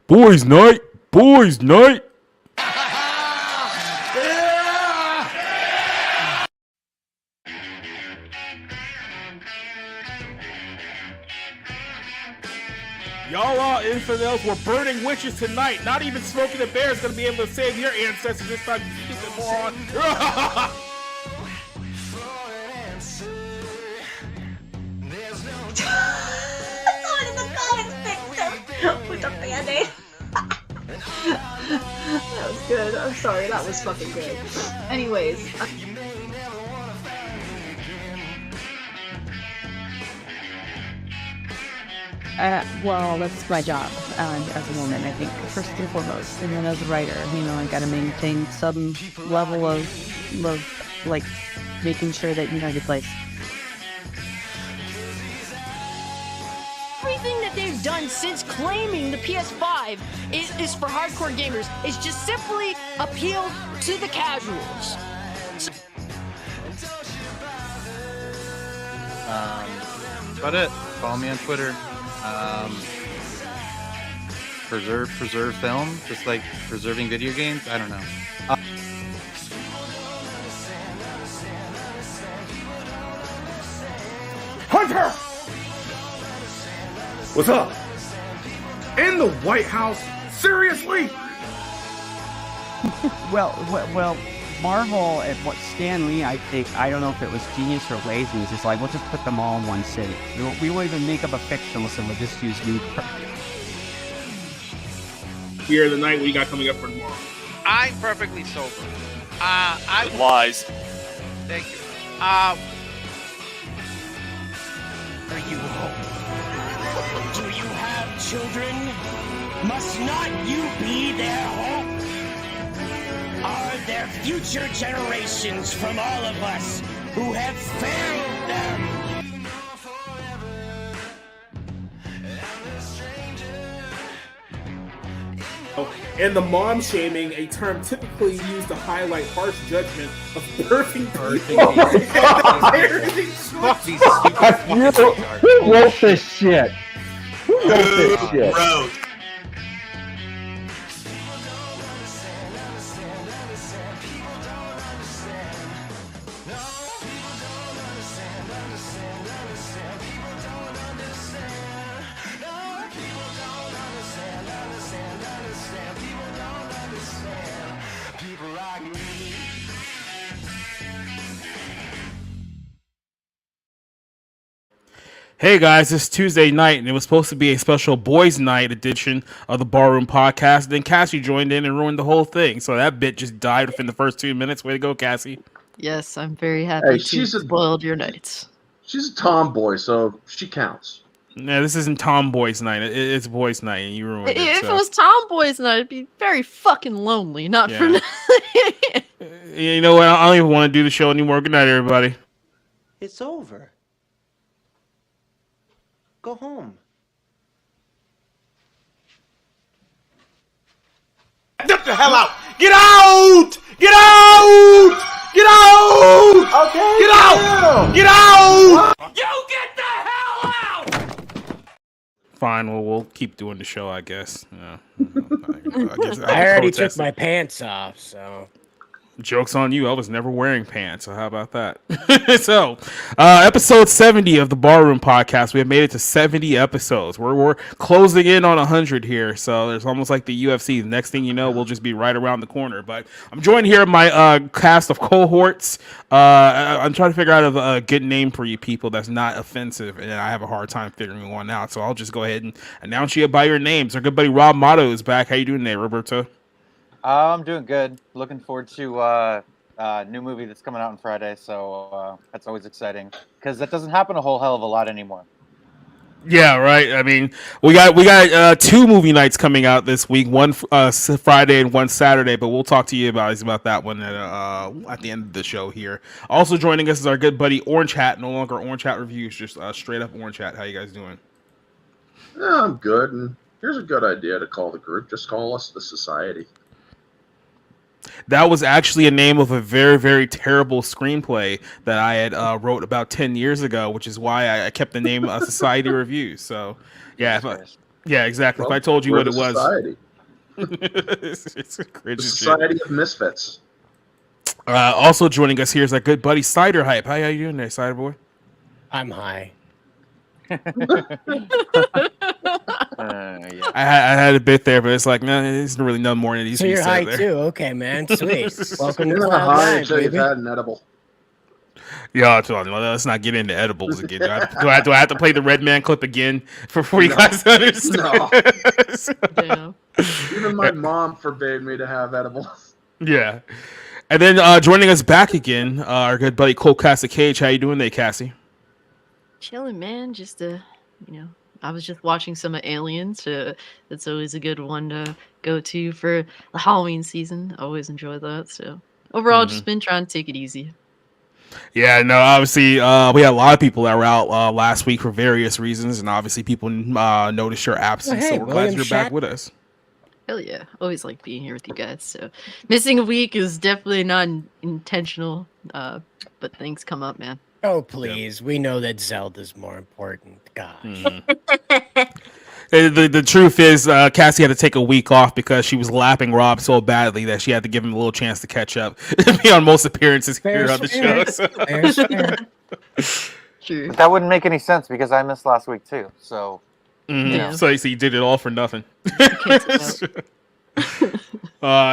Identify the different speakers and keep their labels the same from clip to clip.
Speaker 1: Boys night, boys night. Y'all infidels were burning witches tonight. Not even Smokey the Bear is going to be able to save your ancestors this time, you stupid moron.
Speaker 2: Someone in the comments picked him with a band-aid. That was good. I'm sorry, that was fucking good. Anyways.
Speaker 3: Well, that's my job as a woman, I think, first and foremost. And then as a writer, I gotta maintain some level of like, making sure that, I get place.
Speaker 4: Everything that they've done since claiming the PS5 is for hardcore gamers. It's just simply appeal to the casuals.
Speaker 5: That's about it. Follow me on Twitter. Preserve film, just like preserving video games. I don't know.
Speaker 6: Hunter! What's up? In the White House? Seriously?
Speaker 7: Well, Marvel and what Stan Lee, I think, I don't know if it was genius or laziness. It's like, we'll just put them all in one city. We won't even make up a fictionalist and we'll just use new.
Speaker 6: Here the night, what you got coming up for tomorrow?
Speaker 8: I'm perfectly sober.
Speaker 9: Lies.
Speaker 8: Thank you. Are you home? Do you have children? Must not you be their hope? Are there future generations from all of us who have failed them?
Speaker 6: And the mom shaming, a term typically used to highlight harsh judgment of birthing people.
Speaker 5: Fuck these stupid
Speaker 10: Who wrote this shit? Who wrote this shit?
Speaker 9: Wrote.
Speaker 1: Hey guys, it's Tuesday night, and it was supposed to be a special boys' night edition of the Barroom Podcast. Then Cassie joined in and ruined the whole thing, so that bit just died within the first 2 minutes. Way to go, Cassie!
Speaker 3: Yes, I'm very happy to spoiled your nights.
Speaker 10: She's a tomboy, so she counts.
Speaker 1: Yeah, this isn't Tomboys Night. It's Boys Night, and you ruined it.
Speaker 3: If it was Tomboys Night, it'd be very fucking lonely. Not for nothing.
Speaker 1: You know what? I don't even want to do the show anymore. Good night, everybody.
Speaker 11: It's over. Go home.
Speaker 9: Get the hell out! Get out! Get out! Get out!
Speaker 11: Okay.
Speaker 9: Get out! Get out! You get the hell out!
Speaker 1: Fine, well, we'll keep doing the show, I guess. Yeah.
Speaker 11: I already took my pants off, so.
Speaker 1: Joke's on you. I was never wearing pants, so how about that? So, episode 70 of the Barroom Podcast. We have made it to 70 episodes. We're closing in on 100 here, so it's almost like the UFC. The next thing you know, we'll just be right around the corner. But I'm joined here by my cast of cohorts. I'm trying to figure out a good name for you people that's not offensive, and I have a hard time figuring one out. So I'll just go ahead and announce you by your names. Our good buddy Rob Motto is back. How you doing there, Roberto?
Speaker 5: I'm doing good. Looking forward to a new movie that's coming out on Friday, so that's always exciting because that doesn't happen a whole hell of a lot anymore.
Speaker 1: Yeah, right. I mean, we got 2 movie nights coming out this week, one Friday and one Saturday, but we'll talk to you about that one at the end of the show here. Also joining us is our good buddy Orange Hat. No longer Orange Hat Reviews, just straight up Orange Hat. How you guys doing?
Speaker 10: Yeah, I'm good. And here's a good idea to call the group. Just call us the Society.
Speaker 1: That was actually a name of a very, very terrible screenplay that I had wrote about 10 years ago, which is why I kept the name Society Reviews. So, yeah. Yeah, exactly.
Speaker 10: Well,
Speaker 1: if I told you
Speaker 10: we're
Speaker 1: what
Speaker 10: the
Speaker 1: it was.
Speaker 10: Society.
Speaker 1: it's a cringe
Speaker 10: The
Speaker 1: shit.
Speaker 10: Society of Misfits.
Speaker 1: Also joining us here is our good buddy Cider Hype. How you doing there, Cider Boy?
Speaker 11: I'm high.
Speaker 5: Yeah.
Speaker 1: I had a bit there, but it's like, no, there's really no more than these.
Speaker 11: So you're high
Speaker 1: there.
Speaker 11: too? Okay, man. Sweet. Welcome to
Speaker 10: You're not
Speaker 11: Cloud
Speaker 10: high
Speaker 11: Nine,
Speaker 10: until you've
Speaker 11: baby.
Speaker 10: had an edible.
Speaker 1: Yeah, let's not get into edibles again. Do I have to play the Red Man clip again for you guys to understand?
Speaker 10: No. Even my mom forbade me to have edibles.
Speaker 1: Yeah. And then joining us back again, our good buddy Cole Cassie Cage. How you doing there, Cassie?
Speaker 12: Chilling, man. Just I was just watching some of Aliens. That's always a good one to go to for the Halloween season. I always enjoy that. So overall, just been trying to take it easy.
Speaker 1: Yeah, no, obviously, we had a lot of people that were out last week for various reasons, and obviously people noticed your absence, so we're glad you're back with us.
Speaker 12: Hell yeah. Always like being here with you guys. So missing a week is definitely not intentional, but things come up, man.
Speaker 11: Oh, please. We know that Zelda's more important. Gosh.
Speaker 1: The truth is, Cassie had to take a week off because she was lapping Rob so badly that she had to give him a little chance to catch up and be on most appearances here on the show.
Speaker 12: True.
Speaker 5: But that wouldn't make any sense because I missed last week too. So,
Speaker 1: So you did it all for nothing.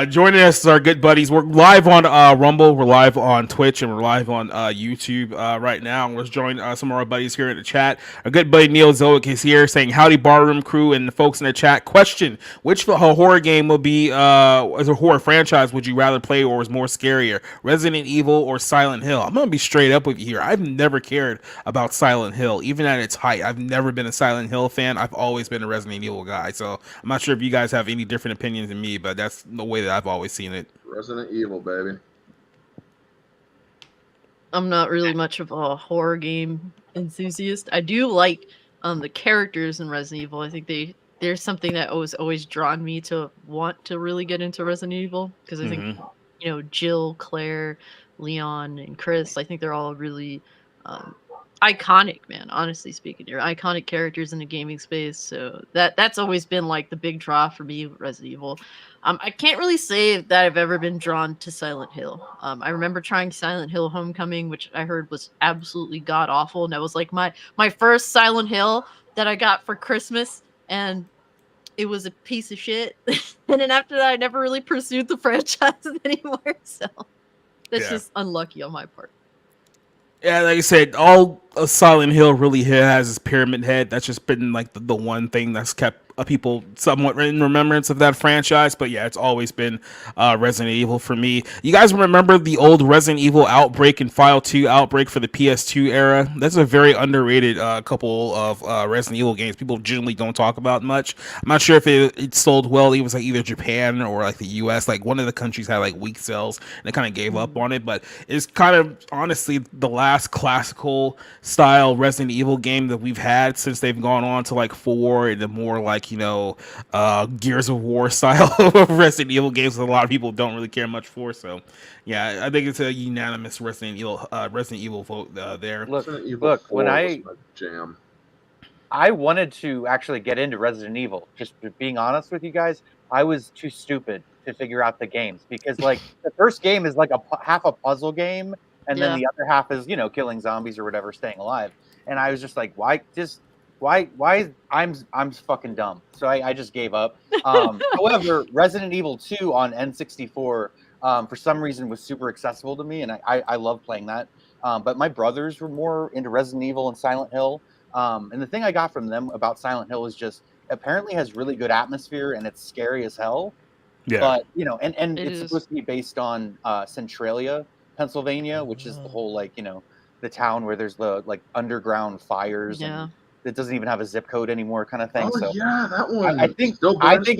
Speaker 1: Joining us is our good buddies. We're live on Rumble, we're live on Twitch, and we're live on YouTube right now. And let's join some of our buddies here in the chat. Our good buddy Neil Zoic is here saying, howdy barroom crew and the folks in the chat. Question, which horror game would be, as a horror franchise, would you rather play or was more scarier? Resident Evil or Silent Hill? I'm going to be straight up with you here. I've never cared about Silent Hill, even at its height. I've never been a Silent Hill fan. I've always been a Resident Evil guy. So I'm not sure if you guys have any different opinions than me, but that's the way that I've always seen it.
Speaker 10: Resident Evil, baby.
Speaker 12: I'm not really much of a horror game enthusiast. I do like the characters in Resident Evil. I think there's something that was always drawn me to want to really get into Resident Evil because I think Jill, Claire, Leon, and Chris. I think they're all really iconic, man. Honestly speaking, they're iconic characters in the gaming space. So that's always been like the big draw for me with Resident Evil. I can't really say that I've ever been drawn to Silent Hill. I remember trying Silent Hill Homecoming, which I heard was absolutely god awful, and that was like my first Silent Hill that I got for Christmas, and it was a piece of shit. And then after that, I never really pursued the franchise anymore. So that's just unlucky on my part.
Speaker 1: Yeah, like I said, all Silent Hill really has is Pyramid Head. That's just been like the one thing that's kept people somewhat in remembrance of that franchise. But yeah, it's always been Resident Evil for me. You guys remember the old Resident Evil Outbreak and File 2 Outbreak for the PS2 era? That's a very underrated couple of Resident Evil games people generally don't talk about much. I'm not sure if it sold well. It was like either Japan or like the US. Like one of the countries had like weak sales and they kind of gave up on it. But it's kind of honestly the last classical style Resident Evil game that we've had since they've gone on to like 4 and the more like Gears of War style of Resident Evil games that a lot of people don't really care much for. So yeah, I think it's a unanimous Resident Evil vote there.
Speaker 5: Look, when I wanted to actually get into Resident Evil, just being honest with you guys, I was too stupid to figure out the games because like the first game is like half a puzzle game and then the other half is killing zombies or whatever, staying alive. And I was just like, why I'm fucking dumb. So I just gave up. However, Resident Evil 2 on N64 for some reason was super accessible to me, and I love playing that. But my brothers were more into Resident Evil and Silent Hill. And the thing I got from them about Silent Hill is just apparently has really good atmosphere and it's scary as hell. Yeah. But and it's supposed to be based on Centralia, Pennsylvania, which is the whole the town where there's the underground fires and it doesn't even have a zip code anymore kind of thing.
Speaker 10: Oh,
Speaker 5: so
Speaker 10: yeah, that one.
Speaker 5: I think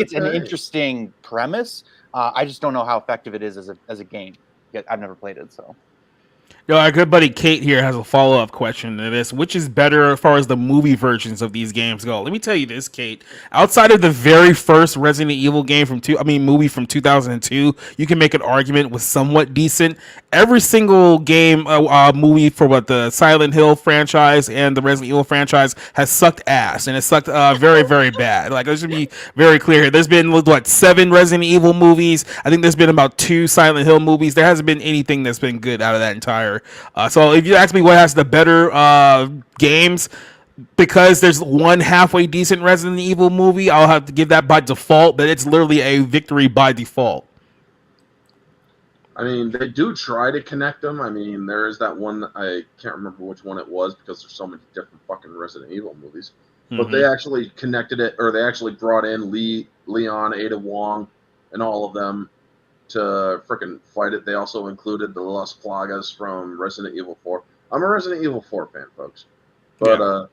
Speaker 5: it's an interesting premise. I just don't know how effective it is as a game. Yet I've never played it, so.
Speaker 1: Our good buddy Kate here has a follow-up question to this. Which is better as far as the movie versions of these games go? Let me tell you this, Kate. Outside of the very first Resident Evil game movie from 2002, you can make an argument was somewhat decent. Every single game, movie for the Silent Hill franchise and the Resident Evil franchise has sucked ass, and it sucked very, very bad. Like, let's just be very clear here. There's been, 7 Resident Evil movies. I think there's been about 2 Silent Hill movies. There hasn't been anything that's been good out of that entire. So if you ask me what has the better games, because there's one halfway decent Resident Evil movie, I'll have to give that by default, but it's literally a victory by default.
Speaker 10: I mean, they do try to connect them. I mean, there is that one, I can't remember which one it was because there's so many different fucking Resident Evil movies. But they actually connected it, or they actually brought in Leon, Ada Wong, and all of them to frickin' fight it. They also included the Las Plagas from Resident Evil 4. I'm a Resident Evil 4 fan, folks. But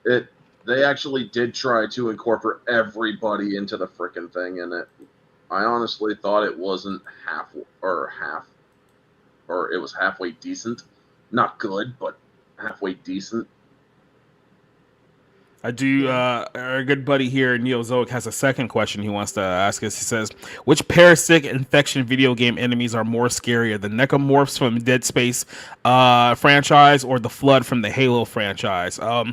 Speaker 10: they actually did try to incorporate everybody into the frickin' thing, and I honestly thought it wasn't it was halfway decent. Not good, but halfway decent.
Speaker 1: I do. Our good buddy here, Neo Zoic, has a second question he wants to ask us. He says, which parasitic infection video game enemies are more scarier, the necromorphs from Dead Space franchise or the Flood from the Halo franchise? I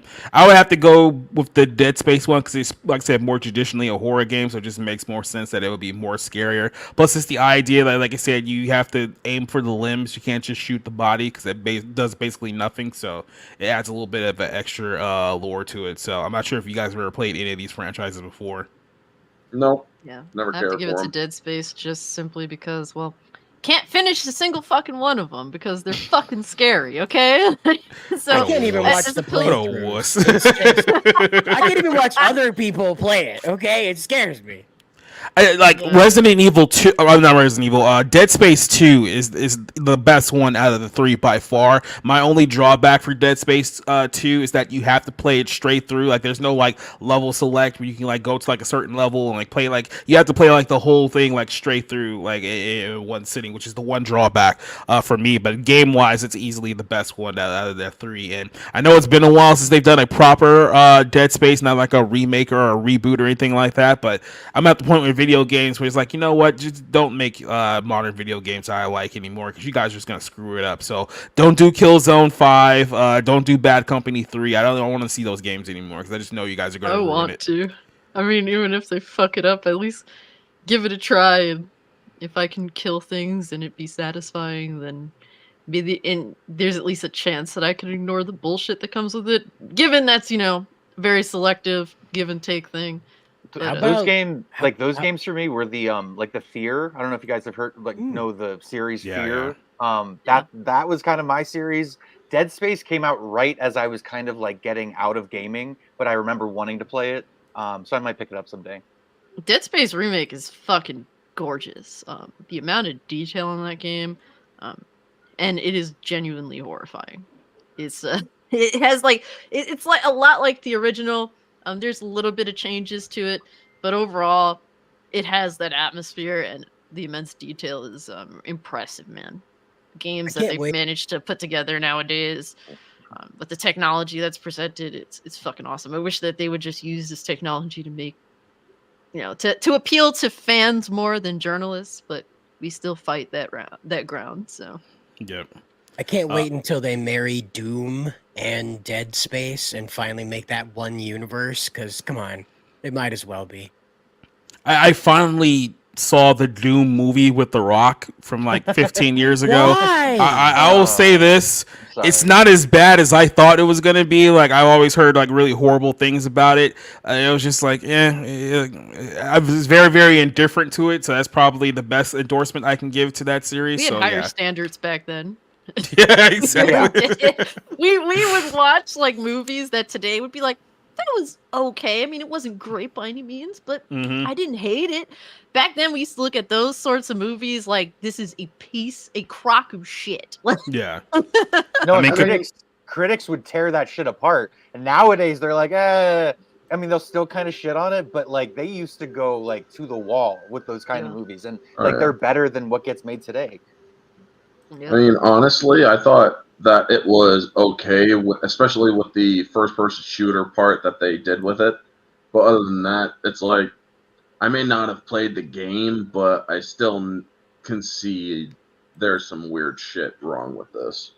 Speaker 1: would have to go with the Dead Space one because it's, like I said, more traditionally a horror game, so it just makes more sense that it would be more scarier. Plus, it's the idea that, like I said, you have to aim for the limbs. You can't just shoot the body because it does basically nothing, so it adds a little bit of an extra lore to it. So I'm not sure if you guys have ever played any of these franchises before.
Speaker 10: Nope.
Speaker 12: Yeah.
Speaker 10: Never
Speaker 12: I have to give it to Dead Space just simply because, well, can't finish a single fucking one of them because they're fucking scary, okay? So
Speaker 11: I can't even watch the playthroughs. I can't even watch other people play it, okay? It scares me.
Speaker 1: Resident Evil 2, not Resident Evil, Dead Space 2 is the best one out of the 3 by far. My only drawback for Dead Space 2 is that you have to play it straight through. Like, there's no level select where you can go to a certain level and play you have to play the whole thing straight through in one sitting, which is the one drawback for me. But game wise, it's easily the best one out of the 3. And I know it's been a while since they've done a proper Dead Space, not like a remake or a reboot or anything like that. But I'm at the point where video games where it's you know what, just don't make modern video games I like anymore because you guys are just gonna screw it up. So don't do Killzone 5, don't do Bad Company 3. I don't want to see those games anymore because I just know you guys are gonna ruin it.
Speaker 12: I want to. I mean, even if they fuck it up, at least give it a try. And if I can kill things and it be satisfying, then there's at least a chance that I can ignore the bullshit that comes with it. Given that's very selective give and take thing.
Speaker 5: Those games for me were the the Fear. I don't know if you guys have heard know the series Fear. Yeah. That was kind of my series. Dead Space came out right as I was kind of getting out of gaming, but I remember wanting to play it. So I might pick it up someday.
Speaker 12: Dead Space Remake is fucking gorgeous. The amount of detail in that game, and it is genuinely horrifying. It's it has it's a lot like the original. There's a little bit of changes to it, but overall, it has that atmosphere and the immense detail is impressive, man. Games that they've managed to put together nowadays, with the technology that's presented, it's fucking awesome. I wish that they would just use this technology to make, to appeal to fans more than journalists, but we still fight that ground. So,
Speaker 1: yep.
Speaker 11: I can't wait until they marry Doom and Dead Space and finally make that one universe, because, come on, it might as well be.
Speaker 1: I finally saw the Doom movie with The Rock from 15 years ago.
Speaker 11: Why?
Speaker 1: I will say this. It's not as bad as I thought it was going to be. I've always heard really horrible things about it. It was just I was very, very indifferent to it. So that's probably the best endorsement I can give to that series.
Speaker 12: We had higher standards back then.
Speaker 1: Yeah, exactly.
Speaker 12: we would watch movies that today would be that was okay. I mean, it wasn't great by any means, but I didn't hate it. Back then, we used to look at those sorts of movies this is a crock of shit.
Speaker 1: Yeah.
Speaker 5: No, critics would tear that shit apart, and nowadays they're I mean, they'll still kind of shit on it, but they used to go to the wall with those kind of movies, and they're better than what gets made today.
Speaker 10: I mean, honestly, I thought that it was okay, especially with the first-person shooter part that they did with it. But other than that, it's like I may not have played the game, but I still concede there's some weird shit wrong with this.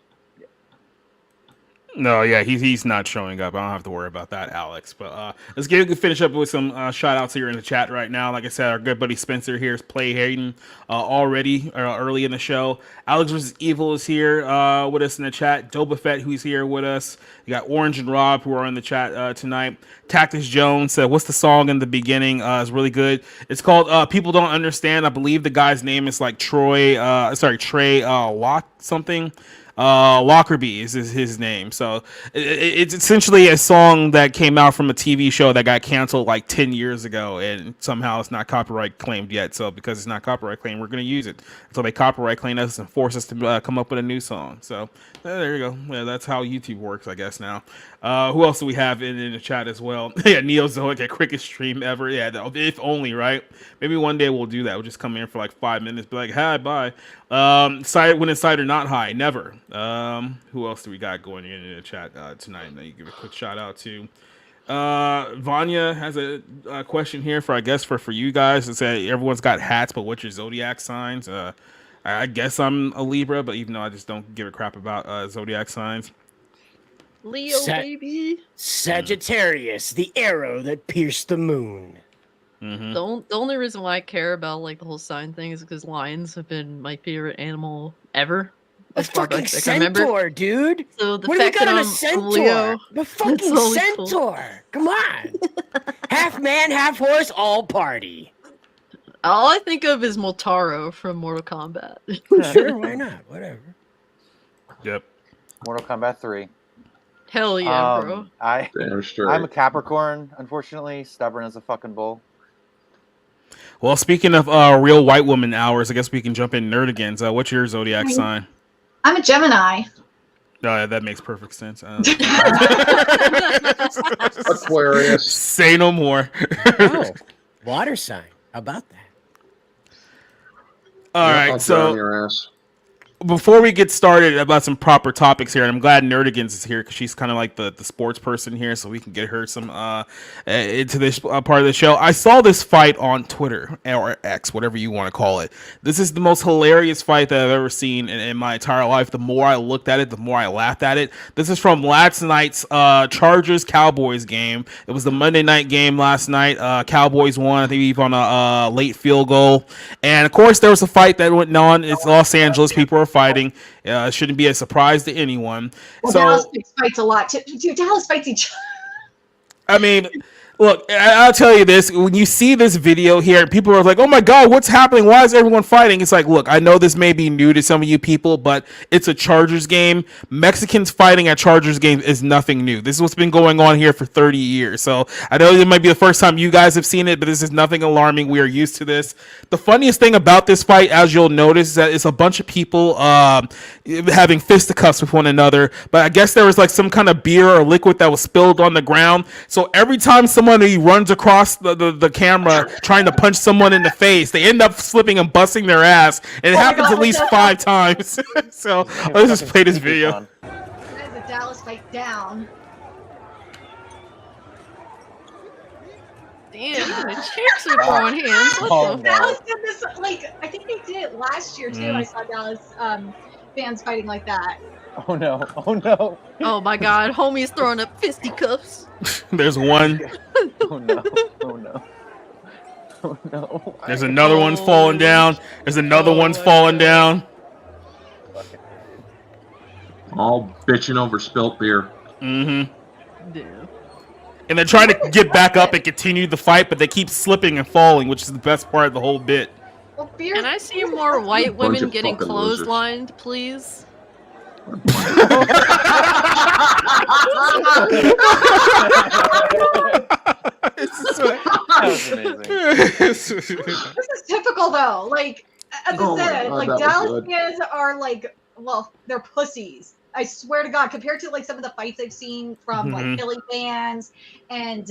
Speaker 1: No, yeah, he's not showing up. I don't have to worry about that, Alex. But let's finish up with some shout outs here in the chat right now. Like I said, our good buddy Spencer here is play Hayden already early in the show. Alex vs. Evil is here with us in the chat. Doba Fett, who's here with us. You got Orange and Rob, who are in the chat tonight. Tactics Jones said, "What's the song in the beginning? It's really good. It's called People Don't Understand. I believe the guy's name is like Trey Lock something." Lockerbie is his name. So it's essentially a song that came out from a TV show that got canceled like 10 years ago, and somehow it's not copyright claimed yet. So because it's not copyright claimed, we're going to use it until they copyright claim us and force us to come up with a new song. So there you go. Yeah, that's how YouTube works, I guess, now. Who else do we have in the chat as well? Yeah, Neozoic at quickest stream ever. Yeah, if only, right? Maybe one day we'll do that. We'll just come in for like 5 minutes, be like, hi, bye. When inside or not high, never. Who else do we got going in the chat tonight? Now you give a quick shout out to Vanya has a question here for you guys. It said everyone's got hats, but what's your zodiac signs? I guess I'm a Libra, but even though I just don't give a crap about zodiac signs.
Speaker 4: Leo, baby.
Speaker 11: Sagittarius, the arrow that pierced the moon.
Speaker 1: Mm-hmm.
Speaker 12: The only reason why I care about like the whole sign thing is because lions have been my favorite animal ever.
Speaker 11: A fucking centaur, dude.
Speaker 12: So the
Speaker 11: what do you
Speaker 12: fact
Speaker 11: got
Speaker 12: that
Speaker 11: on a
Speaker 12: I'm
Speaker 11: centaur?
Speaker 12: Leo,
Speaker 11: The fucking
Speaker 12: totally
Speaker 11: centaur.
Speaker 12: Cool.
Speaker 11: Come on. Half man, half horse, all party.
Speaker 12: All I think of is Motaro from Mortal Kombat.
Speaker 11: Sure, why not? Whatever.
Speaker 1: Yep.
Speaker 5: Mortal Kombat 3.
Speaker 12: Hell yeah, bro.
Speaker 5: I'm a Capricorn, unfortunately. Stubborn as a fucking bull.
Speaker 1: Well, speaking of real white woman hours, I guess we can jump in Nerdigans. What's your zodiac sign?
Speaker 2: I'm a Gemini.
Speaker 1: That makes perfect sense.
Speaker 10: Aquarius.
Speaker 1: Say no more.
Speaker 11: Oh, water sign. How about that?
Speaker 1: All right, so before we get started about some proper topics here, and I'm glad Nerdigans is here because she's kind of like the sports person here, so we can get her some into this part of the show. I saw this fight on Twitter or X, whatever you want to call it. This is the most hilarious fight that I've ever seen in my entire life. The more I looked at it, the more I laughed at it. This is from last night's Chargers-Cowboys game. It was the Monday night game last night. Cowboys won, I think, even on a late field goal. And, of course, there was a fight that went on. It's Los Angeles. People are fighting. Shouldn't be a surprise to anyone.
Speaker 2: Well,
Speaker 1: so
Speaker 2: Dallas fights a lot too. Dude, Dallas fights each other.
Speaker 1: I mean, look, I'll tell you this. When you see this video here, people are like, oh my God, what's happening? Why is everyone fighting? It's like, look, I know this may be new to some of you people, but it's a Chargers game. Mexicans fighting at Chargers games is nothing new. This is what's been going on here for 30 years. So I know it might be the first time you guys have seen it, but this is nothing alarming. We are used to this. The funniest thing about this fight, as you'll notice, is that it's a bunch of people having fisticuffs with one another. But I guess there was like some kind of beer or liquid that was spilled on the ground. So every time somebody runs across the camera trying to punch someone in the face, they end up slipping and busting their ass. And it happens at least 5 times. So let's just play this video.
Speaker 2: As a Dallas fight down.
Speaker 12: Damn, the chicks are throwing hands. What the
Speaker 2: Dallas did this, like, I think they did it last year too. I saw Dallas fans fighting like that.
Speaker 5: Oh no! Oh no!
Speaker 12: Oh my God, homie's throwing up fisticuffs.
Speaker 1: There's one.
Speaker 5: Oh no! Oh no! Oh no!
Speaker 1: There's another one falling down. There's another one's falling down.
Speaker 10: All bitching over spilt beer.
Speaker 1: Mm-hmm.
Speaker 12: Yeah.
Speaker 1: And they're trying to get back up and continue the fight, but they keep slipping and falling, which is the best part of the whole bit.
Speaker 2: Well, beer,
Speaker 12: Can I see more white
Speaker 10: Bunch
Speaker 12: women
Speaker 10: of
Speaker 12: getting
Speaker 10: fucking losers.
Speaker 12: clotheslined, please?
Speaker 2: This is typical though. Like, as I said, like Dallas fans are like, well, they're pussies. I swear to God, compared to like some of the fights I've seen from like Philly fans and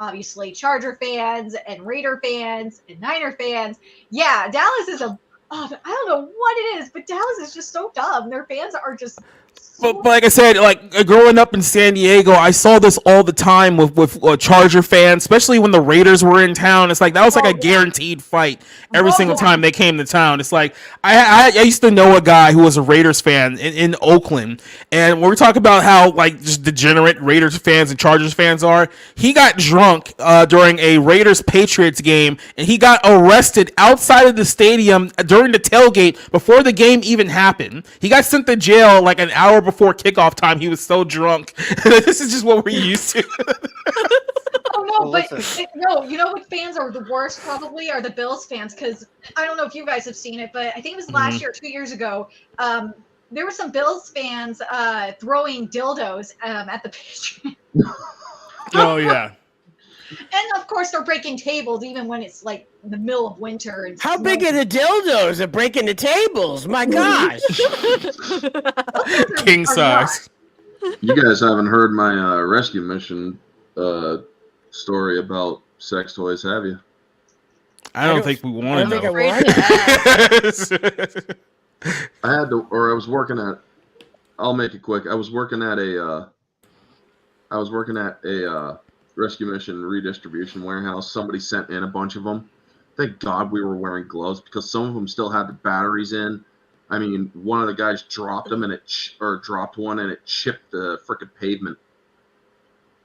Speaker 2: obviously Charger fans and Raider fans and Niner fans, yeah, Dallas is a I don't know what it is, but Dallas is just so dumb. Their fans are just.
Speaker 1: But like I said, like growing up in San Diego, I saw this all the time with Charger fans, especially when the Raiders were in town. It's like that was like a guaranteed fight every single time they came to town. It's like I used to know a guy who was a Raiders fan in Oakland, and when we talk about how like just degenerate Raiders fans and Chargers fans are, he got drunk during a Raiders Patriots game, and he got arrested outside of the stadium during the tailgate before the game even happened. He got sent to jail like an hour before kickoff time. He was so drunk. This is just what we're used to.
Speaker 2: Oh no, but no, you know what fans are the worst probably are the Bills fans, because I don't know if you guys have seen it, but I think it was last year, 2 years ago. There were some Bills fans throwing dildos at the Patriots.
Speaker 1: Oh yeah.
Speaker 2: And of course they're breaking tables even when it's like in the middle of winter. And
Speaker 11: how big are the dildos that breaking the tables? My gosh.
Speaker 1: King size.
Speaker 10: You guys haven't heard my rescue mission story about sex toys, have you?
Speaker 1: I don't think we want to know.
Speaker 10: I had to, or I was working at. I'll make it quick. I was working at a rescue mission redistribution warehouse. Somebody sent in a bunch of them. Thank God we were wearing gloves because some of them still had the batteries in. I mean, one of the guys dropped them and dropped one and it chipped the frickin' pavement.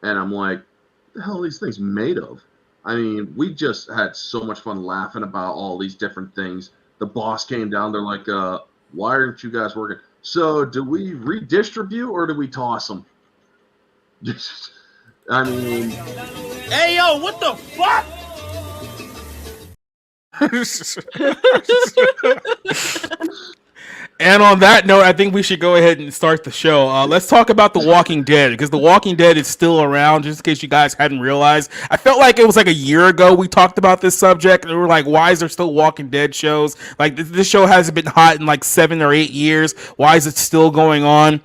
Speaker 10: And I'm like, what the hell are these things made of? I mean, we just had so much fun laughing about all these different things. The boss came down. They're like, why aren't you guys working? So do we redistribute or do we toss them? I mean,
Speaker 9: hey yo, what the fuck?
Speaker 1: And on that note, I think we should go ahead and start the show. Let's talk about The Walking Dead, because The Walking Dead is still around, just in case you guys hadn't realized. I felt like it was like a year ago we talked about this subject, and we were like, why is there still Walking Dead shows? Like, this show hasn't been hot in like 7 or 8 years. Why is it still going on?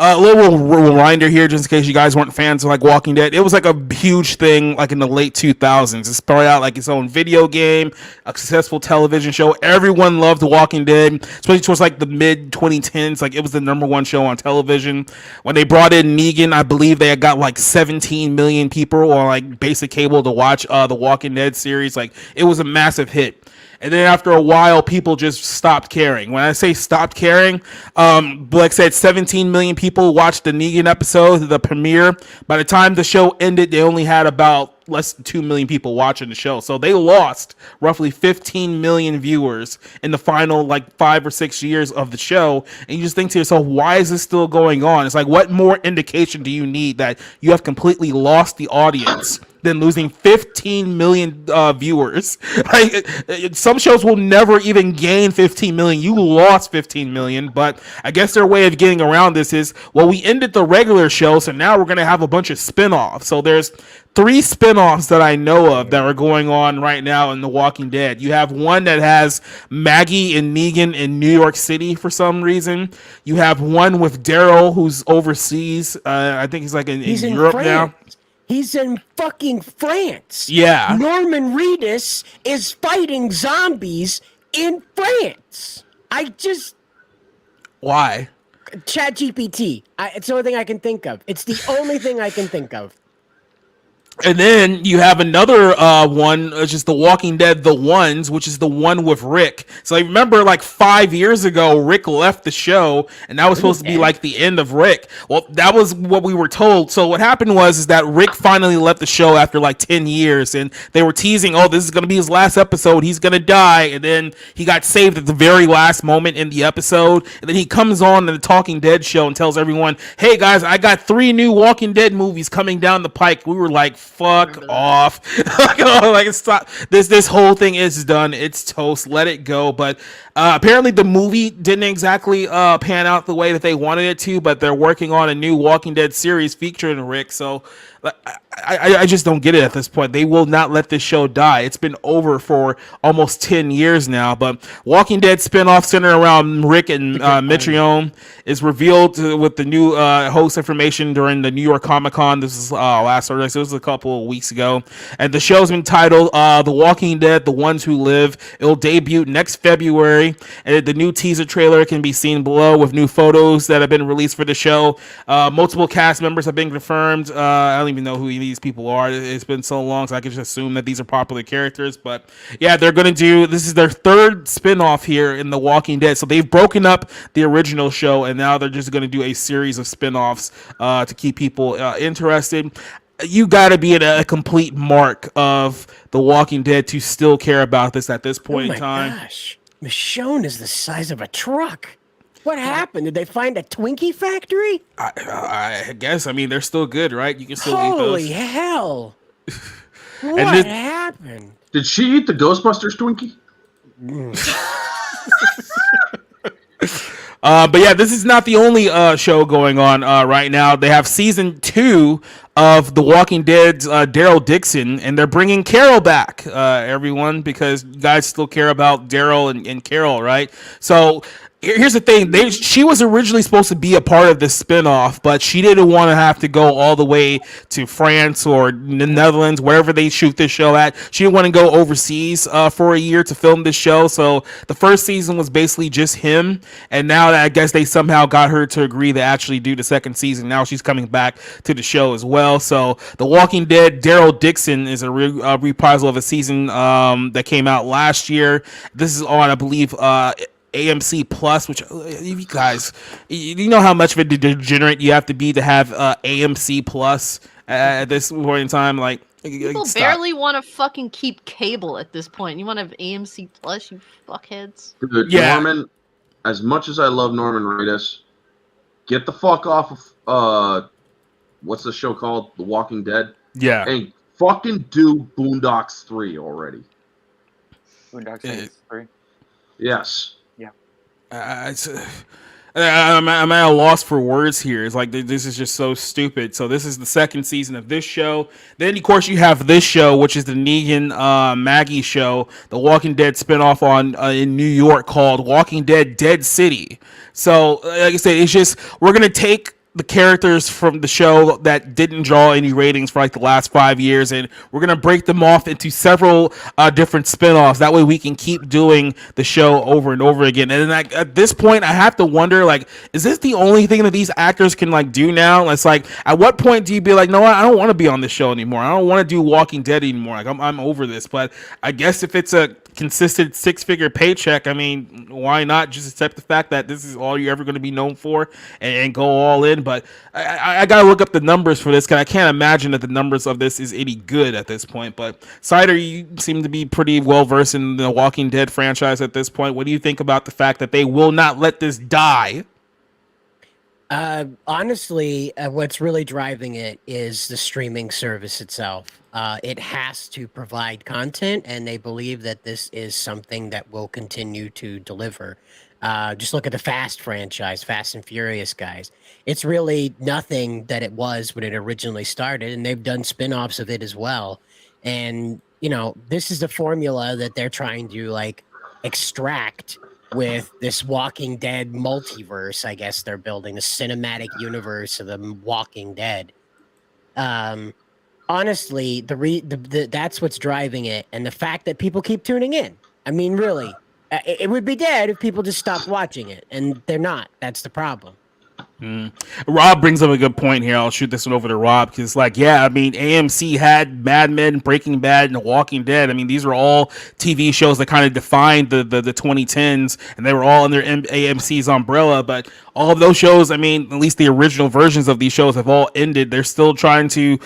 Speaker 1: A little reminder here, just in case you guys weren't fans of like Walking Dead. It was like a huge thing like in the late 2000s. It started out like its own video game, a successful television show. Everyone loved The Walking Dead, especially towards like the mid 2010s. Like it was the #1 show on television. When they brought in Negan, I believe they had got like 17 million people on like basic cable to watch The Walking Dead series. Like it was a massive hit. And then after a while, people just stopped caring. When I say stopped caring, like I said, 17 million people watched the Negan episode, the premiere. By the time the show ended, they only had about less than 2 million people watching the show. So they lost roughly 15 million viewers in the final like 5 or 6 years of the show. And you just think to yourself, why is this still going on? It's like, what more indication do you need that you have completely lost the audience than losing 15 million viewers? Like, some shows will never even gain 15 million. You lost 15 million, but I guess their way of getting around this is, well, we ended the regular show, so now we're going to have a bunch of spin-offs. So there's 3 spin-offs that I know of that are going on right now in The Walking Dead. You have one that has Maggie and Negan in New York City for some reason. You have one with Daryl, who's overseas. I think he's like in Europe now.
Speaker 11: He's in fucking France.
Speaker 1: Yeah.
Speaker 11: Norman Reedus is fighting zombies in France.
Speaker 1: Why?
Speaker 11: ChatGPT. It's the only thing I can think of. It's the only thing I can think of.
Speaker 1: And then you have another one, which is The Walking Dead, The Ones, which is the one with Rick. So I remember like 5 years ago, Rick left the show, and that was supposed to be like the end of Rick. Well, that was what we were told. So what happened is that Rick finally left the show after like 10 years, and they were teasing, oh, this is going to be his last episode. He's going to die. And then he got saved at the very last moment in the episode. And then he comes on the Talking Dead show and tells everyone, hey guys, I got 3 new Walking Dead movies coming down the pike. We were like, fuck off. Like, stop. This whole thing is done. It's toast. Let it go. But apparently the movie didn't exactly pan out the way that they wanted it to, but they're working on a new Walking Dead series featuring Rick. So I just don't get it at this point. They will not let this show die. It's been over for almost 10 years now. But Walking Dead spinoff centered around Rick and Mitrione is revealed with the new host information during the New York Comic Con. This is last Thursday. So it was couple of weeks ago, and the show's been titled The Walking Dead: The Ones Who Live. It'll debut next February, and the new teaser trailer can be seen below with new photos that have been released for the show. Multiple cast members have been confirmed. I don't even know who these people are. It's been so long, so I can just assume that these are popular characters. But yeah, they're going to do, this is their third spinoff here in The Walking Dead. So they've broken up the original show, and now they're just going to do a series of spinoffs to keep people interested. You got to be at a complete mark of The Walking Dead to still care about this at this point in time.
Speaker 11: Oh my gosh. Michonne is the size of a truck. What happened? Did they find a Twinkie factory?
Speaker 1: I guess. I mean, they're still good, right? You can still eat those.
Speaker 11: Holy hell. What happened?
Speaker 10: Did she eat the Ghostbusters Twinkie?
Speaker 1: But yeah, this is not the only show going on right now. They have season 2 of The Walking Dead's Daryl Dixon, and they're bringing Carol back, everyone, because you guys still care about Daryl and Carol, right? So here's the thing. She was originally supposed to be a part of this spinoff, but she didn't want to have to go all the way to France or the Netherlands, wherever they shoot this show at. She didn't want to go overseas for a year to film this show. So the first season was basically just him. And now I guess they somehow got her to agree to actually do the second season. Now she's coming back to the show as well. So The Walking Dead, Daryl Dixon is a reprisal of a season that came out last year. This is on, I believe, AMC Plus, which you guys, you know how much of a degenerate you have to be to have AMC Plus at this point in time. Like,
Speaker 12: people barely want to fucking keep cable at this point. You want to have AMC Plus, you fuckheads?
Speaker 10: Dude, yeah. Norman, as much as I love Norman Reedus, get the fuck off of what's the show called? The Walking Dead.
Speaker 1: Yeah.
Speaker 10: And fucking do Boondocks 3 already.
Speaker 5: Boondocks 3?
Speaker 10: Yes.
Speaker 1: I'm at a loss for words here. It's like, this is just so stupid. So this is the second season of this show. Then, of course, you have this show, which is the Negan Maggie show, the Walking Dead spinoff on in New York called Walking Dead Dead City. So, like I said, it's just, we're going to take the characters from the show that didn't draw any ratings for like the last 5 years, and we're going to break them off into several different spinoffs. That way we can keep doing the show over and over again. And then at this point, I have to wonder, like, is this the only thing that these actors can like do now? It's like, at what point do you be like, no, I don't want to be on this show anymore. I don't want to do Walking Dead anymore. Like, I'm over this. But I guess if it's a consistent 6-figure paycheck, I mean, why not just accept the fact that this is all you're ever going to be known for and go all in? But I gotta look up the numbers for this, because I can't imagine that the numbers of this is any good at this point. But Cider, you seem to be pretty well versed in the Walking Dead franchise at this point. What do you think about the fact that they will not let this die?
Speaker 11: Honestly, what's really driving it is the streaming service itself. It has to provide content, and they believe that this is something that will continue to deliver. Just look at the Fast franchise, Fast and Furious guys. It's really nothing that it was when it originally started, and they've done spin-offs of it as well. And, you know, this is the formula that they're trying to, like, extract with this Walking Dead multiverse, I guess they're building, the cinematic universe of the Walking Dead. Honestly, that's what's driving it, and the fact that people keep tuning in. I mean, really, it would be dead if people just stopped watching it, and they're not. That's the problem.
Speaker 1: Rob brings up a good point here. I'll shoot this one over to Rob, because, like, yeah, I mean, AMC had Mad Men, Breaking Bad, and The Walking Dead. I mean, these are all TV shows that kind of defined the 2010s, and they were all under AMC's umbrella. But all of those shows, I mean, at least the original versions of these shows have all ended. They're still trying to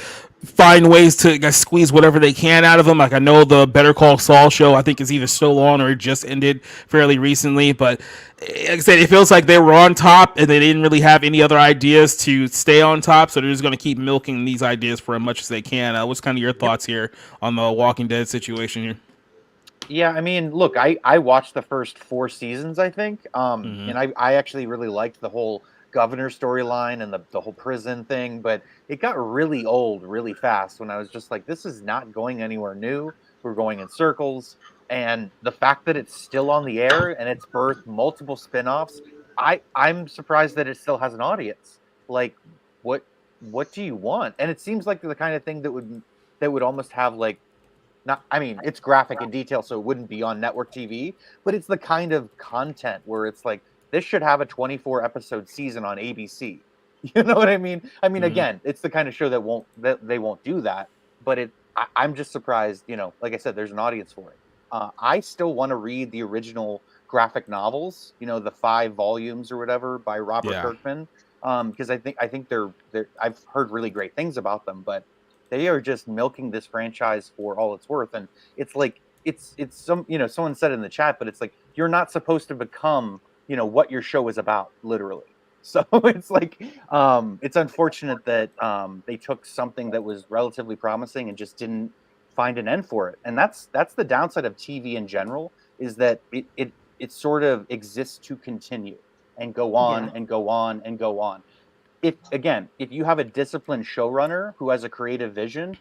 Speaker 1: find ways to squeeze whatever they can out of them. Like, I know the Better Call Saul show, I think, is either still on or it just ended fairly recently. But like I said, it feels like they were on top and they didn't really have any other ideas to stay on top, so they're just going to keep milking these ideas for as much as they can. What's kind of your thoughts here on the Walking Dead situation here?
Speaker 5: Yeah, I mean, look, I watched the first 4 seasons, I think, and I actually really liked the whole governor storyline and the whole prison thing, but it got really old really fast when I was just like, this is not going anywhere new. We're going in circles. And the fact that it's still on the air and it's birthed multiple spinoffs, I'm surprised that it still has an audience. Like, what do you want? And it seems like the kind of thing that would that would almost have like, not, I mean, it's graphic in detail, so it wouldn't be on network TV, but it's the kind of content where it's like, this should have a 24 episode season on ABC. You know what I mean? I mean, again, it's the kind of show that they won't do that, but I'm just surprised, you know, like I said, there's an audience for it. I still want to read the original graphic novels, you know, the 5 volumes or whatever by Robert Kirkman, because I think they're I've heard really great things about them, but they are just milking this franchise for all it's worth. And it's like, it's some, you know, someone said in the chat, but it's like, you're not supposed to become, you know, what your show is about, literally. So it's like, it's unfortunate that they took something that was relatively promising and just didn't find an end for it. And that's the downside of TV in general, is that it sort of exists to continue and go on and go on and go on. If you have a disciplined showrunner who has a creative vision,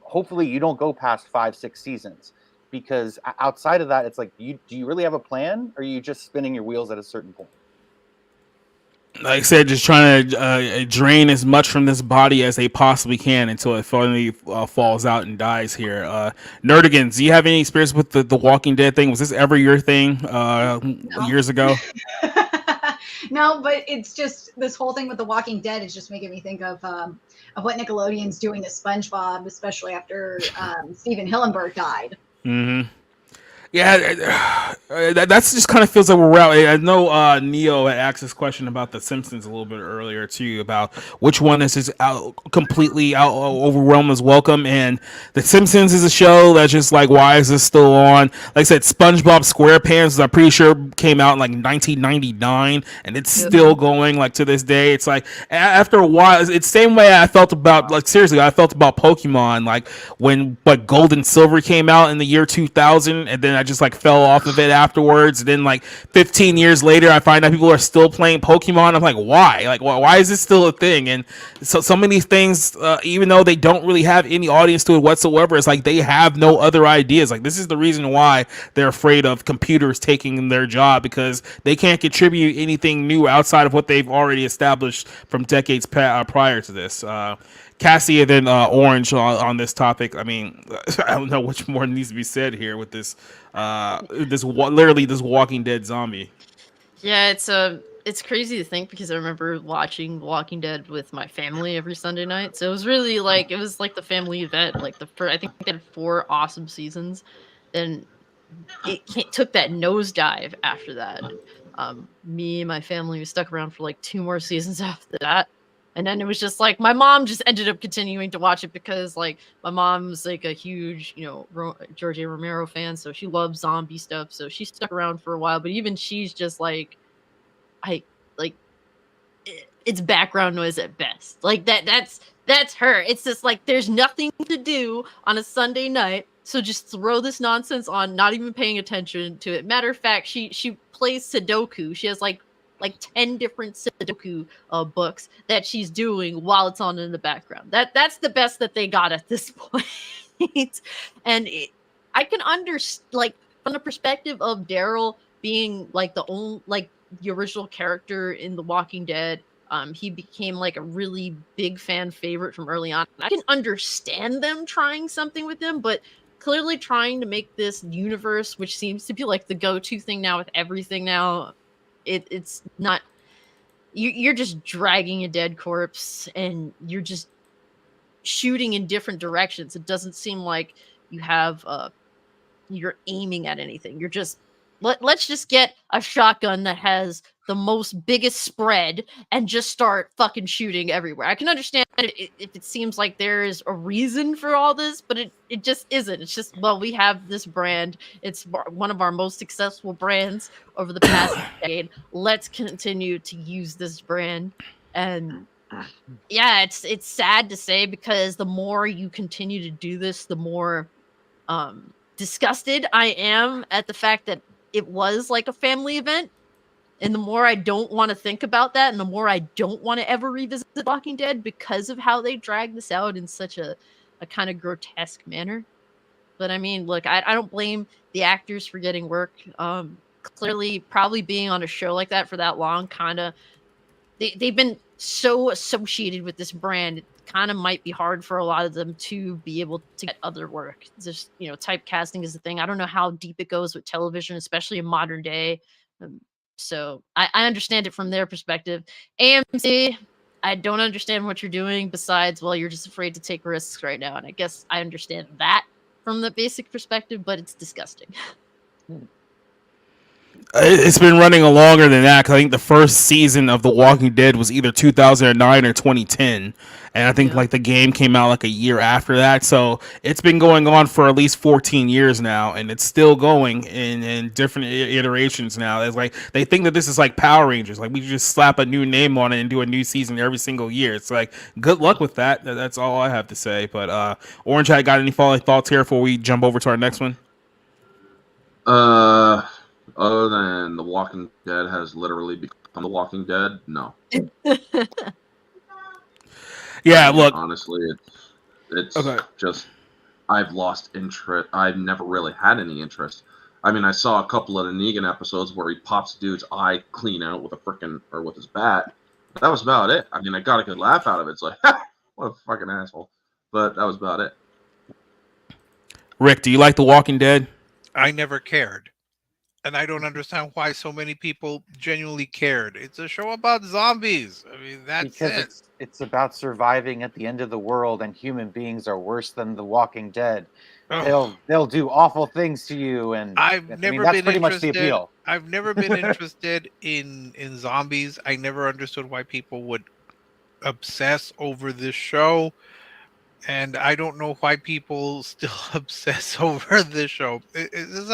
Speaker 5: hopefully you don't go past 5-6 seasons, because outside of that, it's like, do you really have a plan, or are you just spinning your wheels at a certain point?
Speaker 1: Like I said, just trying to drain as much from this body as they possibly can until it finally falls out and dies here. Nerdigans, do you have any experience with the Walking Dead thing? Was this ever your thing years ago?
Speaker 2: No, but it's just this whole thing with The Walking Dead is just making me think of what Nickelodeon's doing to SpongeBob, especially after Steven Hillenburg died.
Speaker 1: Mm-hmm. Yeah, that's just kind of feels like we're out. I know Neo had asked this question about The Simpsons a little bit earlier too, about which one is just completely overwhelmed as welcome. And The Simpsons is a show that's just like, why is this still on? Like I said, SpongeBob SquarePants, I'm pretty sure came out in like 1999, and it's still going like to this day. It's like after a while, it's the same way I felt about, like, seriously, I felt about Pokemon, like when Gold and Silver came out in the year 2000, and then I just like fell off of it afterwards. And then like 15 years later, I find out people are still playing Pokemon. I'm like, why? Like, why is this still a thing? And so many things, even though they don't really have any audience to it whatsoever, it's like they have no other ideas. Like, this is the reason why they're afraid of computers taking their job, because they can't contribute anything new outside of what they've already established from decades prior to this. Cassie and then Orange on this topic. I mean, I don't know which more needs to be said here with this literally this Walking Dead zombie.
Speaker 12: Yeah, it's crazy to think, because I remember watching Walking Dead with my family every Sunday night. So it was really like, it was like the family event. Like I think they had 4 awesome seasons, and it took that nosedive after that. Me and my family was stuck around for like 2 more seasons after that. And then it was just like, my mom just ended up continuing to watch it, because like my mom's like a huge, you know, George A. Romero fan. So she loves zombie stuff. So she stuck around for a while, but even she's just like, it's background noise at best. Like that's her. It's just like, there's nothing to do on a Sunday night, so just throw this nonsense on, not even paying attention to it. Matter of fact, she plays Sudoku. She has like 10 different Sudoku books that she's doing while it's on in the background. That's the best that they got at this point. And I can understand, like, from the perspective of Daryl being like the original character in The Walking Dead. He became like a really big fan favorite from early on. I can understand them trying something with him, but clearly trying to make this universe, which seems to be like the go-to thing now with everything now, it's not. You're just dragging a dead corpse, and you're just shooting in different directions. It doesn't seem like you have you're aiming at anything. You're just let's just get a shotgun that has the biggest spread and just start fucking shooting everywhere. I can understand if it seems like there is a reason for all this, but it just isn't. It's just, well, we have this brand. It's one of our most successful brands over the past decade. Let's continue to use this brand. And yeah, it's sad to say, because the more you continue to do this, the more disgusted I am at the fact that it was like a family event. And the more I don't want to think about that, and the more I don't want to ever revisit Walking Dead, because of how they drag this out in such a kind of grotesque manner. But I mean, look, I don't blame the actors for getting work. Clearly, probably being on a show like that for that long, kind of, they've been
Speaker 4: so associated with this brand, it kind of might be hard for a lot of them to be able to get other work. Just, typecasting is the thing. I don't know how deep it goes with television, especially in modern day. So I understand it from their perspective. AMC, I don't understand what you're doing besides, well, you're just afraid to take risks right now. And I guess I understand that from the basic perspective, but it's disgusting.
Speaker 1: It's been running longer than that, 'cause I think the first season of The Walking Dead was either 2009 or 2010, and I think like the game came out like a year after that. So it's been going on for at least 14 years now, and it's still going in different iterations now. It's like they think that this is like Power Rangers, like we just slap a new name on it and do a new season every single year. It's like good luck with that. That's all I have to say. But Orange Hat, got any thoughts here before we jump over to our next one?
Speaker 10: Other than The Walking Dead has literally become The Walking Dead, no.
Speaker 1: Yeah, look.
Speaker 10: Honestly, it's
Speaker 1: okay.
Speaker 10: Just I've lost interest. I've never really had any interest. I mean, I saw a couple of the Negan episodes where he pops dude's eye clean out with with his bat. That was about it. I mean, I got a good laugh out of it. It's like, what a fucking asshole. But that was about it.
Speaker 1: Rick, do you like The Walking Dead?
Speaker 13: I never cared. And I don't understand why so many people genuinely cared. It's a show about zombies. I mean, that's
Speaker 5: because it's about surviving at the end of the world, and human beings are worse than the Walking Dead. They'll do awful things to you, and
Speaker 13: that's
Speaker 5: pretty much the appeal.
Speaker 13: I've never been interested in zombies. I never understood why people would obsess over this show, and I don't know why people still obsess over this show. It's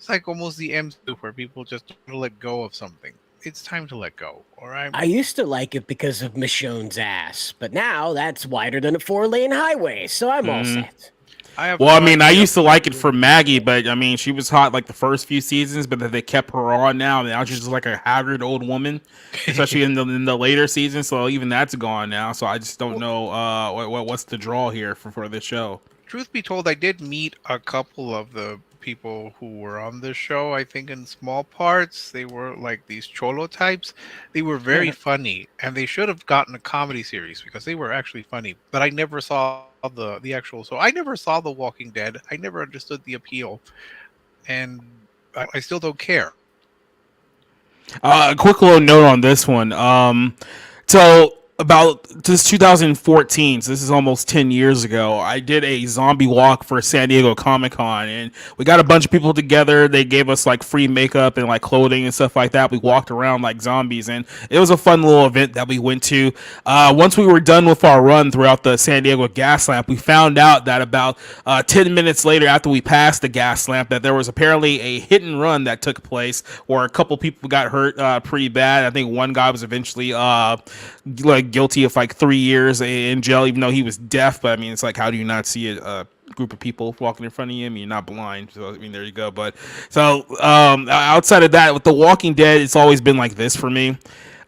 Speaker 13: like almost the MCU where people just don't let go of something. It's time to let go, all right?
Speaker 11: I used to like it because of Michonne's ass, but now that's wider than a 4-lane highway, so I'm all set.
Speaker 1: I used to like it for Maggie, but I mean, she was hot like the first few seasons, but then they kept her on now she's just like a haggard old woman, especially in the later seasons. So even that's gone now. So I just don't know what's the draw here for this show.
Speaker 13: Truth be told, I did meet a couple of the people who were on this show. I think in small parts, they were like these cholo types. They were very funny, and they should have gotten a comedy series because they were actually funny. But I never saw the actual. So I never saw The Walking Dead. I never understood the appeal, and I still don't care.
Speaker 1: A quick little note on this one. So about this 2014, so this is almost 10 years ago, I did a zombie walk for San Diego Comic-Con, and we got a bunch of people together. They gave us like free makeup and like clothing and stuff like that. We walked around like zombies, and it was a fun little event that we went to. Once we were done with our run throughout the San Diego gas lamp, we found out that about 10 minutes later after we passed the gas lamp that there was apparently a hit and run that took place where a couple people got hurt pretty bad. I think one guy was eventually guilty of like 3 years in jail, even though he was deaf. But I mean, it's like, how do you not see a group of people walking in front of you? I mean, you're not blind. So I mean, there you go. But so outside of that, with The Walking Dead, it's always been like this for me.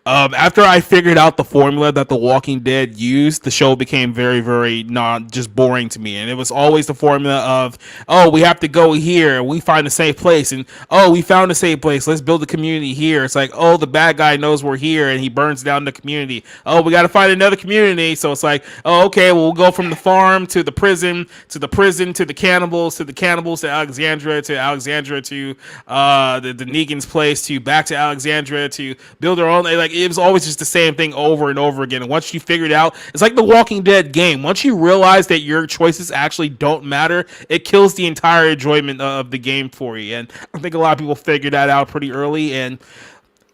Speaker 1: After I figured out the formula that The Walking Dead used, the show became very, very not just boring to me. And it was always the formula of, oh, we have to go here. We find a safe place. And, oh, we found a safe place. Let's build a community here. It's like, oh, the bad guy knows we're here and he burns down the community. Oh, we got to find another community. So it's like, oh, okay, well, we'll go from the farm to the prison, to the prison, to the cannibals, to Alexandria, to the Negan's place, to back to Alexandria, to build our own, like, it was always just the same thing over and over again. And once you figured out, it's like the Walking Dead game. Once you realize that your choices actually don't matter, it kills the entire enjoyment of the game for you. And I think a lot of people figured that out pretty early. And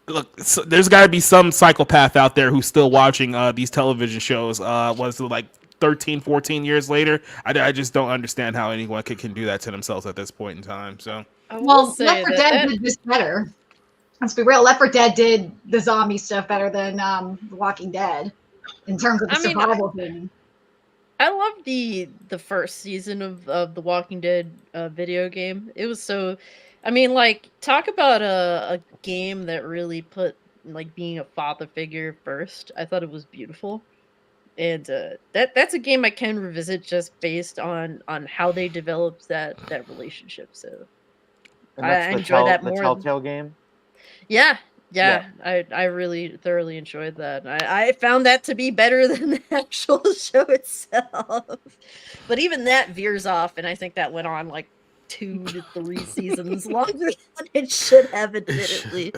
Speaker 1: look, so there's got to be some psychopath out there who's still watching these television shows. Was it like 13, 14 years later? I just don't understand how anyone can do that to themselves at this point in time. So,
Speaker 2: well, Left 4 Dead did this better. Let's be real. Left 4 Dead did the zombie stuff better than The Walking Dead in terms of the survival thing.
Speaker 12: I loved the first season of The Walking Dead video game. It was so, I mean, like, talk about a game that really put like being a father figure first. I thought it was beautiful, and that's a game I can revisit just based on how they developed that relationship. So I enjoy that more.
Speaker 5: The Telltale game.
Speaker 12: Yeah, Yeah, I really thoroughly enjoyed that. I found that to be better than the actual show itself. But even that veers off, and I think that went on like 2 to 3 seasons longer than it should have, admittedly.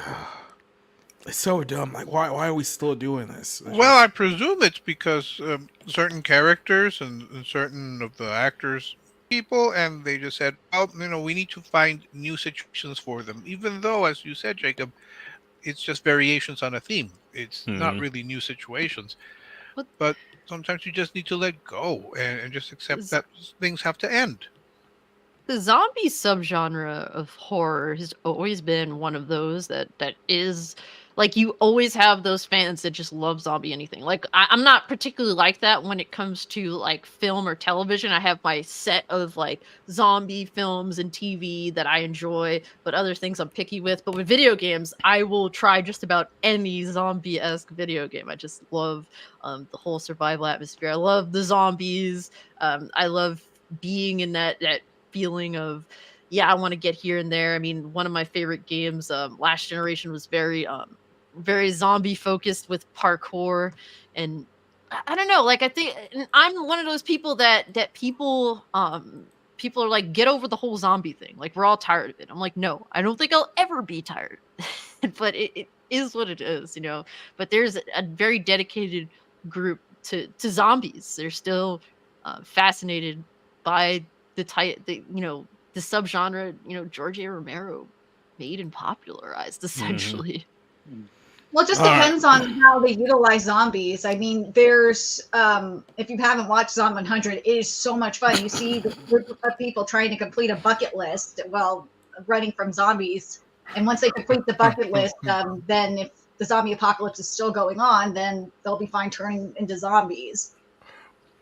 Speaker 1: It's so dumb. Like, why are we still doing this?
Speaker 13: Well, I presume it's because certain characters and certain of the actors people, and they just said, "Oh, we need to find new situations for them." Even though, as you said, Jacob, it's just variations on a theme. It's not really new situations. But sometimes you just need to let go and just accept that things have to end.
Speaker 12: The zombie subgenre of horror has always been one of those that is like, you always have those fans that just love zombie anything. Like, I'm not particularly like that when it comes to like film or television. I have my set of like zombie films and TV that I enjoy, but other things I'm picky with. But with video games, I will try just about any zombie-esque video game. I just love the whole survival atmosphere. I love the zombies. I love being in that feeling of, yeah, I want to get here and there. I mean, one of my favorite games, Last Generation, was very zombie focused with parkour, and I don't know, like, I think I'm one of those people that people are like, get over the whole zombie thing, like, we're all tired of it. I'm like, no, I don't think I'll ever be tired. But it is what it is, but there's a very dedicated group to zombies. They're still fascinated by the subgenre, George A. Romero made and popularized, essentially.
Speaker 2: Well, it just depends on how they utilize zombies. I mean, there's if you haven't watched Zombie 100, it is so much fun. You see the group of people trying to complete a bucket list while running from zombies, and once they complete the bucket list, then if the zombie apocalypse is still going on, then they'll be fine turning into zombies.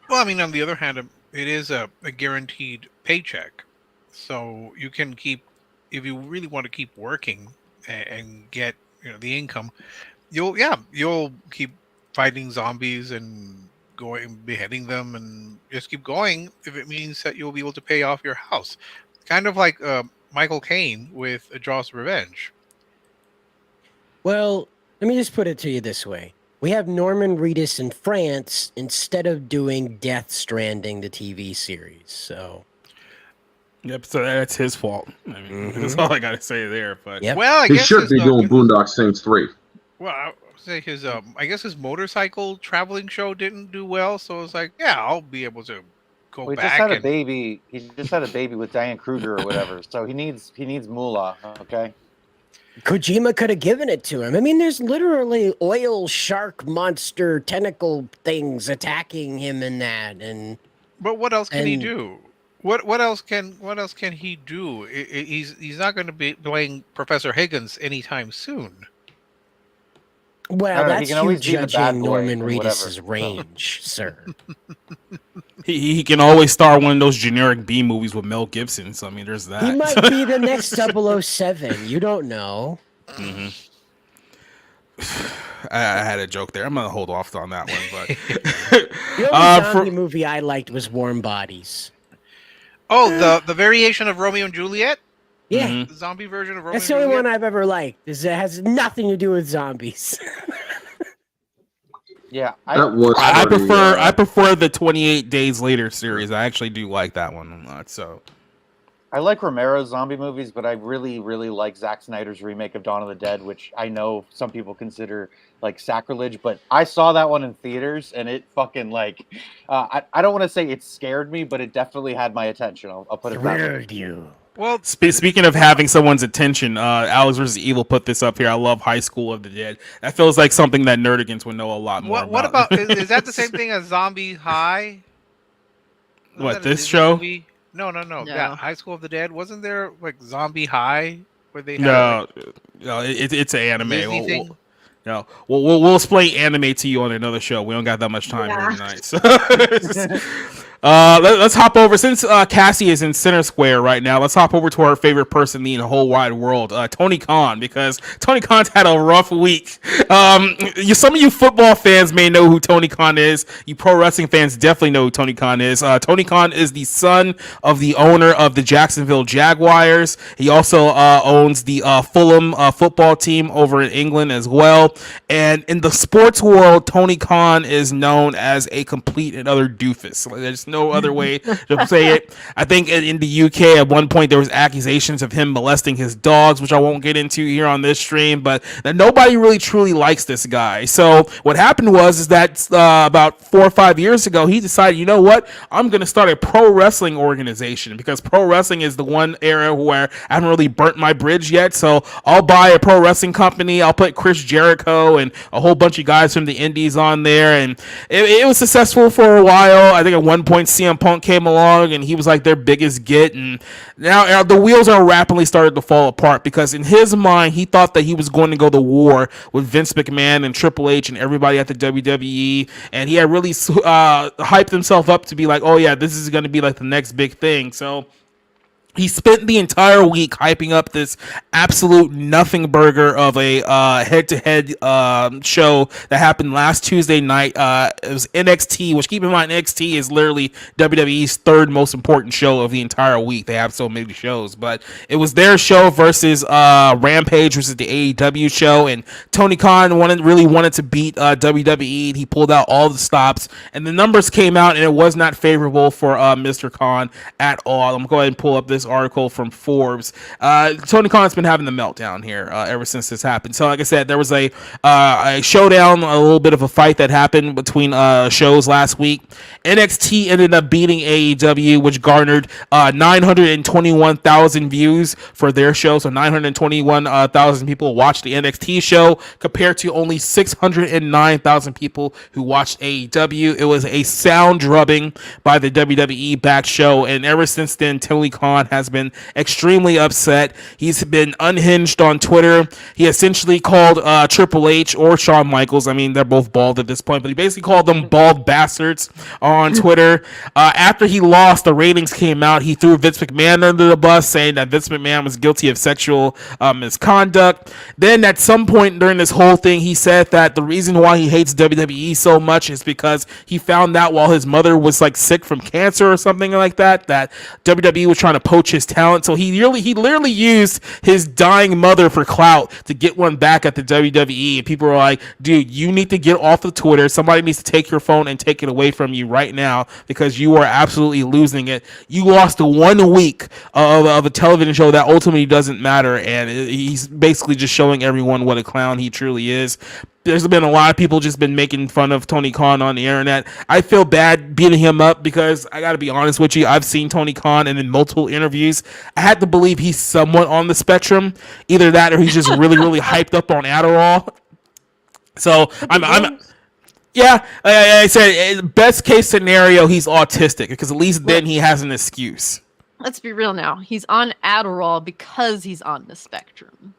Speaker 13: Well, I mean, on the other hand, it is a guaranteed paycheck, so you can keep, if you really want to keep working and get the income, you'll keep fighting zombies and going beheading them and just keep going if it means that you'll be able to pay off your house, kind of like Michael Caine with A Jaw's Revenge.
Speaker 11: Well, let me just put it to you this way. We have Norman Reedus in France instead of doing Death Stranding, the TV series. So,
Speaker 1: yep. So that's his fault. I mean, that's all I got to say there. But
Speaker 13: well, I
Speaker 10: he
Speaker 13: guess
Speaker 10: should be doing Boondock Saints 3.
Speaker 13: Well, I would say his I guess his motorcycle traveling show didn't do well, so it's like, yeah, I'll be able to go
Speaker 5: He
Speaker 13: back.
Speaker 5: just had a baby. He just had a baby with Diane Kruger or whatever. So he needs moolah. Okay.
Speaker 11: Kojima could have given it to him. I mean, there's literally oil shark monster tentacle things attacking him in that, and.
Speaker 13: But what else can he do? What else can he do? He's not going to be playing Professor Higgins anytime soon.
Speaker 11: Well, that's
Speaker 5: he can always
Speaker 11: you
Speaker 5: be the bad
Speaker 11: judging
Speaker 5: boy
Speaker 11: Norman
Speaker 5: or
Speaker 11: Reedus'
Speaker 5: whatever.
Speaker 11: range, sir.
Speaker 1: he can always star one of those generic B movies with Mel Gibson. So I mean, there's that.
Speaker 11: He might be the next 007. You don't know.
Speaker 1: Mm-hmm. I had a joke there. I'm gonna hold off on that one. But
Speaker 11: The only zombie movie I liked was Warm Bodies.
Speaker 13: Oh, the variation of Romeo and Juliet.
Speaker 11: Yeah,
Speaker 13: the zombie version of Romeo.
Speaker 11: That's the only one I've ever liked. It has nothing to do with zombies.
Speaker 5: Yeah,
Speaker 1: I prefer the 28 Days Later series. I actually do like that one a lot. So
Speaker 5: I like Romero's zombie movies, but I really, really like Zack Snyder's remake of Dawn of the Dead, which I know some people consider like sacrilege, but I saw that one in theaters and it fucking like, I don't want to say it scared me, but it definitely had my attention. I'll put it that way.
Speaker 11: You.
Speaker 13: Well,
Speaker 1: speaking of having someone's attention, Alex vs. Evil put this up here. I love High School of the Dead. That feels like something that Nerdigans would know a lot more about.
Speaker 13: What about is that the same thing as Zombie High?
Speaker 1: What, this show?
Speaker 13: Movie? No. Yeah, High School of the Dead. Wasn't there like Zombie High where they had
Speaker 1: no, it's an anime.
Speaker 13: Disney thing?
Speaker 1: No, we'll explain anime to you on another show. We don't got that much time here tonight. So. Let's hop over, since Cassie is in center square right now. Let's hop over to our favorite person in the whole wide world, Tony Khan, because Tony Khan's had a rough week. Some of you football fans may know who Tony Khan is. You pro wrestling fans definitely know who Tony Khan is. Tony Khan is the son of the owner of the Jacksonville Jaguars. He also owns the Fulham football team over in England as well. And in the sports world, Tony Khan is known as a complete and utter doofus. There's no other way to say it. I think in the UK at one point there was accusations of him molesting his dogs, which I won't get into here on this stream, but nobody really truly likes this guy. So what happened was that about 4 or 5 years ago, he decided, you know what, I'm going to start a pro wrestling organization, because pro wrestling is the one area where I haven't really burnt my bridge yet. So I'll buy a pro wrestling company. I'll put Chris Jericho and a whole bunch of guys from the indies on there, and it was successful for a while. I think at one point CM Punk came along and he was like their biggest get, and now the wheels are rapidly started to fall apart, because in his mind he thought that he was going to go to war with Vince McMahon and Triple H and everybody at the WWE, and he had really hyped himself up to be like, oh yeah, this is going to be like the next big thing. So he spent the entire week hyping up this absolute nothing burger of a head-to-head show that happened last Tuesday night. It was NXT, which, keep in mind, NXT is literally WWE's third most important show of the entire week. They have so many shows, but it was their show versus Rampage, versus the AEW show, and Tony Khan really wanted to beat WWE. He pulled out all the stops, and the numbers came out, and it was not favorable for Mr. Khan at all. I'm going to go ahead and pull up this article from Forbes. Tony Khan's been having the meltdown here ever since this happened. So like I said, there was a showdown, a little bit of a fight that happened between shows last week. NXT ended up beating AEW, which garnered 921,000 views for their show. So 921,000 people watched the NXT show compared to only 609,000 people who watched AEW. It was a sound drubbing by the WWE back show, and ever since then, Tony Khan has been extremely upset. He's been unhinged on Twitter. He essentially called Triple H or Shawn Michaels, I mean, they're both bald at this point, but he basically called them bald bastards on Twitter. After he lost, the ratings came out. He threw Vince McMahon under the bus, saying that Vince McMahon was guilty of sexual misconduct. Then at some point during this whole thing, he said that the reason why he hates WWE so much is because he found out while his mother was like sick from cancer or something like that WWE was trying to poach his talent. So he literally used his dying mother for clout to get one back at the WWE. And people were like, dude, you need to get off of Twitter. Somebody needs to take your phone and take it away from you right now, because you are absolutely losing it. You lost 1 week of a television show that ultimately doesn't matter, and he's basically just showing everyone what a clown he truly is. There's been a lot of people just been making fun of Tony Khan on the internet. I feel bad beating him up, because I got to be honest with you, I've seen Tony Khan and in multiple interviews, I had to believe he's somewhat on the spectrum. Either that or he's just really, really hyped up on Adderall. So yeah, I said best case scenario, he's autistic, because at least then he has an excuse.
Speaker 4: Let's be real now. He's on Adderall because he's on the spectrum.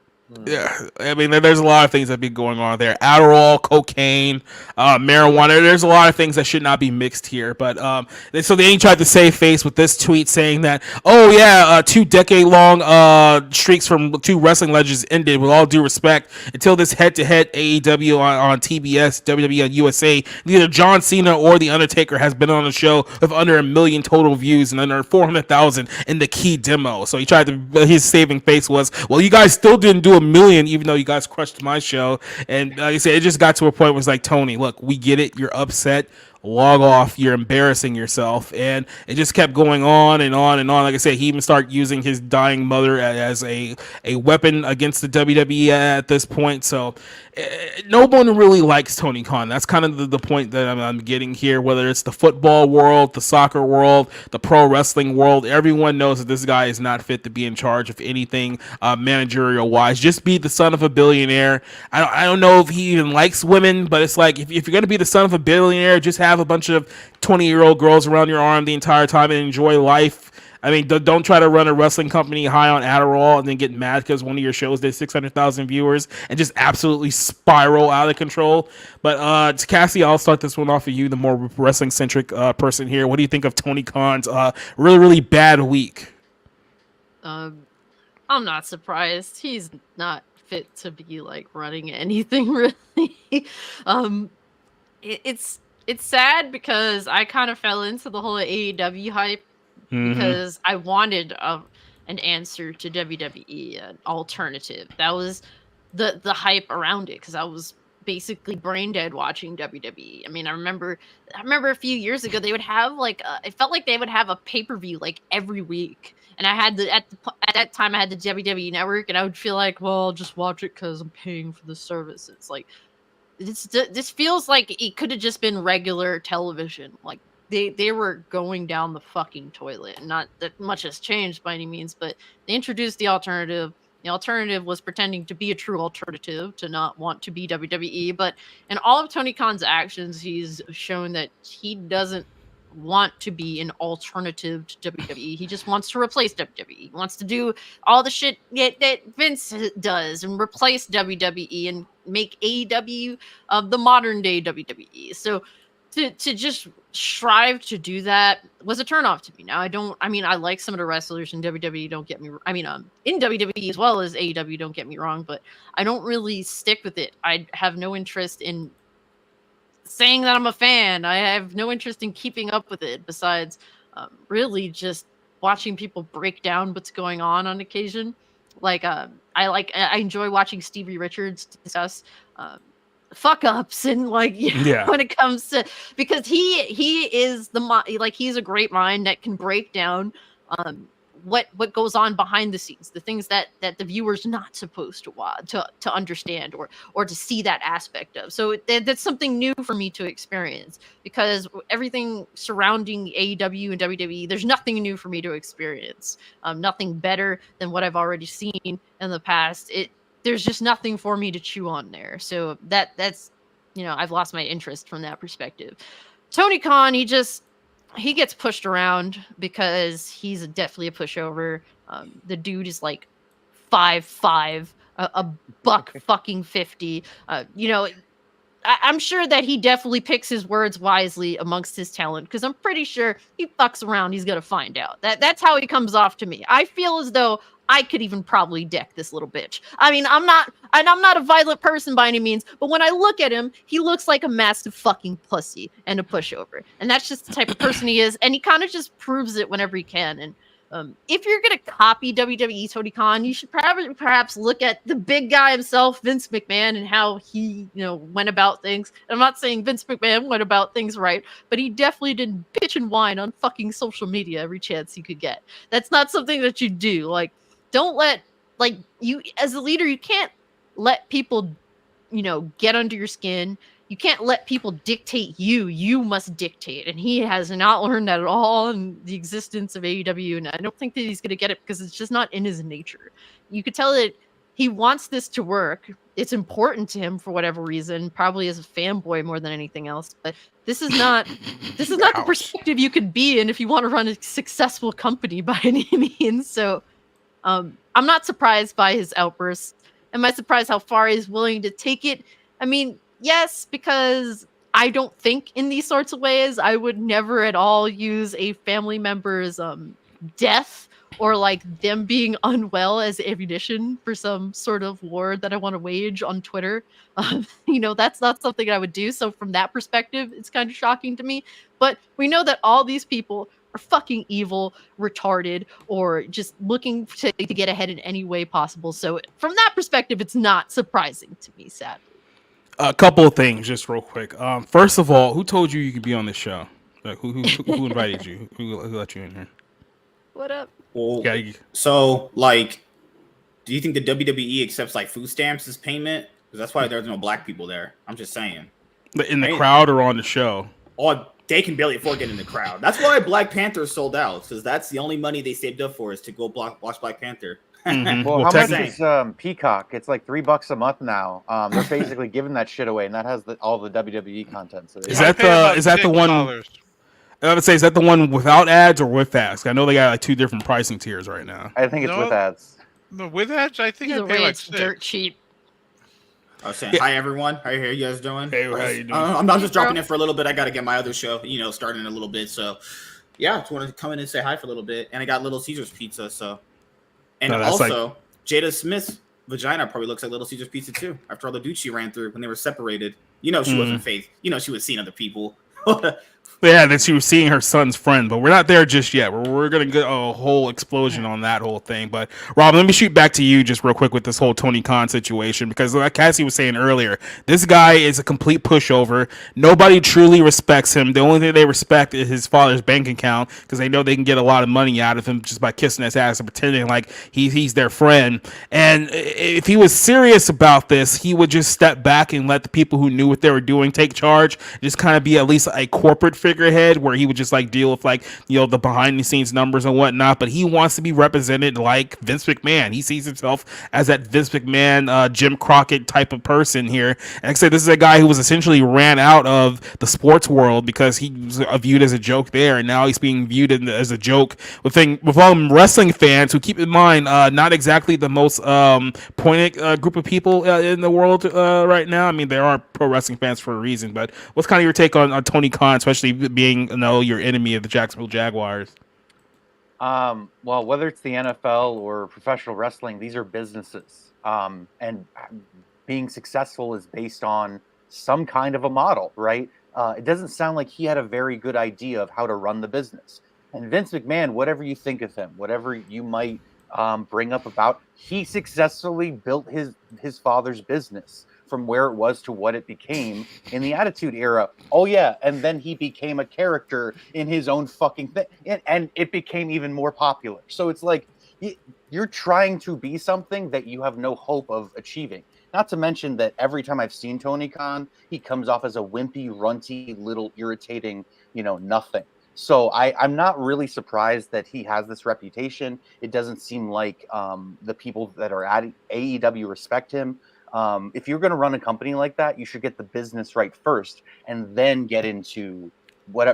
Speaker 1: Yeah, I mean, there's a lot of things that be going on there. Adderall, cocaine, marijuana. There's a lot of things that should not be mixed here. But so then he tried to save face with this tweet saying that, oh yeah, 2 decade-long streaks from 2 wrestling legends ended. With all due respect, until this head-to-head AEW on TBS, WWE on USA, neither John Cena or The Undertaker has been on the show with under 1 million total views and under 400,000 in the key demo. So he tried to, his saving face was, well, you guys still didn't do 1 million, even though you guys crushed my show. And like I said, it just got to a point where it's like, Tony, look, we get it, you're upset, log off, you're embarrassing yourself. And it just kept going on and on and on. Like I said, he even started using his dying mother as a weapon against the WWE at this point. So no one really likes Tony Khan. That's kind of the point that I'm getting here. Whether it's the football world, the soccer world, the pro wrestling world, everyone knows that this guy is not fit to be in charge of anything managerial wise. Just be the son of a billionaire. I don't know if he even likes women, but it's like, if you're going to be the son of a billionaire, just have have a bunch of 20-year-old girls around your arm the entire time and enjoy life. I mean, don't try to run a wrestling company high on Adderall and then get mad because one of your shows did 600,000 viewers and just absolutely spiral out of control. But Cassie, I'll start this one off of you, the more wrestling-centric person here. What do you think of Tony Khan's really, really bad week?
Speaker 12: I'm not surprised. He's not fit to be like running anything really. It's sad because I kind of fell into the whole AEW hype because I wanted an answer to WWE, an alternative. That was the hype around it, because I was basically brain dead watching WWE. I mean, I remember a few years ago they would have like it felt like they would have a pay-per-view like every week. And I had at that time I had the WWE Network, and I would feel like, well, I'll just watch it because I'm paying for the service. It's like this feels like it could have just been regular television. Like they were going down the fucking toilet. Not that much has changed by any means, but they introduced the alternative. The alternative was pretending to be a true alternative, to not want to be WWE. But in all of Tony Khan's actions, he's shown that he doesn't want to be an alternative to WWE. He just wants to replace WWE. He wants to do all the shit that Vince does and replace WWE and make AEW the modern day WWE. So to just strive to do that was a turnoff to me. Now I like some of the wrestlers in WWE, don't get me in WWE as well as AEW, don't get me wrong, but I don't really stick with it. I have no interest in saying that I'm a fan. I have no interest in keeping up with it besides really just watching people break down what's going on occasion. Like I enjoy watching Stevie Richards discuss fuck ups and when it comes to, because he is he's a great mind that can break down what goes on behind the scenes, the things that the viewer's not supposed to understand or to see that aspect of. So that's something new for me to experience, because everything surrounding AEW and WWE, there's nothing new for me to experience. Nothing better than what I've already seen in the past. There's just nothing for me to chew on there. So that's I've lost my interest from that perspective. Tony Khan, he gets pushed around because he's definitely a pushover. The dude is like 5'5", a buck fucking 50. I'm sure that he definitely picks his words wisely amongst his talent, because I'm pretty sure he fucks around, he's gonna find out. That's how he comes off to me. I feel as though I could even probably deck this little bitch. I mean, I'm not a violent person by any means, but when I look at him, he looks like a massive fucking pussy and a pushover. And that's just the type of person he is, and he kind of just proves it whenever he can. And if you're going to copy WWE Tony Khan, you should perhaps look at the big guy himself, Vince McMahon, and how he, went about things. And I'm not saying Vince McMahon went about things right, but he definitely didn't bitch and whine on fucking social media every chance he could get. That's not something that you do. Like, don't let, you as a leader, you can't let people, get under your skin. You can't let people dictate you. You must dictate. And he has not learned that at all in the existence of AEW. And I don't think that he's going to get it, because it's just not in his nature. You could tell that he wants this to work. It's important to him for whatever reason, probably as a fanboy more than anything else. But this is not the perspective you could be in if you want to run a successful company by any means. So I'm not surprised by his outbursts. Am I surprised how far he's willing to take it? I mean, yes, because I don't think in these sorts of ways. I would never at all use a family member's death or them being unwell as ammunition for some sort of war that I want to wage on Twitter. That's not something I would do. So from that perspective, it's kind of shocking to me. But we know that all these people are fucking evil, retarded, or just looking to get ahead in any way possible. So from that perspective, it's not surprising to me, sadly.
Speaker 1: A couple of things, just real quick. First of all, who told you could be on this show? Who invited you? Who let you in here?
Speaker 12: What up?
Speaker 9: Well, so do you think the WWE accepts food stamps as payment? Because that's why there's no black people there. I'm just saying.
Speaker 1: In the crowd or on the show?
Speaker 9: Oh, they can barely afford getting in the crowd. That's why Black Panther sold out, because that's the only money they saved up for is to go watch Black Panther.
Speaker 5: Well, how much is Peacock? It's like $3 a month now. They're basically giving that shit away, and that has all the WWE content. So
Speaker 1: is that the one? I would say, is that the one without ads or with ads? I know they got like 2 different pricing tiers right now.
Speaker 5: I think it's with ads.
Speaker 13: No, with ads, I think
Speaker 4: Either
Speaker 13: I pay
Speaker 4: way,
Speaker 13: like
Speaker 4: it's dirt cheap.
Speaker 9: I was saying, hi everyone. How you guys doing?
Speaker 1: Hey, how you doing?
Speaker 9: I'm just dropping in for a little bit. I got to get my other show, starting in a little bit. So, yeah, just wanted to come in and say hi for a little bit. And I got Little Caesars pizza. So, and also Jada Smith's vagina probably looks like Little Caesars pizza too. After all the dudes she ran through when they were separated, she wasn't Faith. She was seeing other people.
Speaker 1: Yeah, that she was seeing her son's friend, but we're not there just yet. We're going to get a whole explosion on that whole thing. But, Rob, let me shoot back to you just real quick with this whole Tony Khan situation, because like Cassie was saying earlier, this guy is a complete pushover. Nobody truly respects him. The only thing they respect is his father's bank account, because they know they can get a lot of money out of him just by kissing his ass and pretending like he's their friend. And if he was serious about this, he would just step back and let the people who knew what they were doing take charge, just kind of be at least a corporate figurehead where he would just like deal with the behind the scenes numbers and whatnot. But he wants to be represented like Vince McMahon. He sees himself as that Vince McMahon, Jim Crockett type of person here. And like I said, this is a guy who was essentially ran out of the sports world because he was viewed as a joke there, and now he's being viewed as a joke with all wrestling fans who, keep in mind, not exactly the most pointed group of people in the world right now. I mean, there are pro wrestling fans for a reason, but what's kind of your take on Tony Khan, especially being your enemy of the Jacksonville Jaguars?
Speaker 5: Well, whether it's the NFL or professional wrestling, these are businesses, and being successful is based on some kind of a model, right? It doesn't sound like he had a very good idea of how to run the business. And Vince McMahon, whatever you think of him, whatever you might bring up about, he successfully built his father's business from where it was to what it became in the Attitude Era. Oh yeah, and then he became a character in his own fucking thing, and it became even more popular. So it's like you're trying to be something that you have no hope of achieving. Not to mention that every time I've seen Tony Khan, he comes off as a wimpy, runty, little irritating, nothing. So I'm not really surprised that he has this reputation. It doesn't seem like the people that are at AEW respect him. If you're going to run a company like that, you should get the business right first, and then get into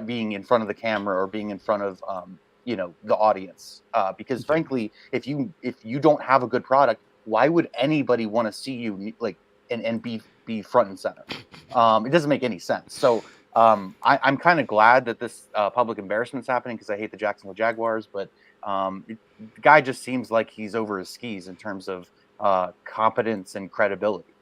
Speaker 5: being in front of the camera or being in front of the audience. Because frankly, if you don't have a good product, why would anybody want to see you and be front and center? It doesn't make any sense. So I'm kind of glad that this public embarrassment is happening, because I hate the Jacksonville Jaguars, but the guy just seems like he's over his skis in terms of competence and credibility.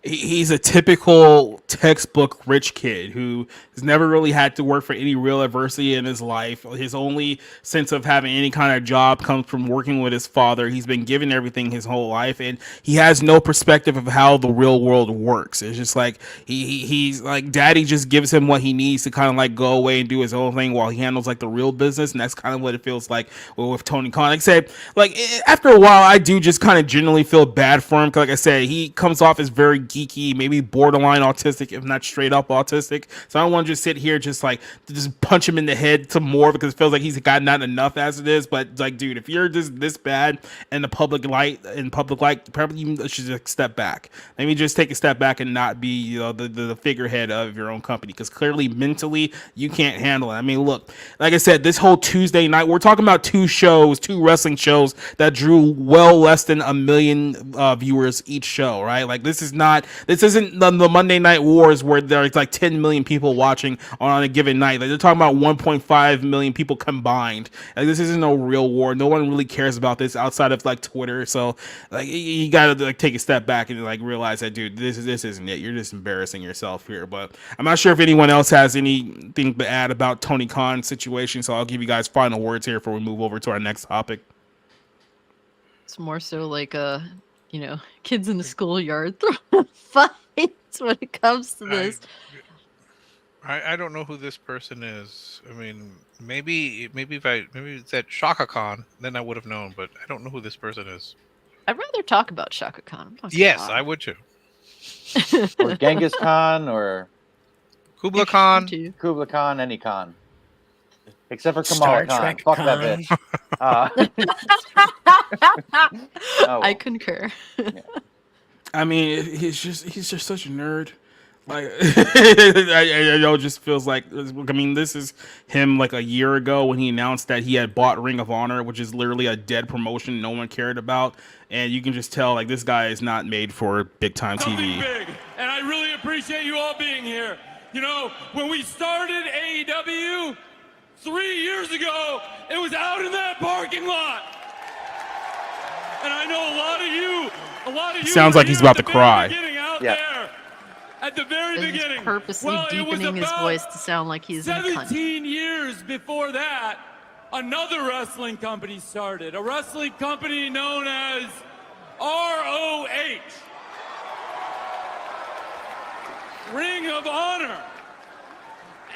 Speaker 1: He's a typical textbook rich kid who has never really had to work for any real adversity in his life. His only sense of having any kind of job comes from working with his father. He's been given everything his whole life, and he has no perspective of how the real world works. It's just like he's like, daddy just gives him what he needs to kind of like go away and do his own thing while he handles like the real business. And that's kind of what it feels like with Tony Khan. Like I said, like after a while, I do just kind of genuinely feel bad for him. Cause like I said, he comes off as very geeky, maybe borderline autistic, if not straight up autistic. So I don't want to just sit here just punch him in the head some more, because it feels like he's got not enough as it is. But like, dude, if you're just this bad in the public light, probably you should just step back. Maybe just take a step back and not be the figurehead of your own company, because clearly mentally you can't handle it. I mean, look, like I said, this whole Tuesday night, we're talking about two wrestling shows that drew well less than 1 million viewers each show, right? Like this isn't the Monday Night Wars where there's like 10 million people watching on a given night. Like they're talking about 1.5 million people combined. Like this isn't no real war. No one really cares about this outside of like Twitter. So like you gotta like take a step back and like realize that, dude, this isn't it. You're just embarrassing yourself here. But I'm not sure if anyone else has anything to add about Tony Khan's situation. So I'll give you guys final words here before we move over to our next topic.
Speaker 12: It's more so like kids in the schoolyard throwing fights when it comes to this.
Speaker 13: I don't know who this person is. I mean, maybe it's that Shaka Khan, then I would have known, but I don't know who this person is.
Speaker 12: I'd rather talk about Shaka Khan.
Speaker 13: Yes, I would too.
Speaker 5: Or Genghis Khan, or
Speaker 13: Kubla Khan.
Speaker 5: Kubla Khan, any Khan. Except for Kamala Khan. Fuck that bitch.
Speaker 12: I concur.
Speaker 1: I mean, he's just such a nerd. Like, I know, it just feels like, I mean, this is him like a year ago when he announced that he had bought Ring of Honor, which is literally a dead promotion no one cared about, and you can just tell like this guy is not made for big time TV.
Speaker 14: Big, and I really appreciate you all being here. You know, when we started AEW 3 years ago, it was out in that parking lot, and I know a lot of you.
Speaker 1: Sounds like he's about to cry.
Speaker 14: Yeah. At the very beginning,
Speaker 12: purposely deepening his voice to sound like he's
Speaker 14: 17 years before that, another wrestling company started. A wrestling company known as ROH, Ring of Honor.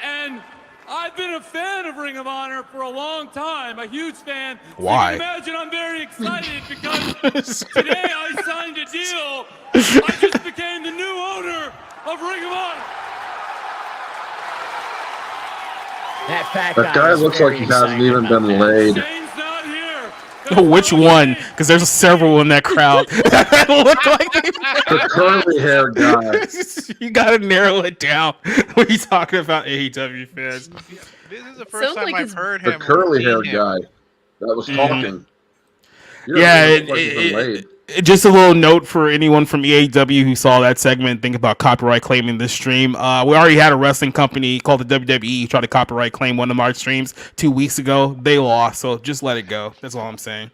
Speaker 14: And I've been a fan of Ring of Honor for a long time, a huge fan.
Speaker 1: Why?
Speaker 14: So you can imagine I'm very excited because today I signed a deal. I just became the new owner of Ring of Honor.
Speaker 10: That guy looks like he hasn't even been laid.
Speaker 1: Which one? Because there's several in that crowd that look like
Speaker 10: the curly hair guy.
Speaker 1: You gotta narrow it down when you're talking about AEW fans.
Speaker 13: This is the first time I've heard
Speaker 10: the
Speaker 13: him.
Speaker 10: Curly hair guy that was talking.
Speaker 1: Yeah, just a little note for anyone from AEW who saw that segment, think about copyright claiming this stream. We already had a wrestling company called the WWE try to copyright claim one of our streams 2 weeks ago. They lost, so just let it go. That's all I'm saying.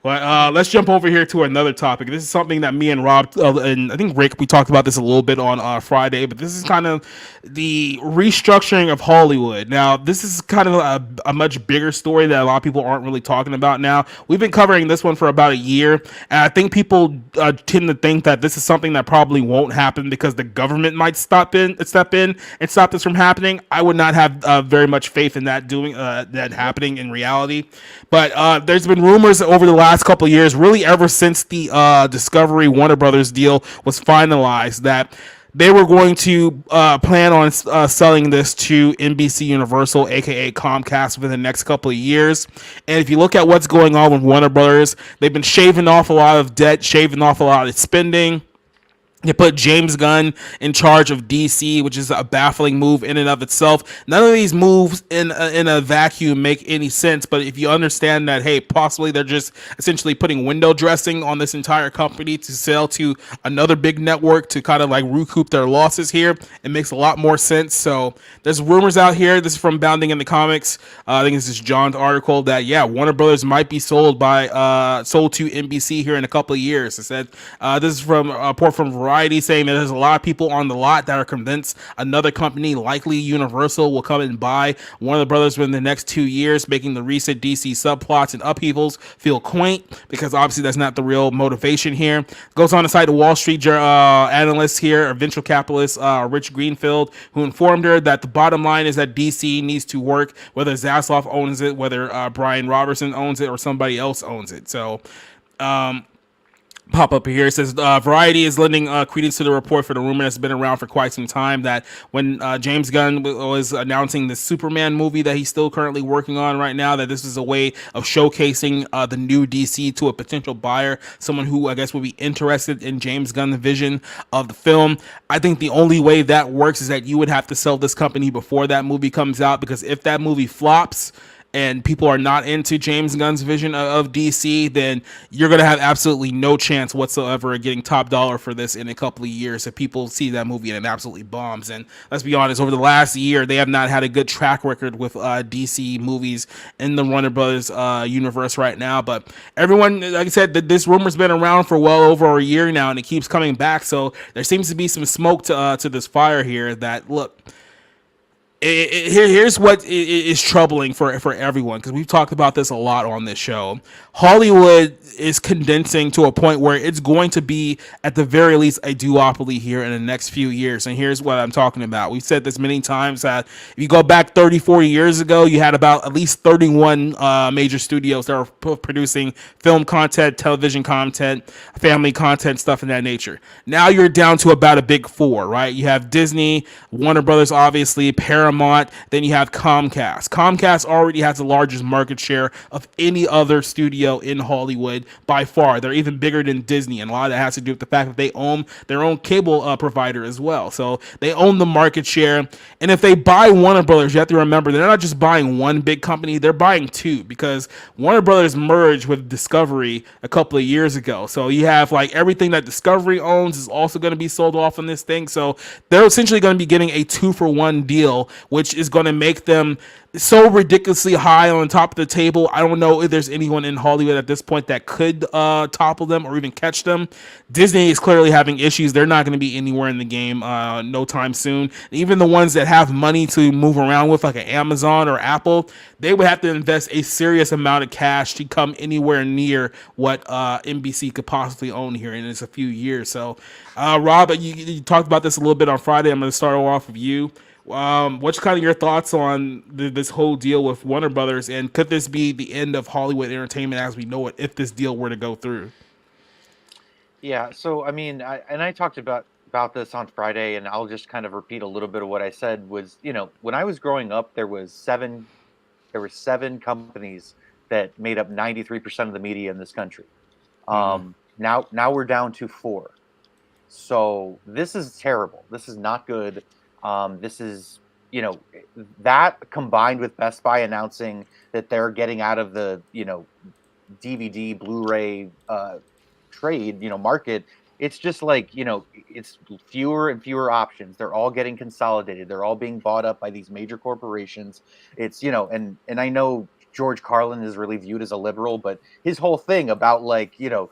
Speaker 1: But let's jump over here to another topic. This is something that me and Rob and I think Rick, we talked about this a little bit on Friday, but this is kind of the restructuring of Hollywood. Now, this is kind of a much bigger story that a lot of people aren't really talking about now. We've been covering this one for about a year, and I think people tend to think that this is something that probably won't happen because the government might step in and stop this from happening. I would not have very much faith in that that happening in reality. But there's been rumors over the last couple of years, really ever since the Discovery Warner Brothers deal was finalized, that they were going to plan on selling this to NBC Universal, aka Comcast, within the next couple of years. And if you look at what's going on with Warner Brothers, they've been shaving off a lot of debt, shaving off a lot of spending. They put James Gunn in charge of DC, which is a baffling move in and of itself. None of these moves in a vacuum make any sense, but if you understand that, hey, possibly they're just essentially putting window dressing on this entire company to sell to another big network to kind of like recoup their losses here, it makes a lot more sense. So there's rumors out here. This is from Bounding in the Comics. I think this is John's article that, yeah, Warner Brothers might be sold to NBC here in a couple of years. It said this is from a report from Variety saying that there's a lot of people on the lot that are convinced another company, likely Universal, will come and buy Warner Brothers within the next 2 years, making the recent DC subplots and upheavals feel quaint, because obviously that's not the real motivation here. Goes on to cite the Wall Street analyst here, a venture capitalist, Rich Greenfield, who informed her that the bottom line is that DC needs to work, whether Zaslav owns it, whether Brian Robertson owns it, or somebody else owns it. So pop up here. It says Variety is lending credence to the report for the rumor that's been around for quite some time, that when James Gunn was announcing the Superman movie that he's still currently working on right now, that this is a way of showcasing the new DC to a potential buyer, someone who I guess would be interested in James Gunn's vision of the film. I think the only way that works is that you would have to sell this company before that movie comes out, because if that movie flops and people are not into James Gunn's vision of DC, then you're going to have absolutely no chance whatsoever of getting top dollar for this in a couple of years if people see that movie and it absolutely bombs. And let's be honest, over the last year, they have not had a good track record with DC movies in the Warner Brothers universe right now. But everyone, like I said, this rumor's been around for well over a year now, and it keeps coming back. So there seems to be some smoke to this fire here that, look, here's what is troubling for everyone, because we've talked about this a lot on this show. Hollywood is condensing to a point where it's going to be, at the very least, a duopoly here in the next few years. And here's what I'm talking about. We've said this many times, that if you go back 30, 40 years ago, you had about at least 31 major studios that were producing film content, television content, family content, stuff of that nature. Now you're down to about a big four, right? You have Disney, Warner Brothers, obviously, Paramount, Paramount, then you have Comcast. Comcast already has the largest market share of any other studio in Hollywood by far. They're even bigger than Disney, and a lot of that has to do with the fact that they own their own cable provider as well. So they own the market share. And if they buy Warner Brothers, you have to remember they're not just buying one big company, they're buying two, because Warner Brothers merged with Discovery a couple of years ago. So you have like everything that Discovery owns is also going to be sold off on this thing. So they're essentially going to be getting a 2-for-1 deal, which is going to make them so ridiculously high on top of the table. I don't know if there's anyone in Hollywood at this point that could topple them or even catch them. Disney is clearly having issues. They're not going to be anywhere in the game no time soon. Even the ones that have money to move around with, like an Amazon or Apple, they would have to invest a serious amount of cash to come anywhere near what NBC could possibly own here in just a few years. So, Rob, you talked about this a little bit on Friday. I'm going to start off with you. What's kind of your thoughts on this whole deal with Warner Brothers, and could this be the end of Hollywood entertainment as we know it if this deal were to go through?
Speaker 5: Yeah, so I mean, I talked about this on Friday, and I'll just kind of repeat a little bit of what I said. Was, you know, when I was growing up, there were seven companies that made up 93% of the media in this country. Now we're down to 4. So this is terrible. This is not good. This is, you know, that combined with Best Buy announcing that they're getting out of the, you know, DVD, Blu-ray trade, you know, market. It's just like, you know, it's fewer and fewer options. They're all getting consolidated. They're all being bought up by these major corporations. It's, you know, and I know George Carlin is really viewed as a liberal, but his whole thing about, like, you know,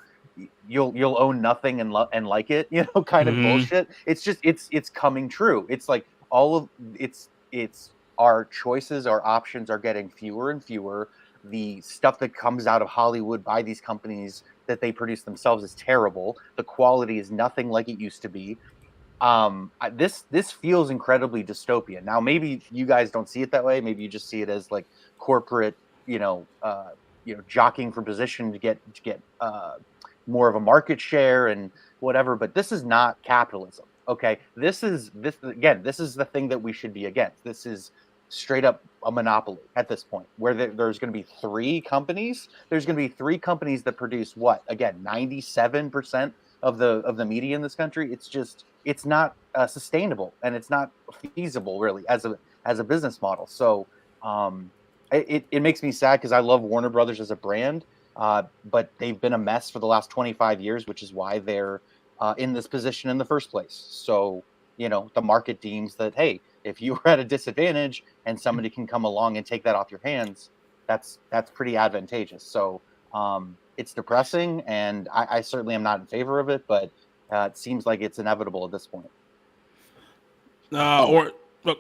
Speaker 5: you'll own nothing and like it, you know, kind of bullshit. It's just it's coming true. It's like all of it's our choices, our options are getting fewer and fewer. The stuff that comes out of Hollywood by these companies that they produce themselves is terrible. The quality is nothing like it used to be. This feels incredibly dystopian. Now, maybe you guys don't see it that way. Maybe you just see it as like corporate, jockeying for position to get more of a market share and whatever. But this is not capitalism. Okay, this is the thing that we should be against. This is straight up a monopoly at this point, where there's going to be 3 companies. There's going to be 3 companies that produce what? Again, 97% of the media in this country. It's not sustainable, and it's not feasible really as a business model. So it makes me sad because I love Warner Brothers as a brand, but they've been a mess for the last 25 years, which is why they're in this position in the first place. So, you know, the market deems that, hey, if you were at a disadvantage and somebody can come along and take that off your hands, that's pretty advantageous. So it's depressing, and I certainly am not in favor of it, but it seems like it's inevitable at this point.
Speaker 1: Go ahead. What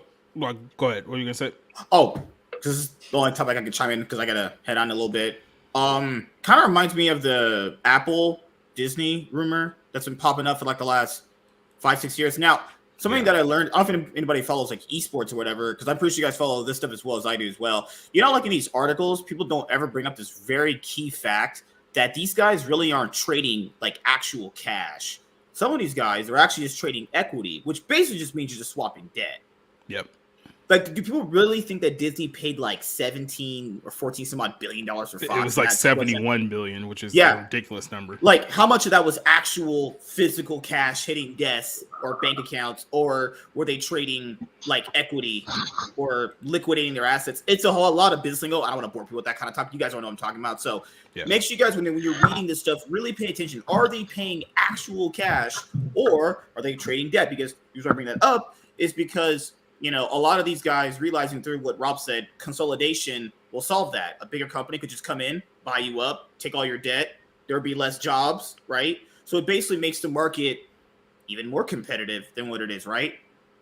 Speaker 1: are you gonna say?
Speaker 9: Oh, this is the only topic I can chime in because I gotta head on a little bit. Kind of reminds me of the Apple Disney rumor that's been popping up for like the last 5-6 years. Now, something that I learned, I don't know if anybody follows like esports or whatever, because I'm pretty sure you guys follow this stuff as well as I do as well. You know, like in these articles, people don't ever bring up this very key fact that these guys really aren't trading like actual cash. Some of these guys are actually just trading equity, which basically just means you're just swapping debt.
Speaker 1: Yep.
Speaker 9: Like, do people really think that Disney paid like 17 or 14 some odd $billion for Fox?
Speaker 1: It was like 71 billion, which is a ridiculous number.
Speaker 9: Like, how much of that was actual physical cash hitting desks or bank accounts, or were they trading like equity or liquidating their assets? It's a whole lot of business lingo. I don't want to bore people with that kind of talk. You guys don't know what I'm talking about. So make sure you guys, when you're reading this stuff, really pay attention. Are they paying actual cash, or are they trading debt? Because the reason I bring that up is because, you know, a lot of these guys realizing through what Rob said, consolidation will solve that. A bigger company could just come in, buy you up, take all your debt. There would be less jobs, right? So it basically makes the market even more competitive than what it is, right?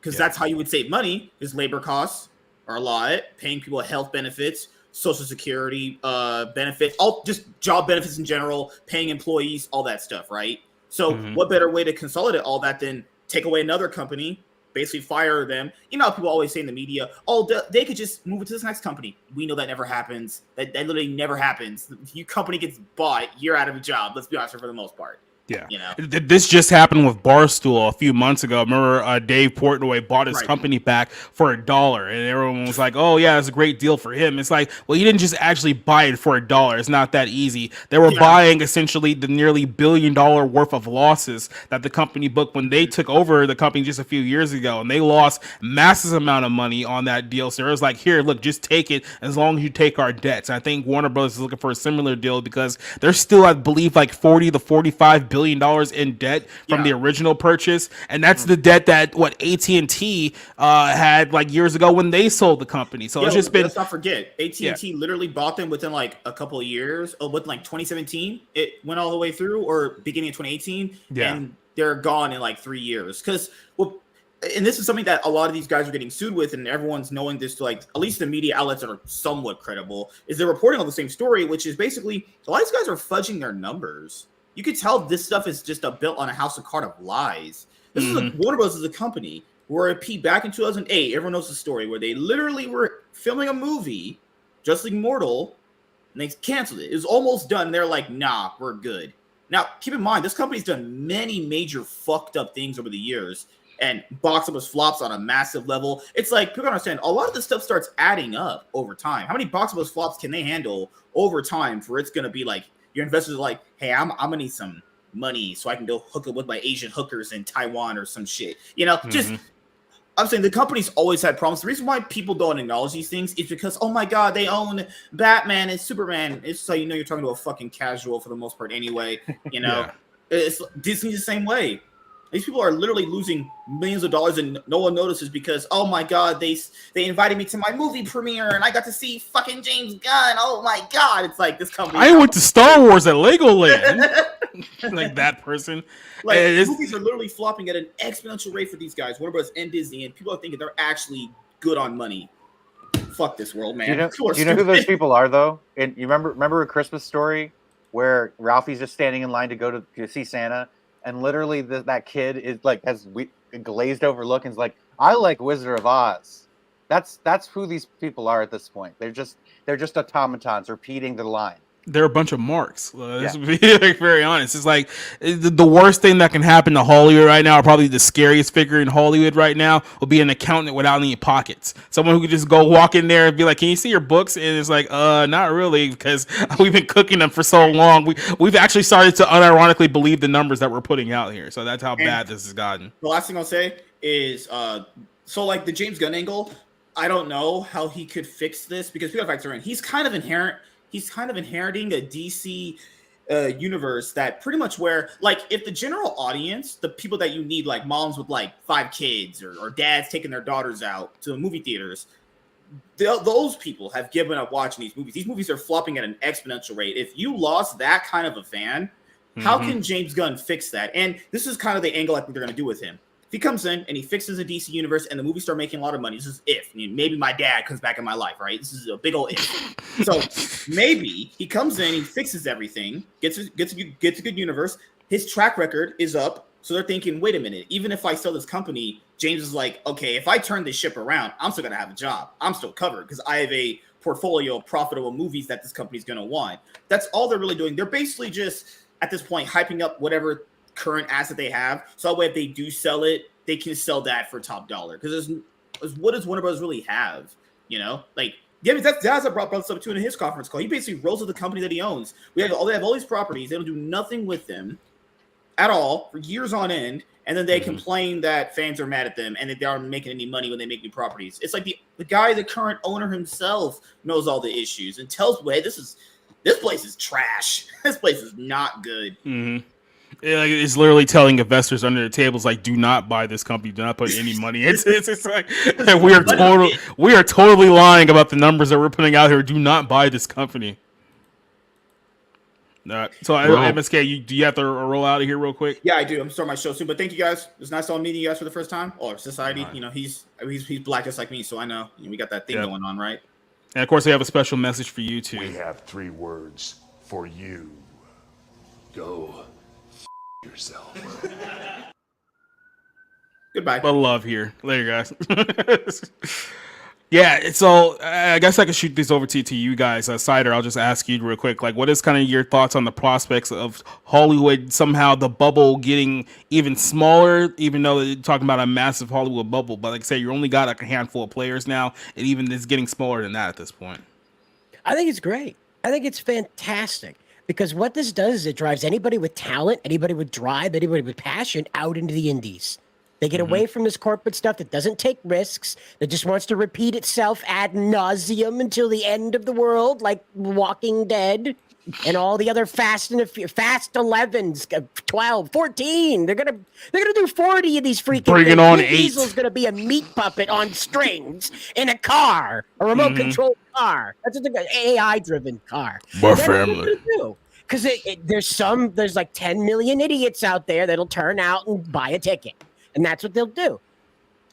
Speaker 9: Because that's how you would save money, is labor costs are a lot, paying people health benefits, Social Security benefits, all just job benefits in general, paying employees, all that stuff, right? So what better way to consolidate all that than take away another company, basically fire them. You know how people always say in the media, oh, they could just move it to this next company. We know that never happens. That literally never happens. Your company gets bought, you're out of a job. Let's be honest, for the most part.
Speaker 1: Yeah,
Speaker 9: you know,
Speaker 1: this just happened with Barstool a few months ago. Remember, Dave Portnoy bought his company back for $1, and everyone was like, "Oh yeah, it's a great deal for him." It's like, well, he didn't just actually buy it for $1. It's not that easy. They were buying essentially the nearly $1 billion worth of losses that the company booked when they took over the company just a few years ago, and they lost massive amount of money on that deal. So it was like, here, look, just take it as long as you take our debts. And I think Warner Bros. Is looking for a similar deal because they're still, I believe, like $40 to $45 billion in debt from the original purchase, and that's the debt that AT&T had like years ago when they sold the company. So it's just been.
Speaker 9: Let's not forget, AT&T literally bought them within like a couple of years. Within like 2017, it went all the way through, or beginning of 2018, and they're gone in like 3 years. Because and this is something that a lot of these guys are getting sued with, and everyone's knowing this to, like, at least the media outlets that are somewhat credible, is they're reporting on the same story, which is basically a lot of these guys are fudging their numbers. You could tell this stuff is just built on a house of cards of lies. This is Warner Bros. Is a company where back in 2008, everyone knows the story, where they literally were filming a movie, Justice League Immortal, and they canceled it. It was almost done. They're like, nah, we're good. Now, keep in mind, this company's done many major fucked up things over the years, and box office flops on a massive level. It's like, people don't understand, a lot of this stuff starts adding up over time. How many box office flops can they handle over time for it's going to be like, your investors are like, hey, I'm going to need some money so I can go hook up with my Asian hookers in Taiwan or some shit. You know, just, I'm saying the company's always had problems. The reason why people don't acknowledge these things is because, oh my God, they own Batman and Superman. It's so you know you're talking to a fucking casual for the most part anyway. You know, it's Disney's the same way. These people are literally losing millions of dollars and no one notices because, oh my God, they invited me to my movie premiere and I got to see fucking James Gunn. Oh my God. It's like this company.
Speaker 1: I went to Star Wars at Legoland. Like that person.
Speaker 9: Like movies are literally flopping at an exponential rate for these guys, Warner Bros. And Disney, and people are thinking they're actually good on money. Fuck this world, man.
Speaker 5: Do you know who those people are, though? And you remember A Christmas Story where Ralphie's just standing in line to go to see Santa? And literally, that kid is like has a glazed over look and is like, "I like Wizard of Oz." That's who these people are at this point. They're just automatons repeating the line.
Speaker 1: They're a bunch of marks. Let's be like, very honest. It's like the worst thing that can happen to Hollywood right now, or probably the scariest figure in Hollywood right now, will be an accountant without any pockets. Someone who could just go walk in there and be like, "Can you see your books?" And it's like, not really, because we've been cooking them for so long. We've actually started to unironically believe the numbers that we're putting out here. So that's how bad this has gotten.
Speaker 9: The last thing I'll say is, so like the James Gunn angle, I don't know how he could fix this because people factor in he's kind of inheriting a DC universe that pretty much where, like, if the general audience, the people that you need, like moms with like 5 kids or dads taking their daughters out to the movie theaters, those people have given up watching these movies. These movies are flopping at an exponential rate. If you lost that kind of a fan, how can James Gunn fix that? And this is kind of the angle I think they're going to do with him. If he comes in and he fixes the DC universe and the movies start making a lot of money, this is if. I mean, maybe my dad comes back in my life, right? This is a big old if. So maybe he comes in, he fixes everything, gets a good universe. His track record is up. So they're thinking, wait a minute, even if I sell this company, James is like, okay, if I turn this ship around, I'm still going to have a job. I'm still covered because I have a portfolio of profitable movies that this company's going to want. That's all they're really doing. They're basically just, at this point, hyping up whatever current asset they have, so that way if they do sell it, they can sell that for top dollar. Because what does Warner Bros. Really have? You know, like that's what brought this up too in his conference call. He basically rolls with the company that he owns. They have all these properties. They don't do nothing with them at all for years on end, and then they complain that fans are mad at them and that they aren't making any money when they make new properties. It's like the guy, the current owner himself, knows all the issues and tells way this place is trash. This place is not good.
Speaker 1: It's literally telling investors under the tables, like, do not buy this company, do not put any money. It's like we are totally lying about the numbers that we're putting out here. Do not buy this company. So MSK, do you have to roll out of here real quick?
Speaker 9: Yeah, I do. I'm starting my show soon, but thank you guys. It was nice meeting you guys for the first time. Or society, you know, he's black just like me, so I know we got that thing going on, right?
Speaker 1: And of course, we have a special message for you too.
Speaker 15: We have 3 words for you. Go yourself.
Speaker 9: Goodbye.
Speaker 1: But love here. Later, guys. Yeah, so I guess I could shoot this over to you guys. Cider, I'll just ask you real quick. Like, what is kind of your thoughts on the prospects of Hollywood somehow the bubble getting even smaller, even though you're talking about a massive Hollywood bubble? But like I say, you only got like a handful of players now, and even it's getting smaller than that at this point.
Speaker 11: I think it's great. I think it's fantastic because what this does is it drives anybody with talent, anybody with drive, anybody with passion out into the indies. They get away from this corporate stuff that doesn't take risks, that just wants to repeat itself ad nauseum until the end of the world, like Walking Dead and all the other Fast 11s, 12, 14. They're gonna do 40 of these freaking
Speaker 1: Bring it
Speaker 11: things.
Speaker 1: on
Speaker 11: Vin
Speaker 1: 8.
Speaker 11: Diesel's gonna be a meat puppet on strings in a car, a remote controlled car. That's what the AI driven car.
Speaker 1: My
Speaker 11: That's
Speaker 1: family.
Speaker 11: what they're gonna do. Because there's like 10 million idiots out there that'll turn out and buy a ticket. And that's what they'll do.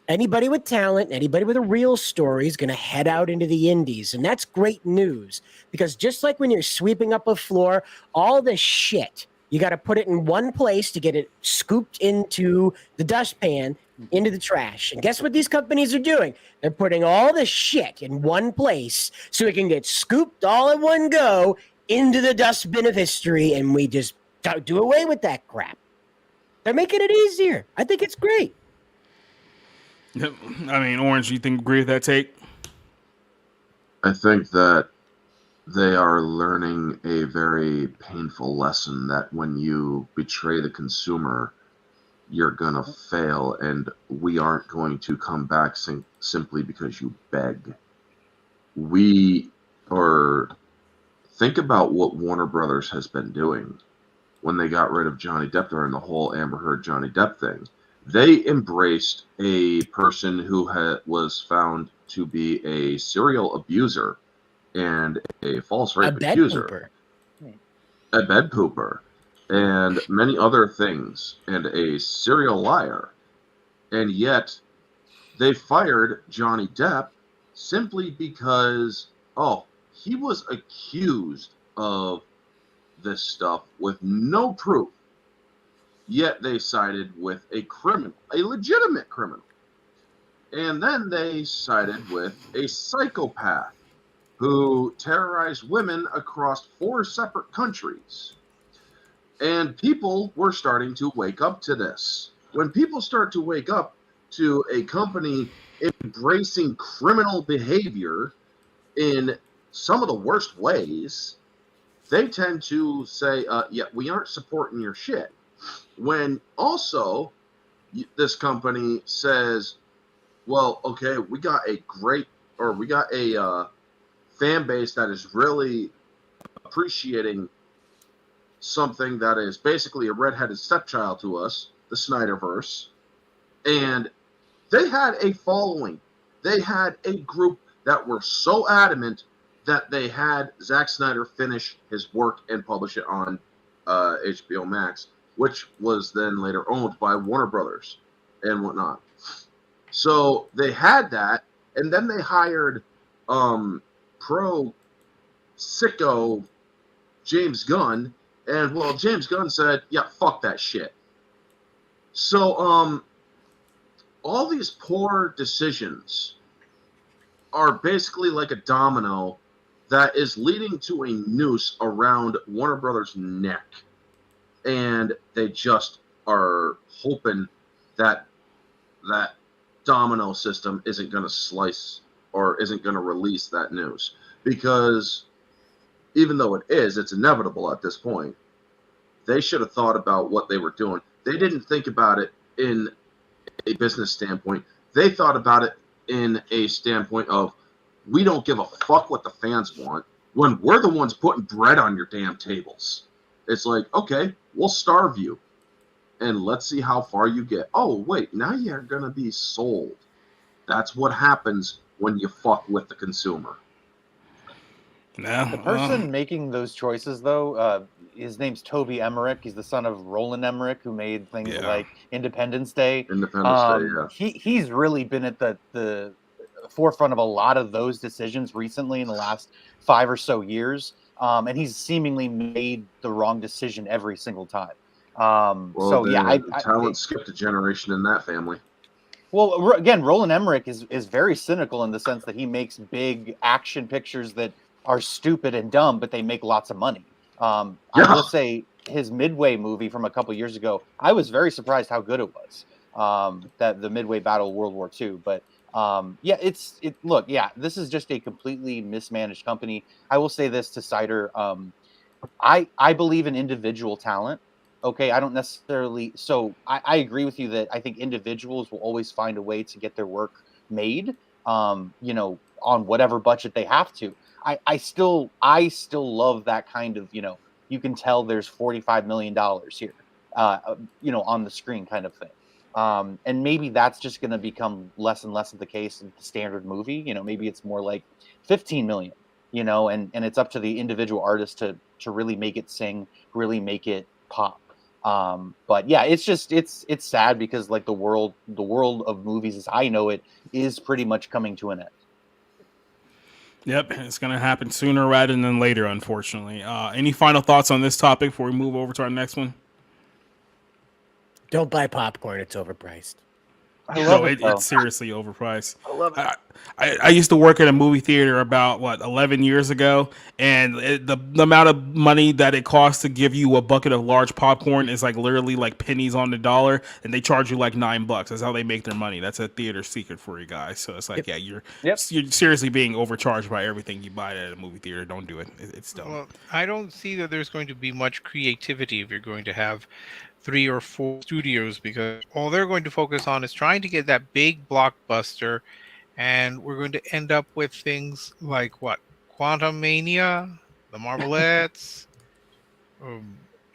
Speaker 11: Anybody with talent, anybody with a real story is going to head out into the indies. And that's great news because just like when you're sweeping up a floor, all the shit, you got to put it in one place to get it scooped into the dustpan, into the trash. And guess what these companies are doing? They're putting all the shit in one place so it can get scooped all in one go into the dustbin of history. And we just do away with that crap. They're making it easier. I think it's great.
Speaker 1: I mean, Orange, you think agree with that take?
Speaker 10: I think that they are learning a very painful lesson that when you betray the consumer, you're going to fail, and we aren't going to come back simply because you beg. Think about what Warner Brothers has been doing. When they got rid of Johnny Depp during the whole Amber Heard Johnny Depp thing, they embraced a person who was found to be a serial abuser and a false rape accuser, a bed pooper, and many other things, and a serial liar. And yet they fired Johnny Depp simply because, he was accused of this stuff with no proof, yet they sided with a criminal, a legitimate criminal. And then they sided with a psychopath who terrorized women across 4 separate countries. And people were starting to wake up to this. When people start to wake up to a company embracing criminal behavior in some of the worst ways, they tend to say, we aren't supporting your shit. When also this company says, well, okay, we got a fan base that is really appreciating something that is basically a redheaded stepchild to us, the Snyderverse. And they had a following. They had a group that were so adamant that they had Zack Snyder finish his work and publish it on HBO Max, which was then later owned by Warner Brothers and whatnot. So they had that, and then they hired pro sicko James Gunn, and James Gunn said, yeah, fuck that shit. So all these poor decisions are basically like a domino that is leading to a noose around Warner Brothers' neck. And they just are hoping that that domino system isn't going to slice or isn't going to release that noose. Because even though it's inevitable at this point, they should have thought about what they were doing. They didn't think about it in a business standpoint. They thought about it in a standpoint of, we don't give a fuck what the fans want when we're the ones putting bread on your damn tables. It's like, okay, we'll starve you and let's see how far you get. Oh, wait, now you're going to be sold. That's what happens when you fuck with the consumer.
Speaker 5: The person making those choices, though, his name's Toby Emmerich. He's the son of Roland Emmerich, who made things like Independence Day. He's really been at the forefront of a lot of those decisions recently in the last 5 or so years. And he's seemingly made the wrong decision every single time.
Speaker 10: Talent skipped a generation in that family.
Speaker 5: Well, again, Roland Emmerich is very cynical in the sense that he makes big action pictures that are stupid and dumb, but they make lots of money. I will say his Midway movie from a couple years ago, I was very surprised how good it was. That the Midway Battle of World War II, but yeah, look, yeah, this is just a completely mismanaged company. I will say this to Cider. I believe in individual talent. Okay, I don't necessarily. So I agree with you that I think individuals will always find a way to get their work made. You know, on whatever budget they have to. I still love that kind of, you know, you can tell there's $45 million here, you know, on the screen kind of thing. And maybe that's just going to become less and less of the case in the standard movie. You know, maybe it's more like 15 million. You know, and it's up to the individual artist to really make it sing, really make it pop. But yeah, it's just it's sad because like the world of movies as I know it is pretty much coming to an end.
Speaker 1: Yep, it's going to happen sooner rather than later, unfortunately. Any final thoughts on this topic before we move over to our next one?
Speaker 11: Don't buy popcorn; it's overpriced.
Speaker 1: It's seriously overpriced.
Speaker 5: I love it.
Speaker 1: I used to work at a movie theater about 11 years ago, and the amount of money that it costs to give you a bucket of large popcorn is like literally like pennies on the dollar, and they charge you like $9. That's how they make their money. That's a theater secret for you guys. So it's like, you're seriously being overcharged by everything you buy at a movie theater. Don't do it. It's dumb.
Speaker 13: Well, I don't see that there's going to be much creativity if you're going to have 3 or 4 studios, because all they're going to focus on is trying to get that big blockbuster, and we're going to end up with things like what? Quantum Mania, The Marvelettes,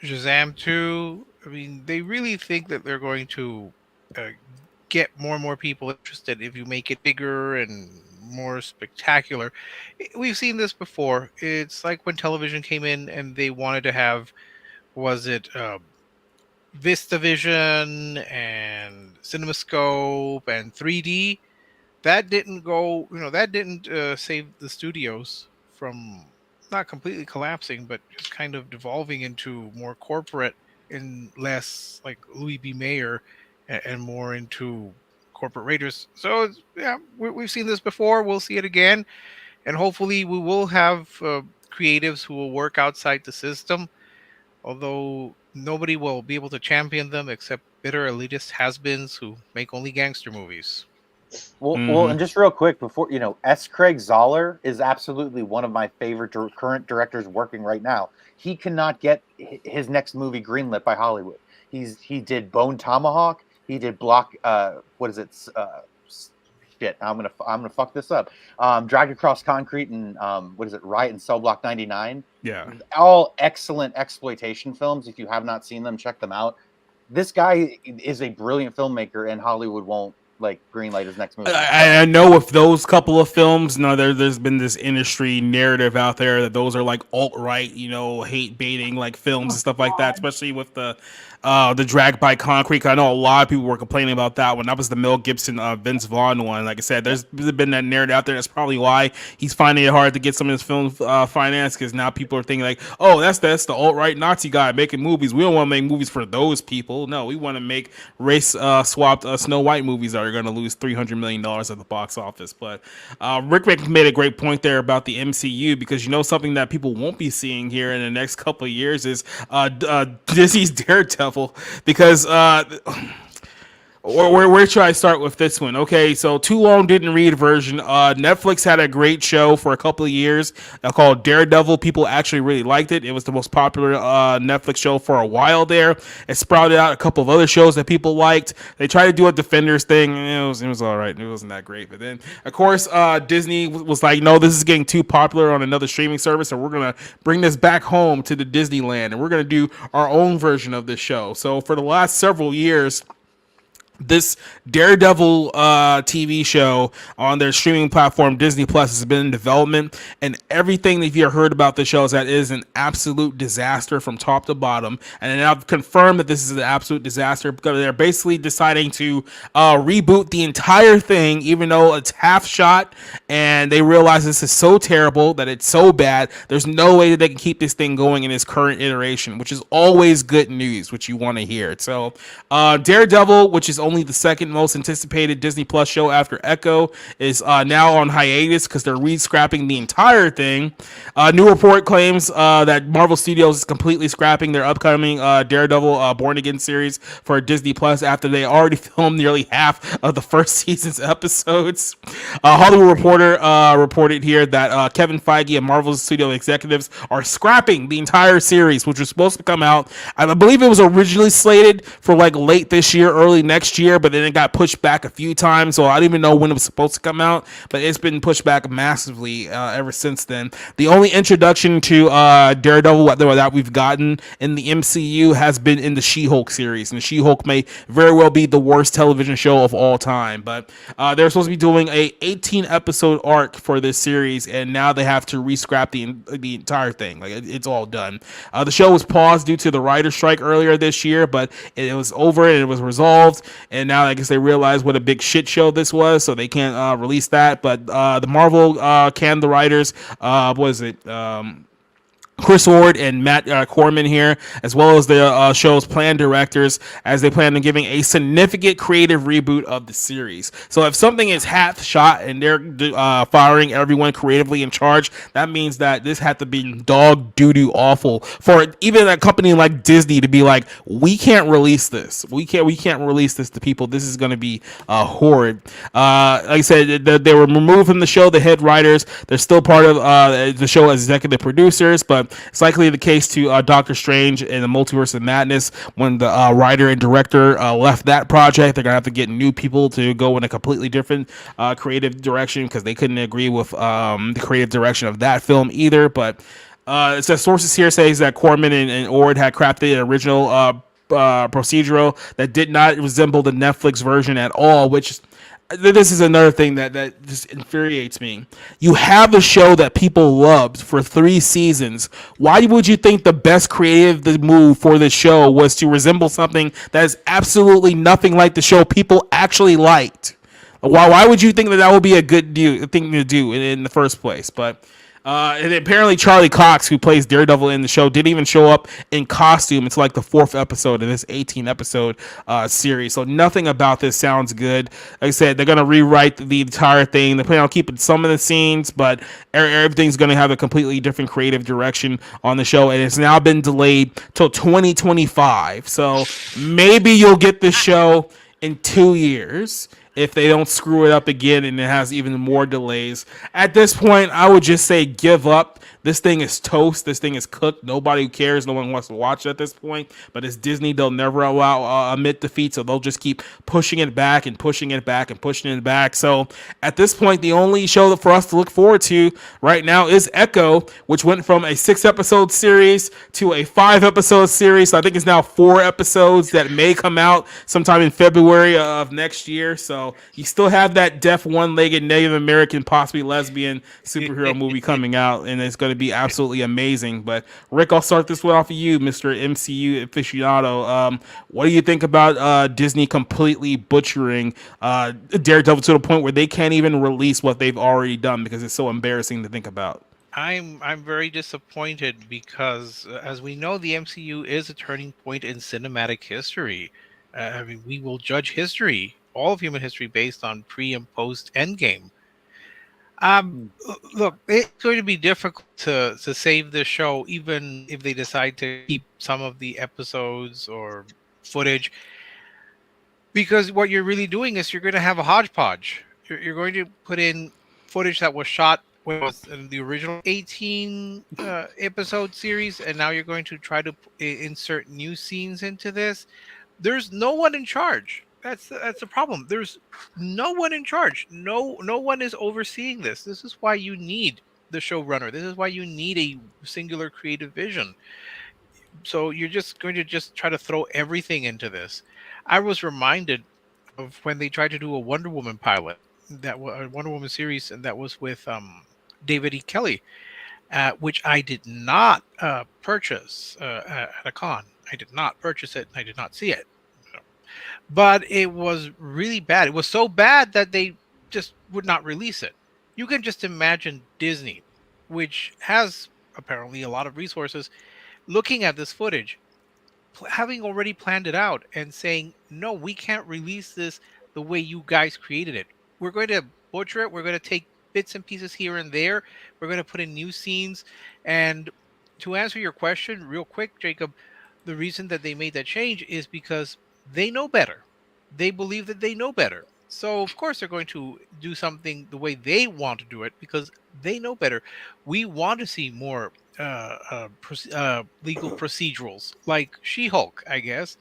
Speaker 13: Shazam 2. I mean, they really think that they're going to get more and more people interested if you make it bigger and more spectacular. We've seen this before. It's like when television came in and they wanted to have, was it VistaVision and CinemaScope and 3D. That didn't go, that didn't save the studios from not completely collapsing, but just kind of devolving into more corporate and less like Louis B. Mayer and more into corporate raiders. So yeah, we've seen this before. We'll see it again. And hopefully we will have creatives who will work outside the system, although nobody will be able to champion them except bitter elitist has-beens who make only gangster movies.
Speaker 5: Well, and just real quick before, S. Craig Zoller is absolutely one of my favorite current directors working right now. He cannot get his next movie greenlit by Hollywood. He did Bone Tomahawk. He did Block. What is it? Shit, I'm gonna fuck this up. Dragged Across Concrete and what is it? Riot in Cell Block 99.
Speaker 1: Yeah,
Speaker 5: all excellent exploitation films. If you have not seen them, check them out. This guy is a brilliant filmmaker, and Hollywood won't greenlight his next movie.
Speaker 1: I know with those couple of films, there's been this industry narrative out there that those are like alt-right, hate baiting films and stuff like that, especially with the Drag by Concrete. I know a lot of people were complaining about that one. That was the Mel Gibson, Vince Vaughn one. Like I said, there's been that narrative out there. That's probably why he's finding it hard to get some of his films financed, because now people are thinking like, oh, that's the alt-right Nazi guy making movies. We don't want to make movies for those people. No, we want to make race swapped Snow White movies that are going to lose $300 million at the box office. But Rick made a great point there about the MCU, because something that people won't be seeing here in the next couple of years is Disney's Daredevil. Because where should I start with this one? Okay, so Too Long Didn't Read version. Netflix had a great show for a couple of years called Daredevil. People actually really liked it. It was the most popular Netflix show for a while there. It sprouted out a couple of other shows that people liked. They tried to do a Defenders thing. It was all right. It wasn't that great. But then, of course, Disney was like, no, this is getting too popular on another streaming service, and we're going to bring this back home to the Disneyland, and we're going to do our own version of this show. So for the last several years, this Daredevil TV show on their streaming platform Disney Plus has been in development, and everything that you've heard about the show is that it is an absolute disaster from top to bottom. And I've confirmed that this is an absolute disaster because they're basically deciding to reboot the entire thing, even though it's half shot, and they realize this is so terrible, that it's so bad, there's no way that they can keep this thing going in its current iteration, which is always good news, which you want to hear. So Daredevil, which is only the second most anticipated Disney Plus show after Echo, is now on hiatus because they're re-scrapping the entire thing. New report claims that Marvel Studios is completely scrapping their upcoming Daredevil Born Again series for Disney Plus after they already filmed nearly half of the first season's episodes. Hollywood Reporter reported here that Kevin Feige and Marvel Studio executives are scrapping the entire series, which was supposed to come out. I believe it was originally slated for like late this year, early next year, but then it got pushed back a few times, so I don't even know when it was supposed to come out, but it's been pushed back massively ever since then. The only introduction to Daredevil that we've gotten in the MCU has been in the She-Hulk series, and She-Hulk may very well be the worst television show of all time, but they're supposed to be doing a 18 episode arc for this series, and now they have to re-scrap the entire thing. Like it's all done. The show was paused due to the writer's strike earlier this year, but it was over and it was resolved, and now I guess they realized what a big shit show this was, so they can't release that. But the Marvel canned the writers. Chris Ward and Matt Corman here, as well as the show's planned directors, as they plan on giving a significant creative reboot of the series. So if something is half shot and they're firing everyone creatively in charge, that means that this had to be dog doo-doo awful for even a company like Disney to be like, we can't release this. We can't release this to people. This is going to be horrid. Like I said, they were removed from the show, the head writers. They're still part of the show as executive producers, but it's likely the case to Doctor Strange and the Multiverse of Madness. When the writer and director left that project, they're going to have to get new people to go in a completely different creative direction because they couldn't agree with the creative direction of that film either. But it says sources here says that Corman and Ord had crafted an original procedural that did not resemble the Netflix version at all, which this is another thing that just infuriates me. You have a show that people loved for 3 seasons. Why would you think the best creative move for the show was to resemble something that is absolutely nothing like the show people actually liked? Why would you think that would be a good thing to do in the first place? But and apparently Charlie Cox, who plays Daredevil in the show, didn't even show up in costume until like the 4th episode of this 18 episode series. So nothing about this sounds good. Like I said, they're going to rewrite the entire thing. They plan on keeping some of the scenes, but everything's going to have a completely different creative direction on the show. And it's now been delayed till 2025. So maybe you'll get this show in 2 years if they don't screw it up again and it has even more delays. At this point, I would just say give up. This thing is toast. This thing is cooked. Nobody cares. No one wants to watch it at this point. But it's Disney. They'll never admit defeat, so they'll just keep pushing it back and pushing it back and pushing it back. So at this point, the only show for us to look forward to right now is Echo, which went from a 6-episode series to a 5-episode series. So I think it's now 4 episodes that may come out sometime in February of next year. So you still have that deaf, one-legged Native American, possibly lesbian superhero movie coming out, and it's going to be absolutely amazing. But Rick, I'll start this one off of you, Mr. MCU aficionado. What do you think about Disney completely butchering Daredevil to the point where they can't even release what they've already done because it's so embarrassing to think about?
Speaker 13: I'm very disappointed because, as we know, the MCU is a turning point in cinematic history. I mean, we will judge history, all of human history, based on pre and post Endgame. Look, it's going to be difficult to save this show, even if they decide to keep some of the episodes or footage, because what you're really doing is you're going to have a hodgepodge. You're going to put in footage that was shot with the original 18 episode series, and now you're going to try to insert new scenes into this. There's no one in charge. That's the problem. There's no one in charge. No one is overseeing this. This is why you need the showrunner. This is why you need a singular creative vision. So you're just going to try to throw everything into this. I was reminded of when they tried to do a Wonder Woman pilot, that was a Wonder Woman series, and that was with David E. Kelly, which I did not purchase at a con. I did not purchase it. I did not see it. But it was really bad. It was so bad that they just would not release it. You can just imagine Disney, which has apparently a lot of resources, looking at this footage having already planned it out and saying, no, we can't release this the way you guys created it. We're going to butcher it. We're going to take bits and pieces here and there. We're going to put in new scenes. And to answer your question real quick, Jacob, the reason that they made that change is because they know better. They believe that they know better. So of course they're going to do something the way they want to do it because they know better. We want to see more legal procedurals like She-Hulk, I guess,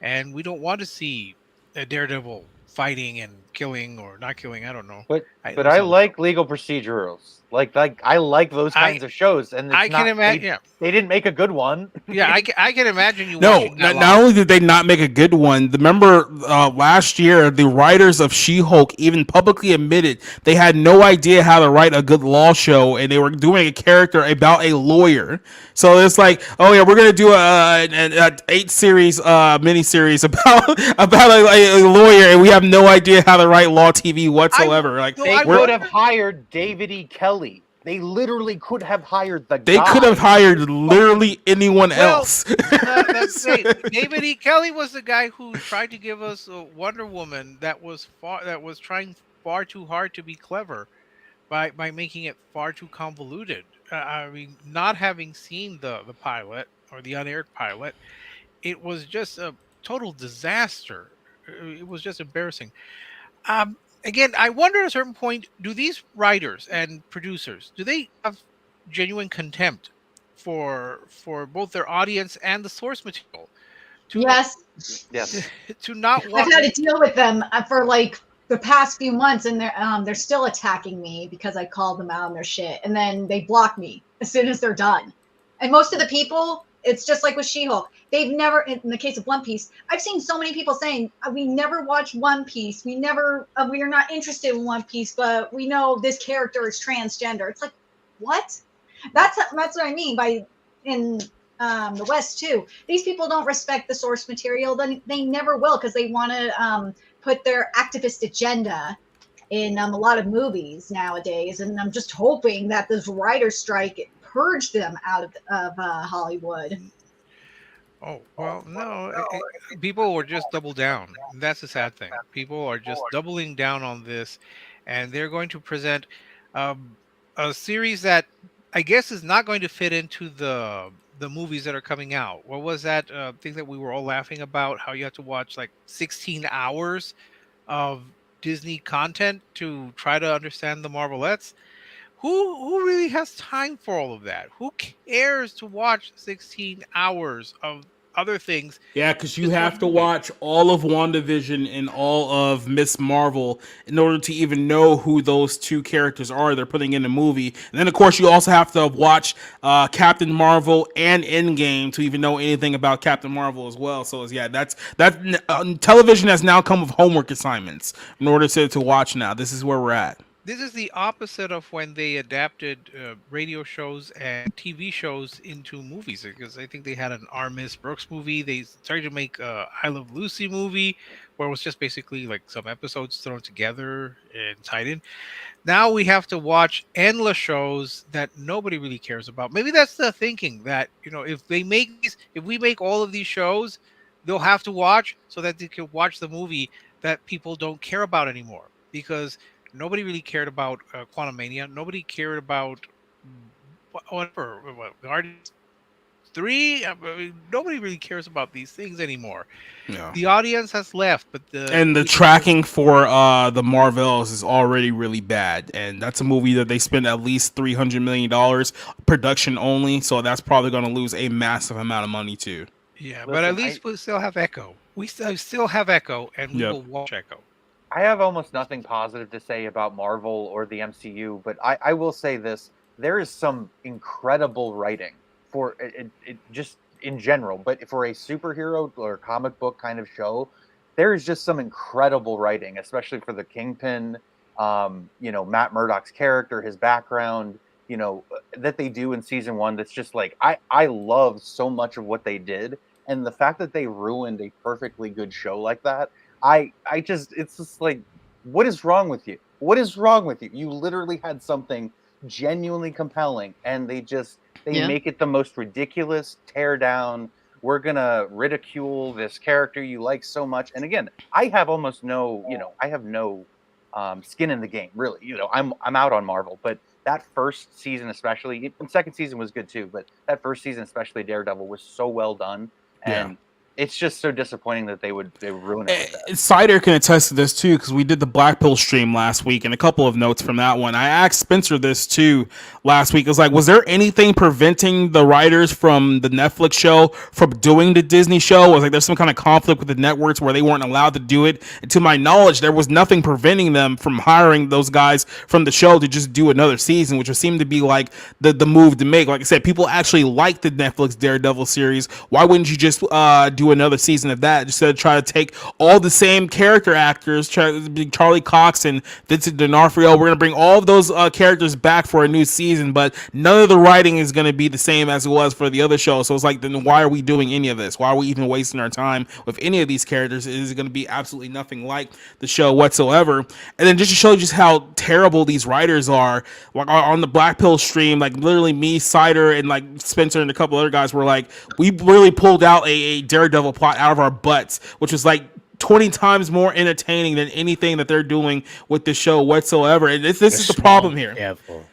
Speaker 13: and we don't want to see a Daredevil fighting and killing or not killing. I don't know.
Speaker 5: But I like legal procedurals. Like I like those kinds of shows, and it's
Speaker 13: I can imagine. Yeah.
Speaker 5: They didn't make a good one.
Speaker 13: Yeah, I can imagine you.
Speaker 1: No, not only did they not make a good one. Remember last year, the writers of She-Hulk even publicly admitted they had no idea how to write a good law show, and they were doing a character about a lawyer. So it's like, oh yeah, we're gonna do an 8-series miniseries about a lawyer, and we have no idea how to write law TV whatsoever.
Speaker 5: They could have hired David E. Kelly. They literally could have hired the guy.
Speaker 1: They could have hired literally anyone else.
Speaker 13: That's great. David E. Kelly was the guy who tried to give us a Wonder Woman that was trying far too hard to be clever by making it far too convoluted. I mean, not having seen the pilot or the unaired pilot, it was just a total disaster. It was just embarrassing. Again, I wonder at a certain point, do these writers and producers, do they have genuine contempt for both their audience and the source material?
Speaker 2: Yes.
Speaker 13: To not
Speaker 2: I've had to deal with them for like the past few months, and they're still attacking me because I called them out on their shit, and then they block me as soon as they're done. And most of the people, it's just like with She-Hulk. They've never, in the case of One Piece, I've seen so many people saying, we never watched One Piece. We are not interested in One Piece, but we know this character is transgender. It's like, what? That's what I mean by in the West too. These people don't respect the source material. Then they never will, because they want to put their activist agenda in a lot of movies nowadays. And I'm just hoping that this writer's strike purged them out of Hollywood.
Speaker 13: Oh, well, no. People were just double down. That's the sad thing. People are just doubling down on this, and they're going to present a series that I guess is not going to fit into the movies that are coming out. What was that thing that we were all laughing about? How you have to watch like 16 hours of Disney content to try to understand the Marvelettes? Who really has time for all of that? Who cares to watch 16 hours of other things?
Speaker 1: Yeah, because you have to watch all of WandaVision and all of Miss Marvel in order to even know who those two characters are they're putting in the movie. And then, of course, you also have to watch Captain Marvel and Endgame to even know anything about Captain Marvel as well. So, yeah, that's television has now come with homework assignments in order to watch now. This is where we're at.
Speaker 13: This is the opposite of when they adapted radio shows and TV shows into movies, because I think they had an R. Miss Brooks movie. They started to make a I Love Lucy movie, where it was just basically like some episodes thrown together and tied in. Now we have to watch endless shows that nobody really cares about. Maybe that's the thinking, that if we make all of these shows, they'll have to watch so that they can watch the movie that people don't care about anymore, because nobody really cared about Quantum Mania. Nobody cared about whatever Guardians 3. Nobody really cares about these things anymore.
Speaker 1: Yeah.
Speaker 13: The audience has left, but
Speaker 1: the tracking for the Marvels is already really bad, and that's a movie that they spent at least $300 million production only. So that's probably going to lose a massive amount of money too.
Speaker 13: Yeah, but at least we still have Echo. We still have Echo, and we will watch Echo.
Speaker 5: I have almost nothing positive to say about Marvel or the MCU, but I will say this. There is some incredible writing for it just in general, but for a superhero or comic book kind of show, there is just some incredible writing, especially for the Kingpin, Matt Murdock's character, his background, that they do in season 1. That's just like, I love so much of what they did. And the fact that they ruined a perfectly good show like that, it's just like, what is wrong with you? What is wrong with you? You literally had something genuinely compelling, and they make it the most ridiculous, tear down, we're gonna ridicule this character you like so much. And again, I have almost no, I have no skin in the game, really. I'm out on Marvel, but that first season, especially, the second season was good too, but that first season, especially Daredevil, was so well done, and it's just so disappointing that they would ruin it with that.
Speaker 1: Cider can attest to this too, because we did the Black Pill stream last week, and a couple of notes from that one. I asked Spencer this too last week. It was like, was there anything preventing the writers from the Netflix show from doing the Disney show? Was like there's some kind of conflict with the networks where they weren't allowed to do it? And to my knowledge, there was nothing preventing them from hiring those guys from the show to just do another season, which would seem to be like the move to make. Like I said, people actually like the Netflix Daredevil series. Why wouldn't you just do another season of that instead of try to take all the same character actors, Charlie Cox and Vincent D'Onofrio? We're gonna bring all of those characters back for a new season, but none of the writing is gonna be the same as it was for the other show. So it's like, then why are we doing any of this? Why are we even wasting our time with any of these characters? It is gonna be absolutely nothing like the show whatsoever. And then just to show you just how terrible these writers are, like on the Black Pill stream, like literally me, Cider, and like Spencer and a couple other guys were like, we really pulled out a Daredevil plot out of our butts, which was like 20 times more entertaining than anything that they're doing with the show whatsoever. And this is the problem here.
Speaker 11: Careful.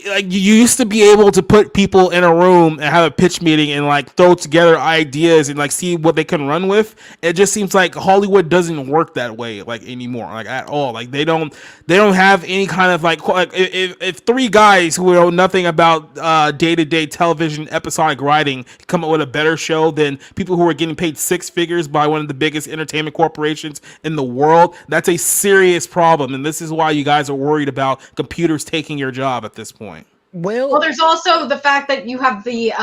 Speaker 1: Like, you used to be able to put people in a room and have a pitch meeting and like throw together ideas and like see what they can run with. It just seems like Hollywood doesn't work that way like anymore, like at all. Like they don't have any kind of like if three guys who know nothing about day-to-day television episodic writing come up with a better show than people who are getting paid six figures by one of the biggest entertainment corporations in the world, that's a serious problem. And this is why you guys are worried about computers taking your job at this point.
Speaker 2: Well, there's also the fact that you have the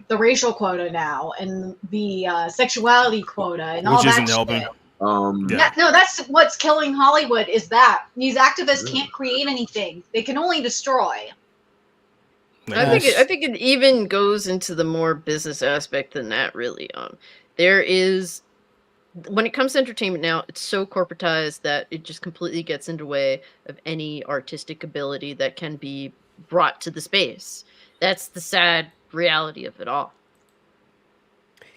Speaker 2: racial quota now and the sexuality quota and all that. Which isn't helping. No, that's what's killing Hollywood. Is that these activists can't create anything; they can only destroy.
Speaker 12: I think it even goes into the more business aspect than that. Really, there is. When it comes to entertainment now, it's so corporatized that it just completely gets in the way of any artistic ability that can be brought to the space. That's the sad reality of it all.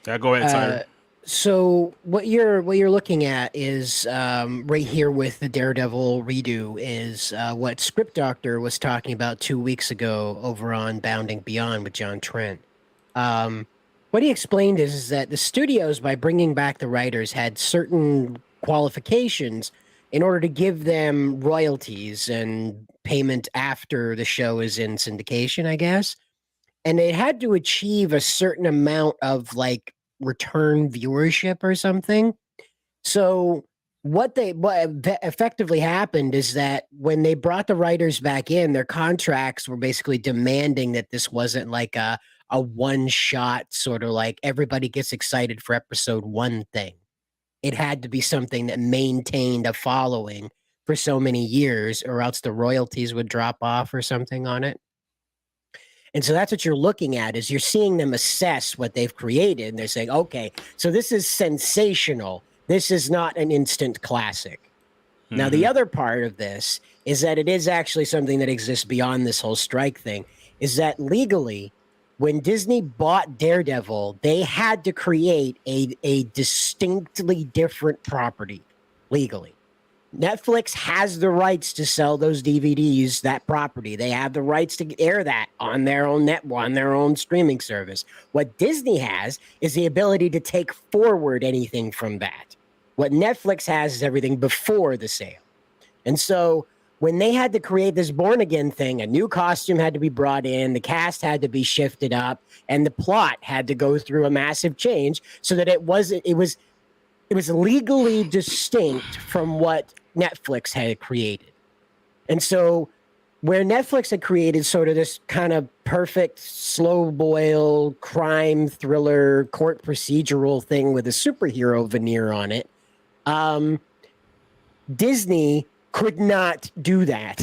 Speaker 1: Yeah, go ahead, Cider.
Speaker 11: So what you're looking at is right here with the Daredevil redo is what Script Doctor was talking about 2 weeks ago over on Bounding Beyond with John Trent. What he explained is that the studios, by bringing back the writers, had certain qualifications in order to give them royalties and payment after the show is in syndication, I guess. And they had to achieve a certain amount of like return viewership or something. So what effectively happened is that when they brought the writers back in, their contracts were basically demanding that this wasn't like a one-shot sort of like everybody gets excited for episode one thing. It had to be something that maintained a following for so many years, or else the royalties would drop off or something on it. And so that's what you're looking at, is you're seeing them assess what they've created. And they're saying, okay, so this is sensational. This is not an instant classic. Mm-hmm. Now, the other part of this is that it is actually something that exists beyond this whole strike thing, is that legally, when Disney bought Daredevil, they had to create a distinctly different property legally. Netflix has the rights to sell those DVDs, that property. They have the rights to air that on their own streaming service. What Disney has is the ability to take forward anything from that. What Netflix has is everything before the sale. And so when they had to create this Born Again thing, a new costume had to be brought in, the cast had to be shifted up, and the plot had to go through a massive change so that it was legally distinct from what Netflix had created. And so where Netflix had created sort of this kind of perfect slow boil crime thriller court procedural thing with a superhero veneer on it, Disney could not do that.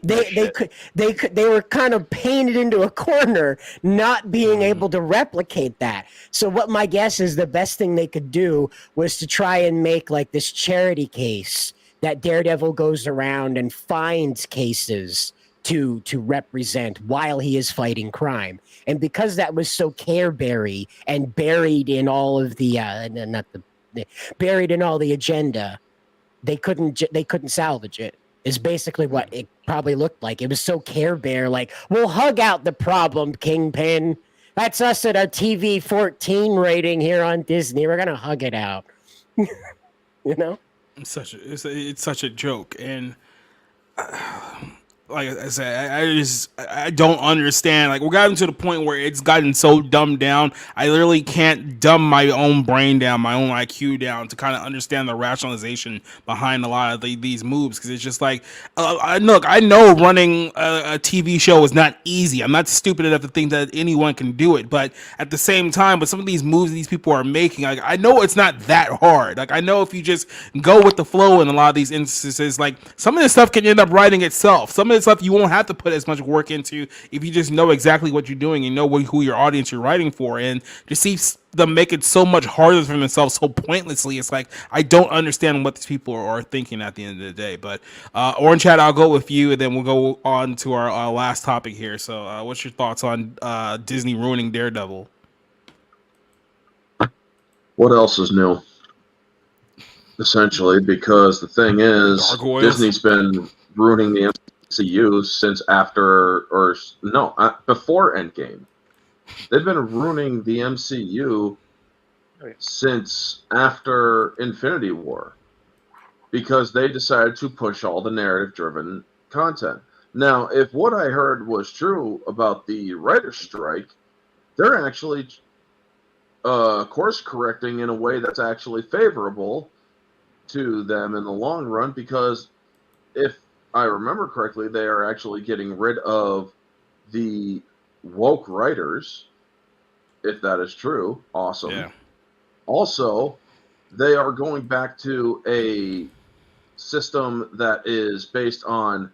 Speaker 11: They were kind of painted into a corner, not being able to replicate that. So what my guess is the best thing they could do was to try and make like this charity case that Daredevil goes around and finds cases to represent while he is fighting crime. And because that was so careberry and buried in all of the buried in all the agenda, they couldn't salvage it. Is basically what it probably looked like. It was so Care Bear, like, we'll hug out the problem, Kingpin. That's us at our TV 14 rating here on Disney. We're gonna hug it out. You know,
Speaker 1: it's such a joke, and like I said, I don't understand. Like, we're gotten to the point where it's gotten so dumbed down. I literally can't dumb my own brain down, my own IQ down to kind of understand the rationalization behind a lot of these moves. Because it's just like, I know running a TV show is not easy. I'm not stupid enough to think that anyone can do it. But at the same time, with some of these moves these people are making, like, I know it's not that hard. Like, I know if you just go with the flow in a lot of these instances, like, some of this stuff can end up writing itself. Some of stuff you won't have to put as much work into if you just know exactly what you're doing and know who your audience you're writing for. And to see them make it so much harder for themselves so pointlessly, it's like, I don't understand what these people are thinking at the end of the day. But Orange Hat, I'll go with you, and then we'll go on to our last topic here. So what's your thoughts on Disney ruining Daredevil?
Speaker 10: What else is new? Essentially, because the thing is, Disney's been ruining the MCU since before Endgame. They've been ruining the MCU since after Infinity War, because they decided to push all the narrative-driven content. Now, if what I heard was true about the writer's strike, they're actually course correcting in a way that's actually favorable to them in the long run, because if I remember correctly, they are actually getting rid of the woke writers. If that is true, awesome. Yeah. Also, they are going back to a system that is based on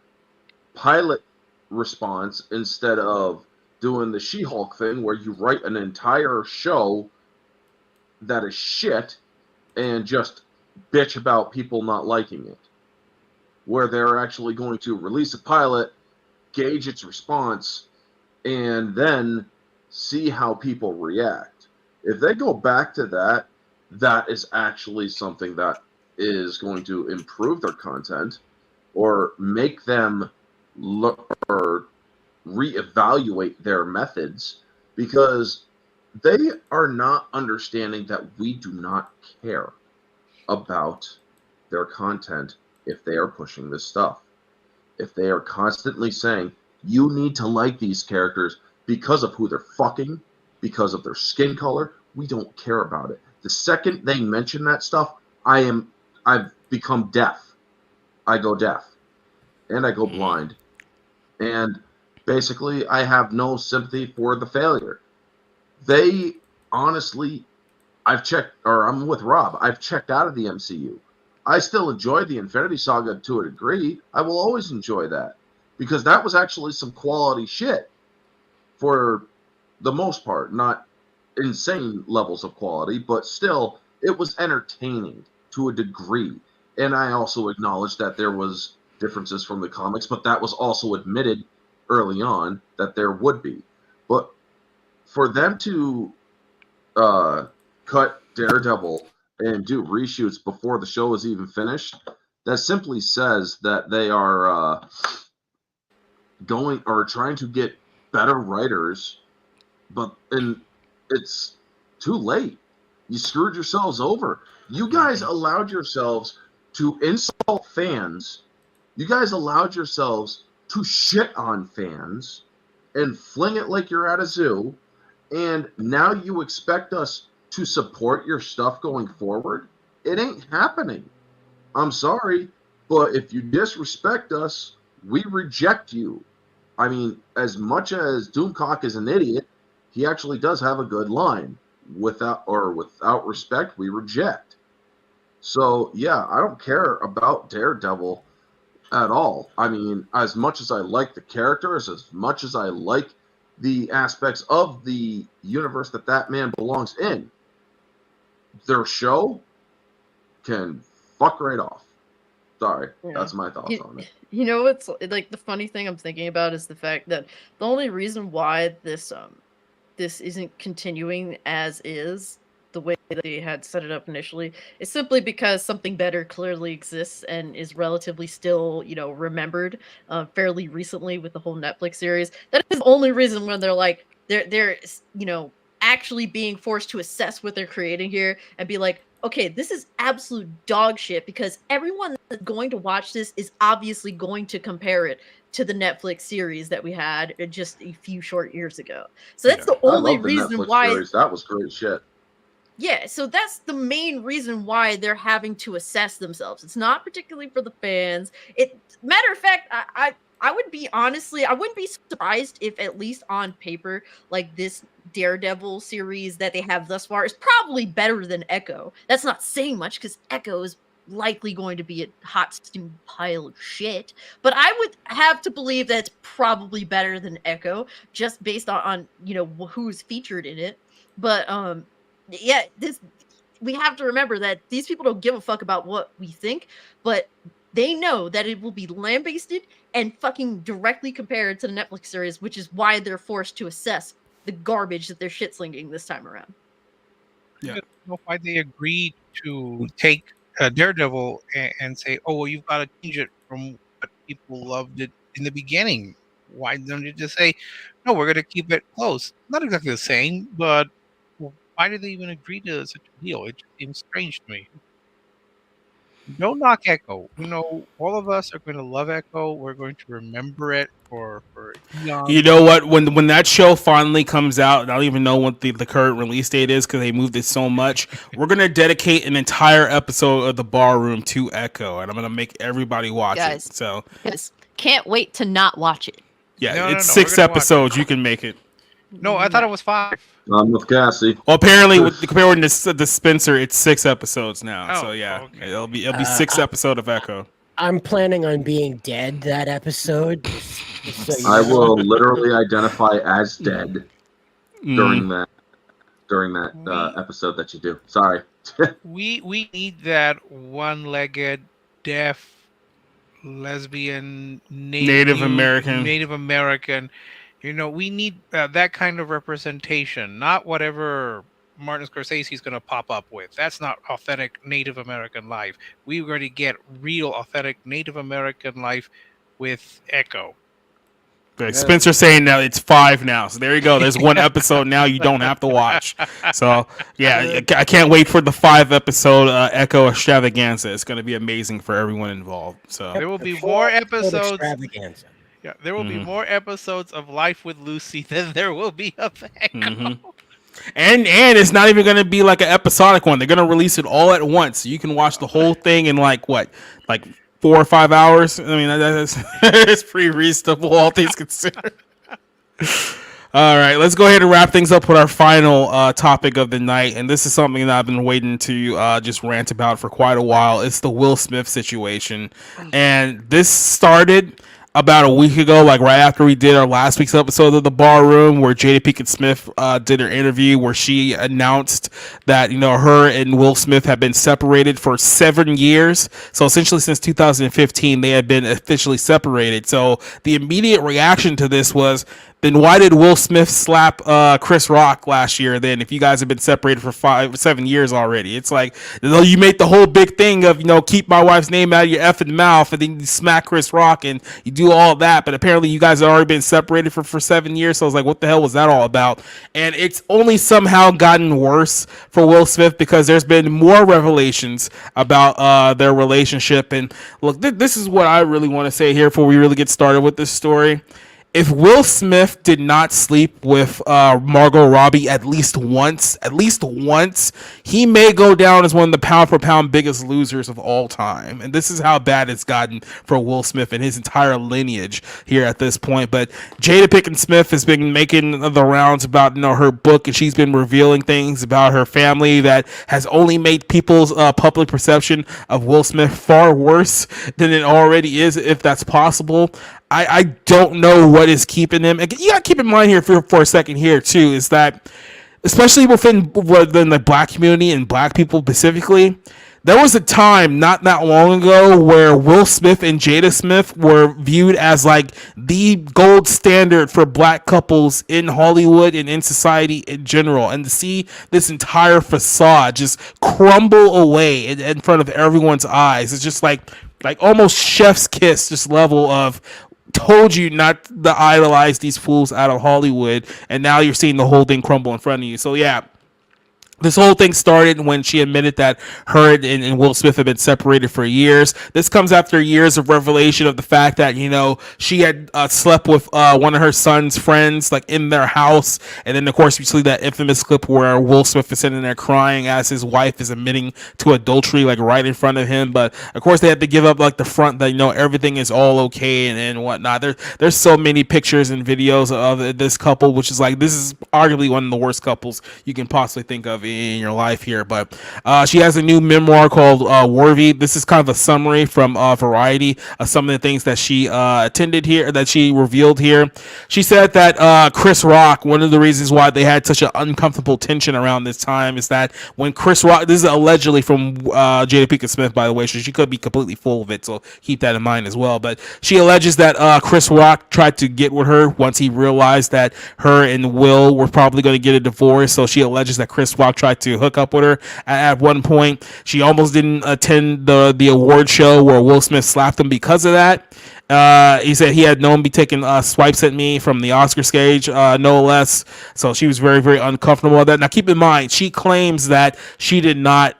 Speaker 10: pilot response instead of doing the She-Hulk thing where you write an entire show that is shit and just bitch about people not liking it. Where they're actually going to release a pilot, gauge its response, and then see how people react. If they go back to that, that is actually something that is going to improve their content or make them look or reevaluate their methods, because they are not understanding that we do not care about their content if they are pushing this stuff. If they are constantly saying, you need to like these characters because of who they're fucking, because of their skin color, we don't care about it. The second they mention that stuff, I've become deaf. I go deaf. And I go blind. And basically, I have no sympathy for the failure. They honestly, I'm with Rob, I've checked out of the MCU. I still enjoy the Infinity Saga to a degree. I will always enjoy that, because that was actually some quality shit for the most part. Not insane levels of quality, but still, it was entertaining to a degree. And I also acknowledge that there was differences from the comics, but that was also admitted early on that there would be. But for them to cut Daredevil and do reshoots before the show is even finished, that simply says that they are trying to get better writers, and it's too late. You screwed yourselves over. You guys allowed yourselves to insult fans. You guys allowed yourselves to shit on fans and fling it like you're at a zoo, and now you expect us to support your stuff going forward? It ain't happening. I'm sorry, but if you disrespect us, we reject you. I mean, as much as Doomcock is an idiot, he actually does have a good line. Without respect, we reject. So, yeah, I don't care about Daredevil at all. I mean, as much as I like the characters, as much as I like the aspects of the universe that man belongs in, their show can fuck right off. Sorry,
Speaker 12: Yeah.
Speaker 10: that's my thoughts on it.
Speaker 12: You know, it's like the funny thing I'm thinking about is the fact that the only reason why this isn't continuing as is the way that they had set it up initially is simply because something better clearly exists and is relatively still, you know, remembered fairly recently with the whole Netflix series. That is the only reason when they're you know, actually being forced to assess what they're creating here and be like, okay, this is absolute dog shit because everyone that's going to watch this is obviously going to compare it to the Netflix series that we had just a few short years ago. So that's the only reason why.
Speaker 10: Series. That was great shit.
Speaker 12: Yeah, so that's the main reason why they're having to assess themselves. It's not particularly for the fans. Matter of fact, I would be I wouldn't be surprised if at least on paper, like this Daredevil series that they have thus far is probably better than Echo. That's not saying much because Echo is likely going to be a hot steam pile of shit. But I would have to believe that it's probably better than Echo, just based on you know who's featured in it. But yeah, we have to remember that these people don't give a fuck about what we think, but they know that it will be lambasted and fucking directly compared to the Netflix series, which is why they're forced to assess the garbage that they're shit-slinging this time around.
Speaker 13: Yeah. I don't know why they agreed to take Daredevil and say, oh, well, you've got to change it from what people loved it in the beginning. Why don't you just say, no, we're going to keep it close? Not exactly the same, but why did they even agree to such a deal? It just seems strange to me. Don't knock Echo. You know, all of us are going to love Echo. We're going to remember it for eons.
Speaker 1: You know what? When that show finally comes out, I don't even know what the current release date is because they moved it so much. We're going to dedicate an entire episode of the Barroom to Echo, and I'm going to make everybody watch it. So,
Speaker 4: guys, can't wait to not watch it.
Speaker 1: Yeah, it's 6 episodes. You can make it.
Speaker 13: No, I thought it was 5.
Speaker 10: I'm with Cassie.
Speaker 1: Well, apparently, comparing to Spencer, it's 6 episodes now.
Speaker 13: Oh,
Speaker 1: so yeah,
Speaker 13: okay.
Speaker 1: it'll be 6 episodes of Echo.
Speaker 11: I'm planning on being dead that episode. So
Speaker 10: I will literally identify as dead during that episode that you do. Sorry.
Speaker 13: we need that one-legged, deaf, lesbian,
Speaker 1: Native
Speaker 13: American. You know, we need that kind of representation, not whatever Martin Scorsese's going to pop up with. That's not authentic Native American life. We're going to get real, authentic Native American life with Echo.
Speaker 1: Okay, Spencer's saying now it's 5 now. So there you go. There's 1 episode now you don't have to watch. So, yeah, I can't wait for the 5-episode Echo extravaganza. It's going to be amazing for everyone involved. So
Speaker 13: there will be more episodes.
Speaker 11: Extravaganza.
Speaker 13: Yeah, there will be more episodes of Life with Lucy than there will be of Echo.
Speaker 1: And it's not even going to be like an episodic one. They're going to release it all at once. So you can watch the whole thing in like 4 or 5 hours. I mean, that's pretty reasonable, all things considered. All right, let's go ahead and wrap things up with our final topic of the night. And this is something that I've been waiting to just rant about for quite a while. It's the Will Smith situation. And this started about a week ago, like right after we did our last week's episode of The Barroom, where Jada Pinkett Smith did her interview where she announced that, you know, her and Will Smith have been separated for 7 years. So essentially since 2015, they had been officially separated. So the immediate reaction to this was, then why did Will Smith slap Chris Rock last year then if you guys have been separated for 7 years already? It's like, you make the whole big thing of, you know, keep my wife's name out of your effing mouth, and then you smack Chris Rock and you do all that, but apparently you guys have already been separated for 7 years. So I was like, what the hell was that all about? And it's only somehow gotten worse for Will Smith because there's been more revelations about their relationship. And look, this is what I really want to say here before we really get started with this story. If Will Smith did not sleep with Margot Robbie at least once, he may go down as one of the pound-for-pound biggest losers of all time. And this is how bad it's gotten for Will Smith and his entire lineage here at this point. But Jada Pinkett Smith has been making the rounds about, you know, her book, and she's been revealing things about her family that has only made people's public perception of Will Smith far worse than it already is, if that's possible. I don't know what is keeping him. You got to keep in mind here for a second here too, is that especially within the black community and black people specifically, there was a time not that long ago where Will Smith and Jada Smith were viewed as like the gold standard for black couples in Hollywood and in society in general. And to see this entire facade just crumble away in front of everyone's eyes, it's just like almost chef's kiss, just level of told you not to idolize these fools out of Hollywood, and now you're seeing the whole thing crumble in front of you. So yeah, this whole thing started when she admitted that her and Will Smith have been separated for years. This comes after years of revelation of the fact that, you know, she had slept with one of her son's friends, like in their house. And then, of course, we see that infamous clip where Will Smith is sitting there crying as his wife is admitting to adultery, like right in front of him. But of course, they had to give up like the front that, you know, everything is all okay and whatnot. There's so many pictures and videos of this couple, which is like, this is arguably one of the worst couples you can possibly think of in your life here. But she has a new memoir called Worthy. This is kind of a summary from Variety of some of the things that she attended here, that she revealed here. She said that Chris Rock, one of the reasons why they had such an uncomfortable tension around this time is that when Chris Rock, this is allegedly from Jada Pinkett Smith, by the way, so she could be completely full of it, so keep that in mind as well. But she alleges that Chris Rock tried to get with her once he realized that her and Will were probably going to get a divorce. So she alleges that Chris Rock tried to hook up with her at one point. She almost didn't attend the award show where Will Smith slapped him because of that. He said he had known be taking swipes at me from the Oscar stage, no less. So she was very, very uncomfortable with that. Now, keep in mind, she claims that she did not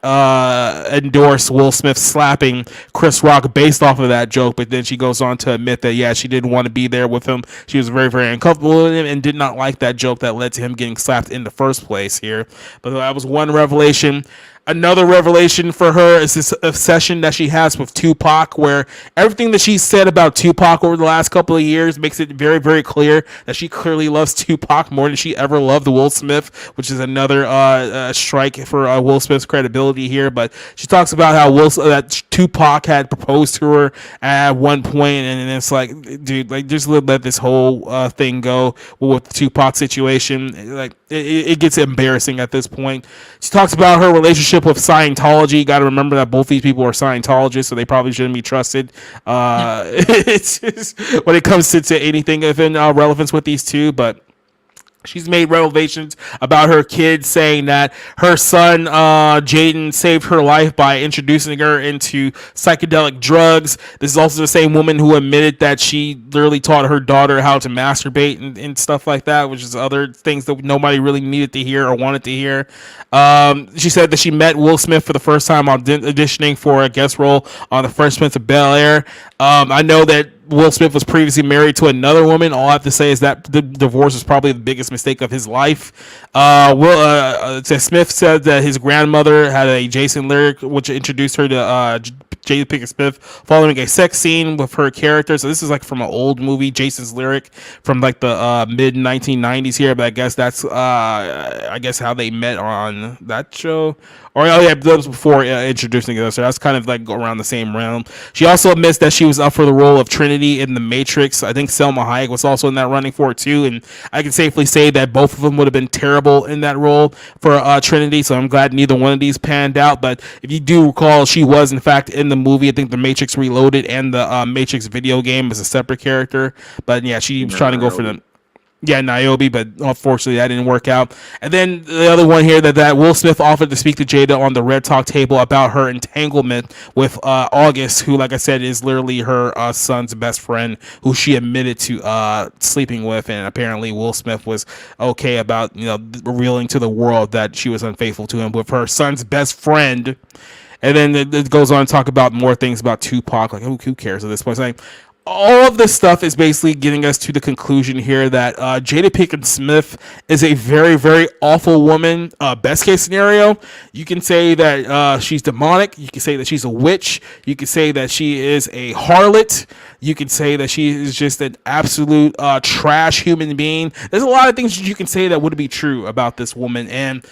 Speaker 1: endorse Will Smith slapping Chris Rock based off of that joke, but then she goes on to admit that, yeah, she didn't want to be there with him. She was very, very uncomfortable with him and did not like that joke that led to him getting slapped in the first place here. But that was one revelation. Another revelation for her is this obsession that she has with Tupac, where everything that she said about Tupac over the last couple of years makes it very, very clear that she clearly loves Tupac more than she ever loved Will Smith, which is another strike for Will Smith's credibility here. But she talks about how that Tupac had proposed to her at one point, and it's like, dude, like just let this whole thing go with the Tupac situation. Like it gets embarrassing at this point. She talks about her relationship with Scientology. You got to remember that both these people are Scientologists, so they probably shouldn't be trusted. It's just, when it comes to anything of relevance with these two, but she's made revelations about her kids, saying that her son, Jaden, saved her life by introducing her into psychedelic drugs. This is also the same woman who admitted that she literally taught her daughter how to masturbate and stuff like that, which is other things that nobody really needed to hear or wanted to hear. She said that she met Will Smith for the first time auditioning for a guest role on The Fresh Prince of Bel-Air. I know that Will Smith was previously married to another woman. All I have to say is that the divorce was probably the biggest mistake of his life. Smith said that his grandmother had a Jason lyric, which introduced her to Jada Pinkett Smith following a sex scene with her character. So this is like from an old movie, Jason's lyric from like the mid 1990s here. But I guess that's how they met on that show. Or that was before introducing us. So that's kind of like around the same realm. She also admits that she was up for the role of Trinity in The Matrix. I think Selma Hayek was also in that running for it too, and I can safely say that both of them would have been terrible in that role for Trinity. So I'm glad neither one of these panned out. But if you do recall, she was in fact in the movie. I think The Matrix Reloaded and the Matrix video game as a separate character. But yeah, she was trying to go for them. Yeah, Niobe, but unfortunately that didn't work out. And then the other one here that Will Smith offered to speak to Jada on the Red Talk table about her entanglement with August, who, like I said, is literally her son's best friend, who she admitted to sleeping with, and apparently Will Smith was okay about, you know, revealing to the world that she was unfaithful to him with her son's best friend. And then it goes on to talk about more things about Tupac, like who cares at this point? It's like, all of this stuff is basically getting us to the conclusion here that Jada Pinkett Smith is a very, very awful woman. Best case scenario, you can say that she's demonic. You can say that she's a witch. You can say that she is a harlot. You can say that she is just an absolute trash human being. There's a lot of things you can say that would be true about this woman. And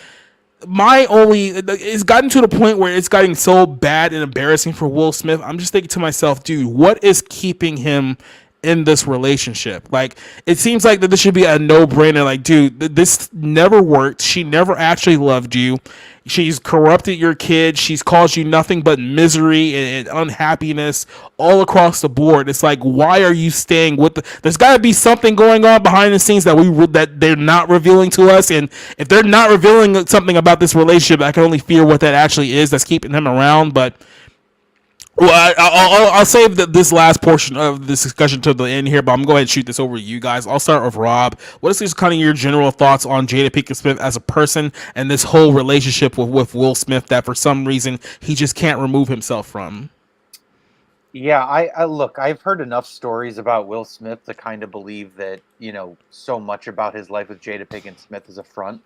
Speaker 1: it's gotten to the point where it's getting so bad and embarrassing for Will Smith. I'm just thinking to myself, dude, what is keeping him in this relationship. Like, it seems like that this should be a no-brainer. Like, dude, this never worked. She never actually loved you. She's corrupted your kid. She's caused you nothing but misery and unhappiness all across the board. It's like, why are you staying with there's got to be something going on behind the scenes that they're not revealing to us. And if they're not revealing something about this relationship, I can only fear what that actually is that's keeping him around. But well, I'll save this last portion of this discussion to the end here, but I'm going to go ahead and shoot this over to you guys. I'll start with Rob. What is just kind of your general thoughts on Jada Pinkett Smith as a person and this whole relationship with Will Smith that for some reason he just can't remove himself from?
Speaker 5: Yeah, I look, I've heard enough stories about Will Smith to kind of believe that, so much about his life with Jada Pinkett Smith is a front.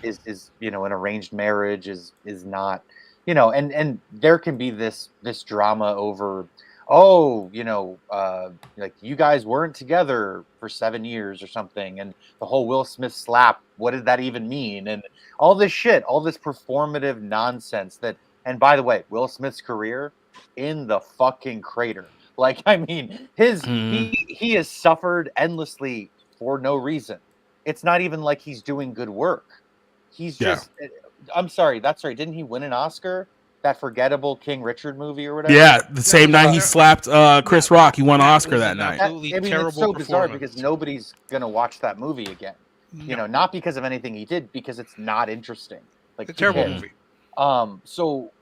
Speaker 5: Is an arranged marriage is not, and there can be this drama over, like you guys weren't together for 7 years or something, and the whole Will Smith slap, what did that even mean? And all this shit, all this performative nonsense and by the way, Will Smith's career in the fucking crater. Like, I mean, he has suffered endlessly for no reason. It's not even like he's doing good work. He's just, I'm sorry, that's right. Didn't he win an Oscar? That forgettable King Richard movie or whatever?
Speaker 1: Yeah, the same night he slapped Chris Rock. He won an Oscar that night.
Speaker 5: It's so bizarre because nobody's going to watch that movie again. Not because of anything he did, because it's not interesting. Like,
Speaker 13: it's a terrible movie.
Speaker 5: So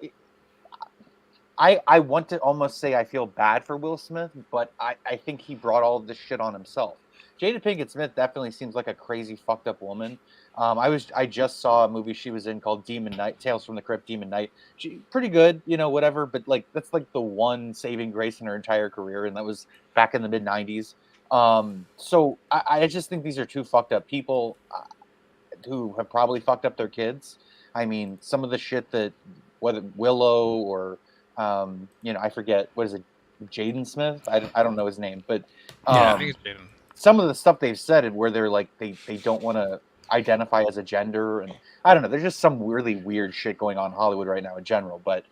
Speaker 5: I want to almost say I feel bad for Will Smith, but I think he brought all of this shit on himself. Jada Pinkett Smith definitely seems like a crazy, fucked up woman. I just saw a movie she was in called Demon Knight, Tales from the Crypt, Demon Knight. Pretty good, whatever. But like that's like the one saving grace in her entire career, and that was back in the mid '90s. So I just think these are two fucked up people who have probably fucked up their kids. I mean, some of the shit that whether Willow or I forget, what is it, Jaden Smith? I don't know his name, but
Speaker 13: I think it's Jaden.
Speaker 5: Some of the stuff they've said where they're like they don't want to identify as a gender, and I don't know. There's just some really weird shit going on in Hollywood right now in general. But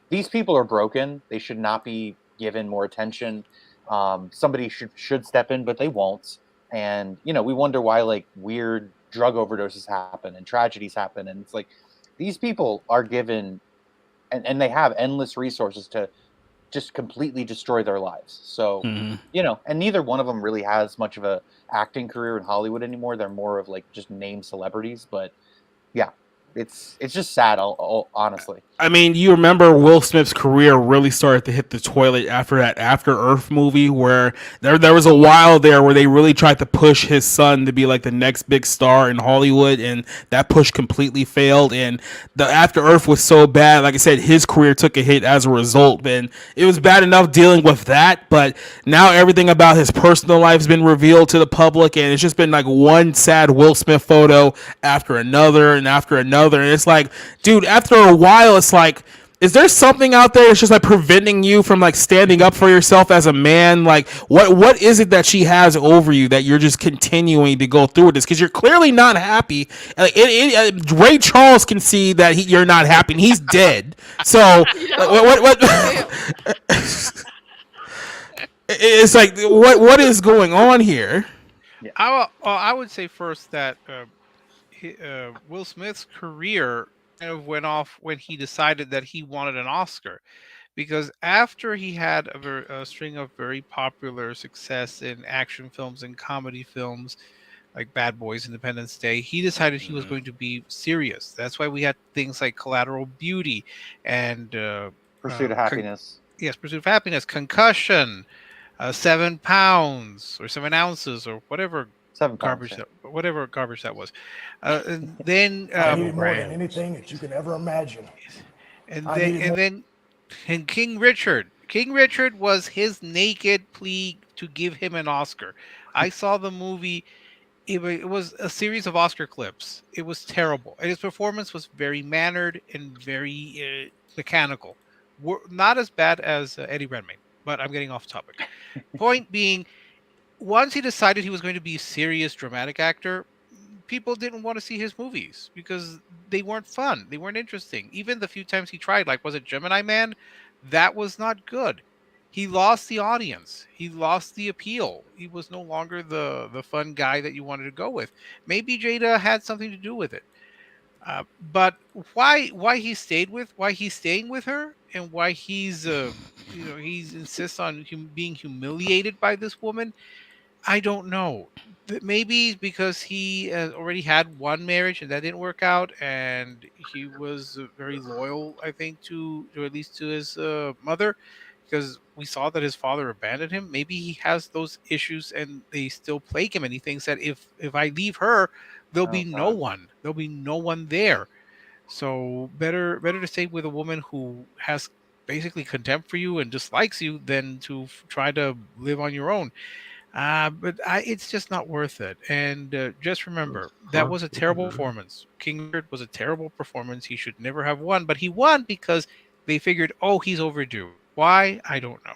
Speaker 5: these people are broken. They should not be given more attention. Somebody should step in, but they won't. And we wonder why like weird drug overdoses happen and tragedies happen. And it's like these people are given, and they have endless resources to just completely destroy their lives. So, and neither one of them really has much of a acting career in Hollywood anymore. They're more of like just name celebrities, but yeah, it's just sad, honestly.
Speaker 1: I mean, you remember Will Smith's career really started to hit the toilet after that After Earth movie, where there was a while there where they really tried to push his son to be like the next big star in Hollywood, and that push completely failed. And the After Earth was so bad, like I said, his career took a hit as a result. And it was bad enough dealing with that, but now everything about his personal life has been revealed to the public, and it's just been like one sad Will Smith photo after another and after another. And it's like, dude, after a while, it's like, is there something out there that's just like preventing you from like standing up for yourself as a man? Like, what is it that she has over you that you're just continuing to go through with this? Because you're clearly not happy. Like, Ray Charles can see that you're not happy, and he's dead. So what it's like, what is going on here?
Speaker 13: I would say first that Will Smith's career kind of went off when he decided that he wanted an Oscar, because after he had a string of very popular success in action films and comedy films like Bad Boys, Independence Day, he decided he was going to be serious. That's why we had things like Collateral Beauty and
Speaker 5: Pursuit of Happiness.
Speaker 13: Pursuit of Happiness, Concussion, 7 pounds or 7 ounces or whatever.
Speaker 5: 7
Speaker 13: garbage, whatever garbage that was. And then
Speaker 16: I needed more than anything that you could ever imagine.
Speaker 13: And King Richard. King Richard was his naked plea to give him an Oscar. I saw the movie. It was a series of Oscar clips. It was terrible. And his performance was very mannered and very mechanical. Not as bad as Eddie Redmayne, but I'm getting off topic. Point being, once he decided he was going to be a serious dramatic actor, people didn't want to see his movies because they weren't fun. They weren't interesting. Even the few times he tried, like, was it Gemini Man? That was not good. he lost the audience. He lost the appeal. He was no longer the fun guy that you wanted to go with. Maybe Jada had something to do with it. But why he's staying with her, and why he's he's insists on being humiliated by this woman, I don't know. Maybe because he already had one marriage and that didn't work out, and he was very loyal, I think, to at least to his mother, because we saw that his father abandoned him. Maybe he has those issues and they still plague him, and he thinks that if I leave her, there'll be no one. There'll be no one there. So better to stay with a woman who has basically contempt for you and dislikes you than to try to live on your own. It's just not worth it. And just remember, that was a terrible performance. King Richard was a terrible performance. He should never have won, but he won because they figured, oh, he's overdue. Why? I don't know.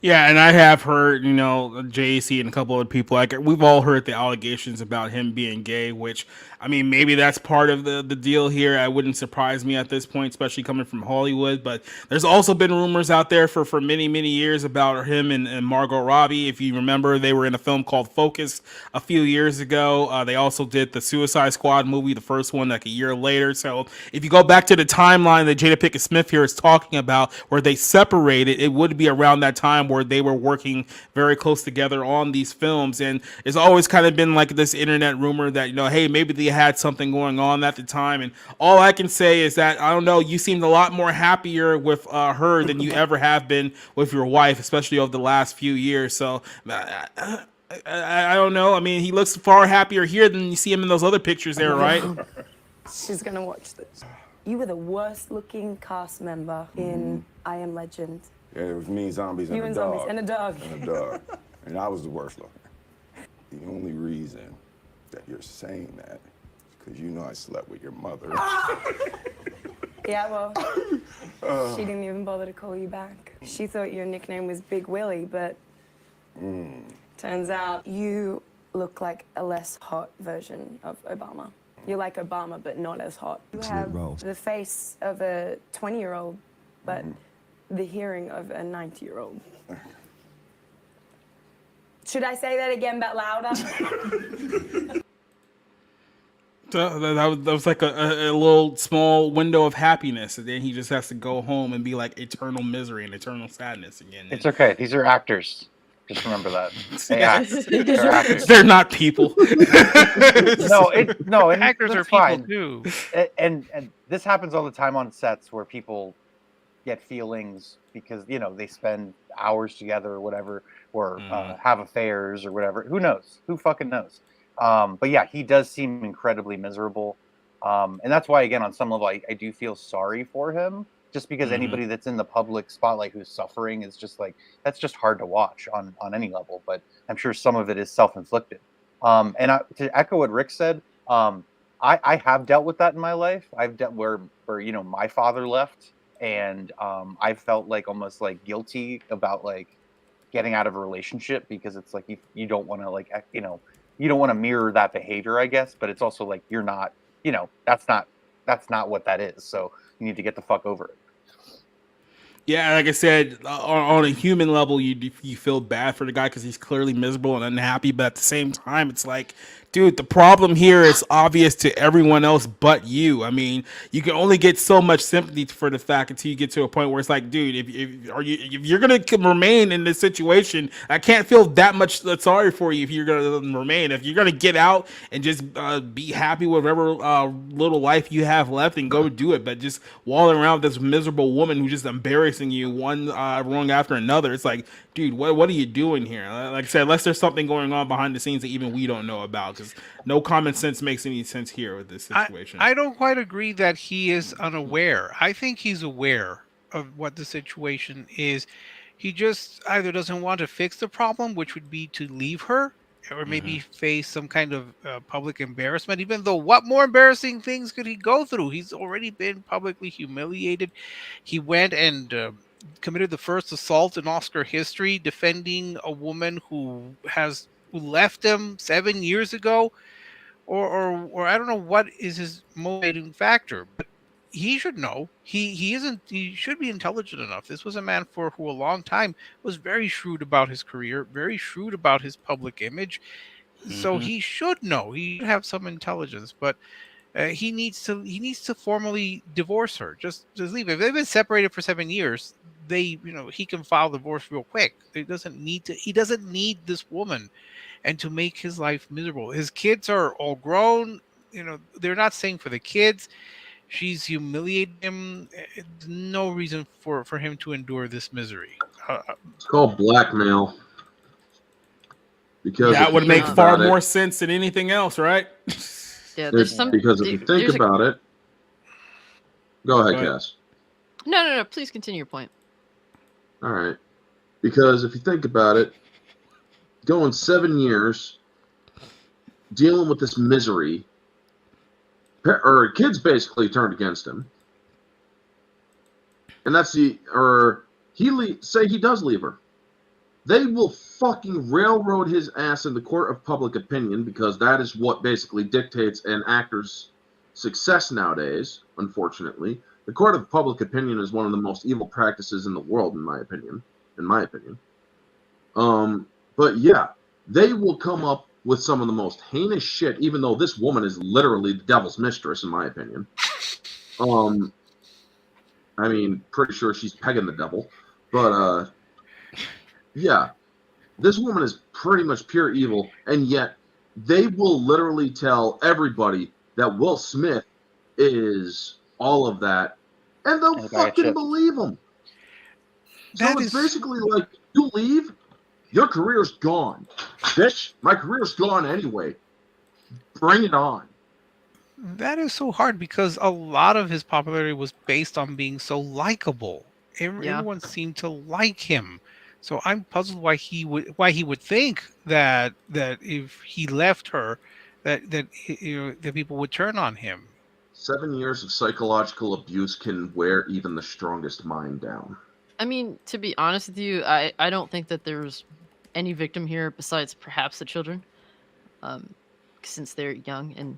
Speaker 1: Yeah, and I have heard, JC and a couple of people, like, we've all heard the allegations about him being gay, which, I mean, maybe that's part of the deal here. It wouldn't surprise me at this point, especially coming from Hollywood. But there's also been rumors out there for many, many years about him and Margot Robbie. If you remember, they were in a film called Focus a few years ago. They also did the Suicide Squad movie, the first one, like a year later. So if you go back to the timeline that Jada Pinkett Smith here is talking about, where they separated, it would be around that time where they were working very close together on these films. And it's always kind of been like this internet rumor that, hey, maybe they had something going on at the time. And all I can say is that, I don't know, you seemed a lot more happier with her than you ever have been with your wife, especially over the last few years. So I don't know. I mean, he looks far happier here than you see him in those other pictures there, right?
Speaker 17: She's gonna watch this. You were the worst looking cast member in I Am Legend.
Speaker 18: Yeah, it was me, zombies,
Speaker 17: You
Speaker 18: and a
Speaker 17: and
Speaker 18: dog.
Speaker 17: zombies and a dog.
Speaker 18: And a dog. And I was the worst looking. The only reason that you're saying that is because you know I slept with your mother.
Speaker 17: Yeah, well, she didn't even bother to call you back. She thought your nickname was Big Willie, but turns out you look like a less hot version of Obama. You're like Obama, but not as hot. You have the face of a 20-year-old, but the hearing of a 90-year-old. Should I say that again, but louder?
Speaker 1: So that was like a little small window of happiness, and then he just has to go home and be like eternal misery and eternal sadness again.
Speaker 5: It's okay. These are actors. Just remember that. They
Speaker 1: Yeah.
Speaker 5: act. They're actors.
Speaker 1: They're not people.
Speaker 5: No, and
Speaker 13: Actors
Speaker 5: that's
Speaker 13: are people
Speaker 5: fine.
Speaker 13: too.
Speaker 5: And this happens all the time on sets where people get feelings because they spend hours together or whatever, or have affairs or whatever. Who knows? Who fucking knows? But yeah, he does seem incredibly miserable, and that's why, again, on some level, I do feel sorry for him. Just because anybody that's in the public spotlight who's suffering is just like, that's just hard to watch on any level. But I'm sure some of it is self-inflicted. And to echo what Rick said, I have dealt with that in my life. I've dealt where my father left, and I felt like almost like guilty about like getting out of a relationship because it's like you don't want to you don't want to mirror that behavior, I guess. But it's also like you're not, that's not what that is. So you need to get the fuck over it.
Speaker 1: Yeah, like I said, on a human level, you feel bad for the guy because he's clearly miserable and unhappy. But at the same time, it's like, dude, the problem here is obvious to everyone else but you. I mean, you can only get so much sympathy for the fact until you get to a point where it's like, dude, if you're gonna remain in this situation, I can't feel that much sorry for you if you're gonna remain. If you're gonna get out and just be happy with whatever little life you have left and go do it, but just walling around with this miserable woman who's just embarrassing you one wrong after another, it's like, dude, what are you doing here? Like I said, unless there's something going on behind the scenes that even we don't know about, because no common sense makes any sense here with this situation.
Speaker 13: I don't quite agree that he is unaware. I think he's aware of what the situation is. He just either doesn't want to fix the problem, which would be to leave her, or maybe face some kind of public embarrassment, even though what more embarrassing things could he go through? He's already been publicly humiliated. He went and committed the first assault in Oscar history, defending a woman who left him 7 years ago, or I don't know what is his motivating factor, but he should know. He isn't. He should be intelligent enough. This was a man who a long time was very shrewd about his career, very shrewd about his public image. So
Speaker 1: Mhm.
Speaker 13: he should know. He should have some intelligence, but he needs to formally divorce her. Just leave. If they've been separated for 7 years, he can file divorce real quick. He doesn't need this woman, and to make his life miserable. His kids are all grown. They're not saying for the kids. She's humiliated him. No reason for him to endure this misery.
Speaker 10: It's called blackmail. Because
Speaker 1: that would make far more
Speaker 10: sense
Speaker 1: sense than anything else, right?
Speaker 4: Yeah, there's some
Speaker 10: because if you think about it, go ahead, Cass.
Speaker 4: No. Please continue your point.
Speaker 10: All right, because if you think about it, going 7 years, dealing with this misery, or kids basically turned against him, and that's say he does leave her. They will fucking railroad his ass in the court of public opinion because that is what basically dictates an actor's success nowadays, unfortunately. The court of public opinion is one of the most evil practices in the world, in my opinion. But yeah, they will come up with some of the most heinous shit, even though this woman is literally the devil's mistress, in my opinion. I mean, pretty sure she's pegging the devil. But, yeah, this woman is pretty much pure evil, and yet they will literally tell everybody that Will Smith is all of that, and they'll fucking believe him. So it's basically like, you leave, your career's gone. Bitch, my career's gone anyway. Bring it on.
Speaker 13: That is so hard because a lot of his popularity was based on being so likable. Everyone seemed to like him. So I'm puzzled why he would think that if he left her, that people would turn on him.
Speaker 10: 7 years of psychological abuse can wear even the strongest mind down.
Speaker 4: I mean, to be honest with you, I don't think that there's any victim here besides perhaps the children, since they're young and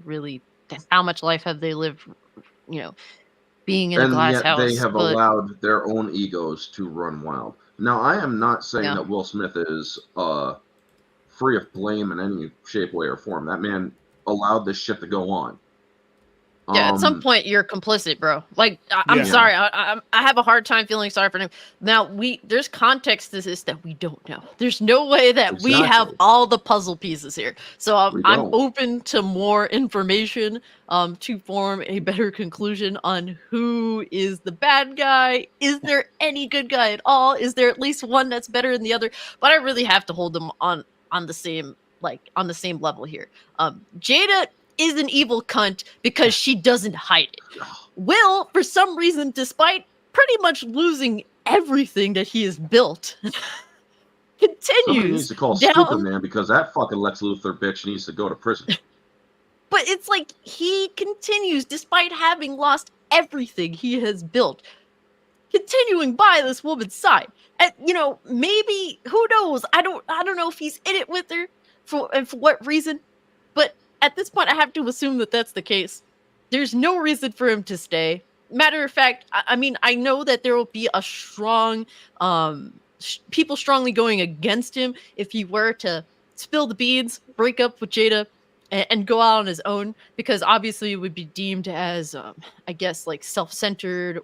Speaker 4: really, how much life have they lived? Being in a glass house.
Speaker 10: They have allowed their own egos to run wild. Now, I am not saying that Will Smith is free of blame in any shape, way, or form. That man allowed this shit to go on.
Speaker 4: Yeah, at some point you're complicit, bro. Like, I'm sorry, I have a hard time feeling sorry for him. Now, there's context to this that we don't know. There's no way that we have all the puzzle pieces here. So I'm open to more information to form a better conclusion on who is the bad guy. Is there any good guy at all? Is there at least one that's better than the other? But I really have to hold them on the same level here. Jada is an evil cunt because she doesn't hide it. Will, for some reason, despite pretty much losing everything that he has built, continues.
Speaker 10: Somebody needs to call Superman because that fucking Lex Luthor bitch needs to go to prison.
Speaker 4: But it's like he continues, despite having lost everything he has built, continuing by this woman's side. And maybe, who knows? I don't know if he's in it with her for what reason, but at this point, I have to assume that that's the case. There's no reason for him to stay. Matter of fact, I mean, I know that there will be a strong, people strongly going against him if he were to spill the beans, break up with Jada, and go out on his own, because obviously it would be deemed as, I guess, like self-centered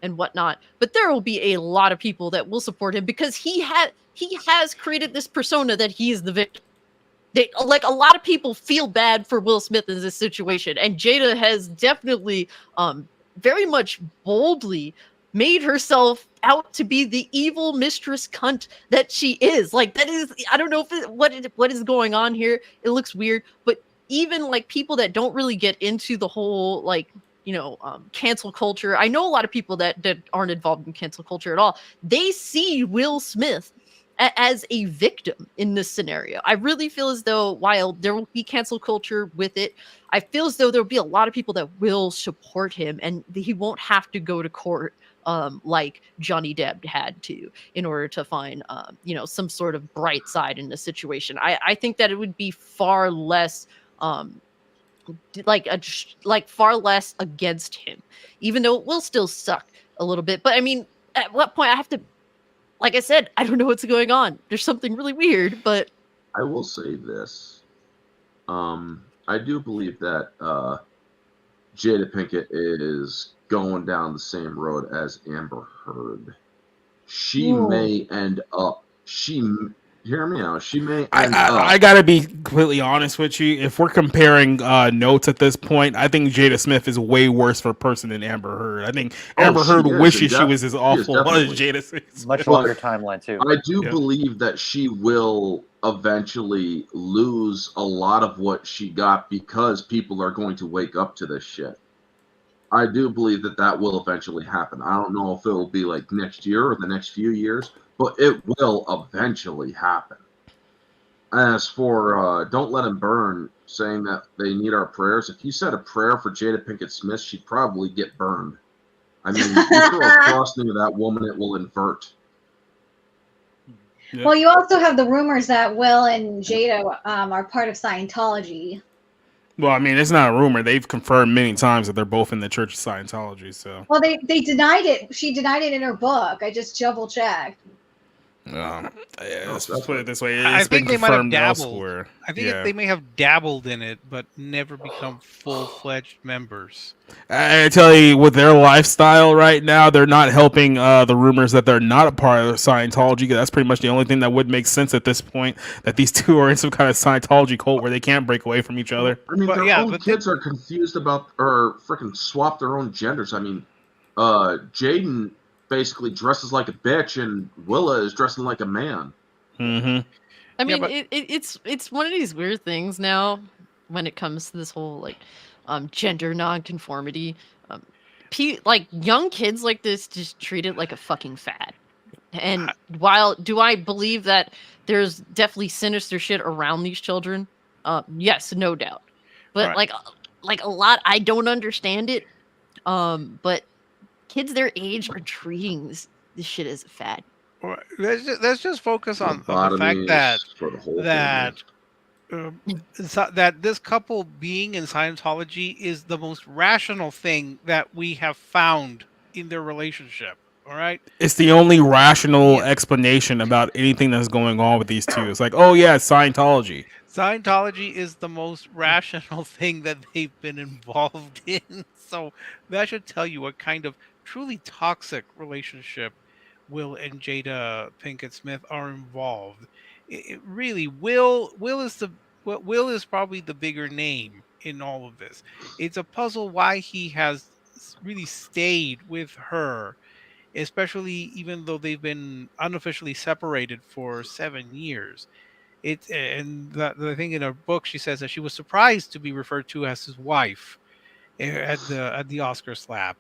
Speaker 4: and whatnot. But there will be a lot of people that will support him because he has created this persona that he is the victim. A lot of people feel bad for Will Smith in this situation, and Jada has definitely very much boldly made herself out to be the evil mistress cunt that she is. Like, that is, I don't know what is going on here. It looks weird, but even like people that don't really get into the whole cancel culture. I know a lot of people that aren't involved in cancel culture at all. They see Will Smith as a victim in this scenario. I really feel as though while there will be cancel culture with it, I feel as though there will be a lot of people that will support him, and he won't have to go to court like Johnny Depp had to in order to find some sort of bright side in the situation. I think that it would be far less far less against him, even though it will still suck a little bit. But I mean, at what point I have to, like I said, I don't know what's going on. There's something really weird, but
Speaker 10: I will say this. I do believe that Jada Pinkett is going down the same road as Amber Heard. She may end up. Hear me out. She may end up.
Speaker 1: I gotta be completely honest with you. If we're comparing notes at this point, I think Jada Smith is way worse for a person than Amber Heard. I think Amber Heard wishes she was as awful as Jada Smith.
Speaker 5: Much longer timeline too.
Speaker 10: I do believe that she will eventually lose a lot of what she got because people are going to wake up to this shit. I do believe that will eventually happen. I don't know if it will be like next year or the next few years, but it will eventually happen. As for Don't Let Him Burn, saying that they need our prayers, if you said a prayer for Jada Pinkett Smith, she'd probably get burned. I mean, you throw a cross into that woman, it will invert.
Speaker 2: Well, you also have the rumors that Will and Jada are part of Scientology.
Speaker 1: Well, I mean, it's not a rumor. They've confirmed many times that they're both in the Church of Scientology. So,
Speaker 2: well, they denied it. She denied it in her book. I just double checked.
Speaker 1: Let's put it this way:
Speaker 13: I think they might have dabbled.
Speaker 1: Elsewhere.
Speaker 13: I think they may have dabbled in it, but never become full-fledged members.
Speaker 1: I tell you, with their lifestyle right now, they're not helping the rumors that they're not a part of Scientology. That's pretty much the only thing that would make sense at this point, that these two are in some kind of Scientology cult where they can't break away from each other.
Speaker 10: I mean, their own kids are confused about or freaking swap their own genders. I mean, Jaden basically dresses like a bitch, and Willa is dressing like a man.
Speaker 1: Mm-hmm.
Speaker 4: I mean, it's one of these weird things now when it comes to this whole gender nonconformity. Like young kids like this just treat it like a fucking fad. And while do I believe that there's definitely sinister shit around these children? Yes, no doubt. But like a lot, I don't understand it. But kids their age are treating this shit as a fad.
Speaker 13: Let's just focus on the fact that this couple being in Scientology is the most rational thing that we have found in their relationship. All right,
Speaker 1: it's the only rational explanation about anything that's going on with these two. It's like, oh yeah, Scientology.
Speaker 13: Scientology is the most rational thing that they've been involved in. So that should tell you what kind of truly toxic relationship Will and Jada Pinkett Smith are involved. It really, Will is probably the bigger name in all of this. It's a puzzle why he has really stayed with her, especially even though they've been unofficially separated for 7 years. And the thing in her book, she says that she was surprised to be referred to as his wife at the Oscar slap.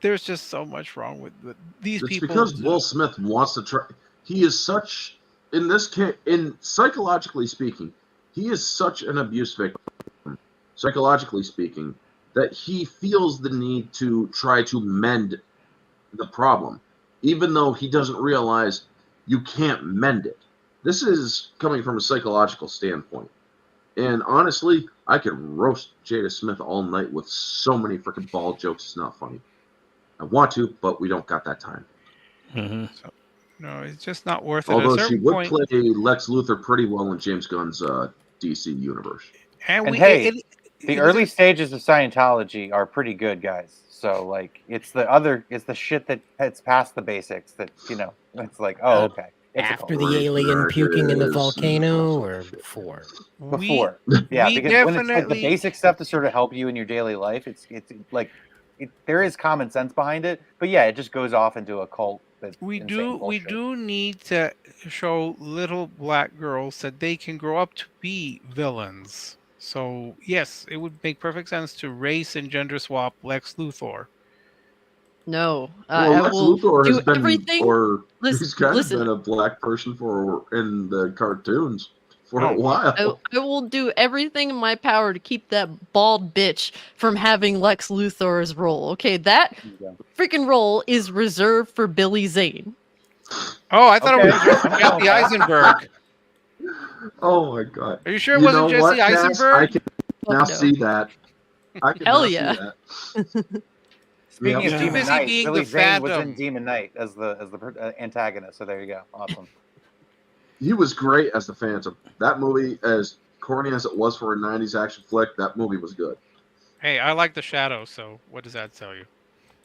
Speaker 13: There's just so much wrong with these people.
Speaker 10: It's because Will Smith wants to try. He is such, in this case, psychologically speaking, he is such an abuse victim, psychologically speaking, that he feels the need to try to mend the problem, even though he doesn't realize you can't mend it. This is coming from a psychological standpoint. And honestly, I could roast Jada Smith all night with so many freaking bald jokes. It's not funny. I want to, but we don't got that time.
Speaker 1: Mm-hmm.
Speaker 13: So, no, it's just not worth it.
Speaker 10: Although she would play Lex Luthor pretty well in James Gunn's DC universe.
Speaker 5: And the early stages of Scientology are pretty good, guys. So like, it's the shit that's past the basics that it's like, oh, okay. It's
Speaker 11: after the alien puking in the volcano, or before?
Speaker 5: Before, yeah, because when it's like the basic stuff to sort of help you in your daily life, it's like there is common sense behind it, but yeah, it just goes off into a cult.
Speaker 13: We do need to show little black girls that they can grow up to be villains. So yes, it would make perfect sense to race and gender swap Lex Luthor.
Speaker 4: No,
Speaker 10: Lex Luthor has been,
Speaker 4: everything.
Speaker 10: He's kind of been a black person in the cartoons for a while.
Speaker 4: I will do everything in my power to keep that bald bitch from having Lex Luthor's role. Okay, that freaking role is reserved for Billy Zane.
Speaker 13: Oh, I thought it was Jesse Eisenberg.
Speaker 10: Oh my god!
Speaker 13: Are you sure it wasn't Jesse Eisenberg?
Speaker 10: I can now see that. I can
Speaker 4: Hell
Speaker 10: now
Speaker 4: yeah.
Speaker 10: see that.
Speaker 5: Speaking of Demon Knight,
Speaker 13: being
Speaker 5: Billy
Speaker 13: the
Speaker 5: Zane was in
Speaker 13: Phantom.
Speaker 5: Demon Knight as the antagonist. So there you go. Awesome.
Speaker 10: He was great as the Phantom. That movie, as corny as it was for a '90s action flick, that movie was good.
Speaker 13: Hey, I like The Shadow, so what does that tell you?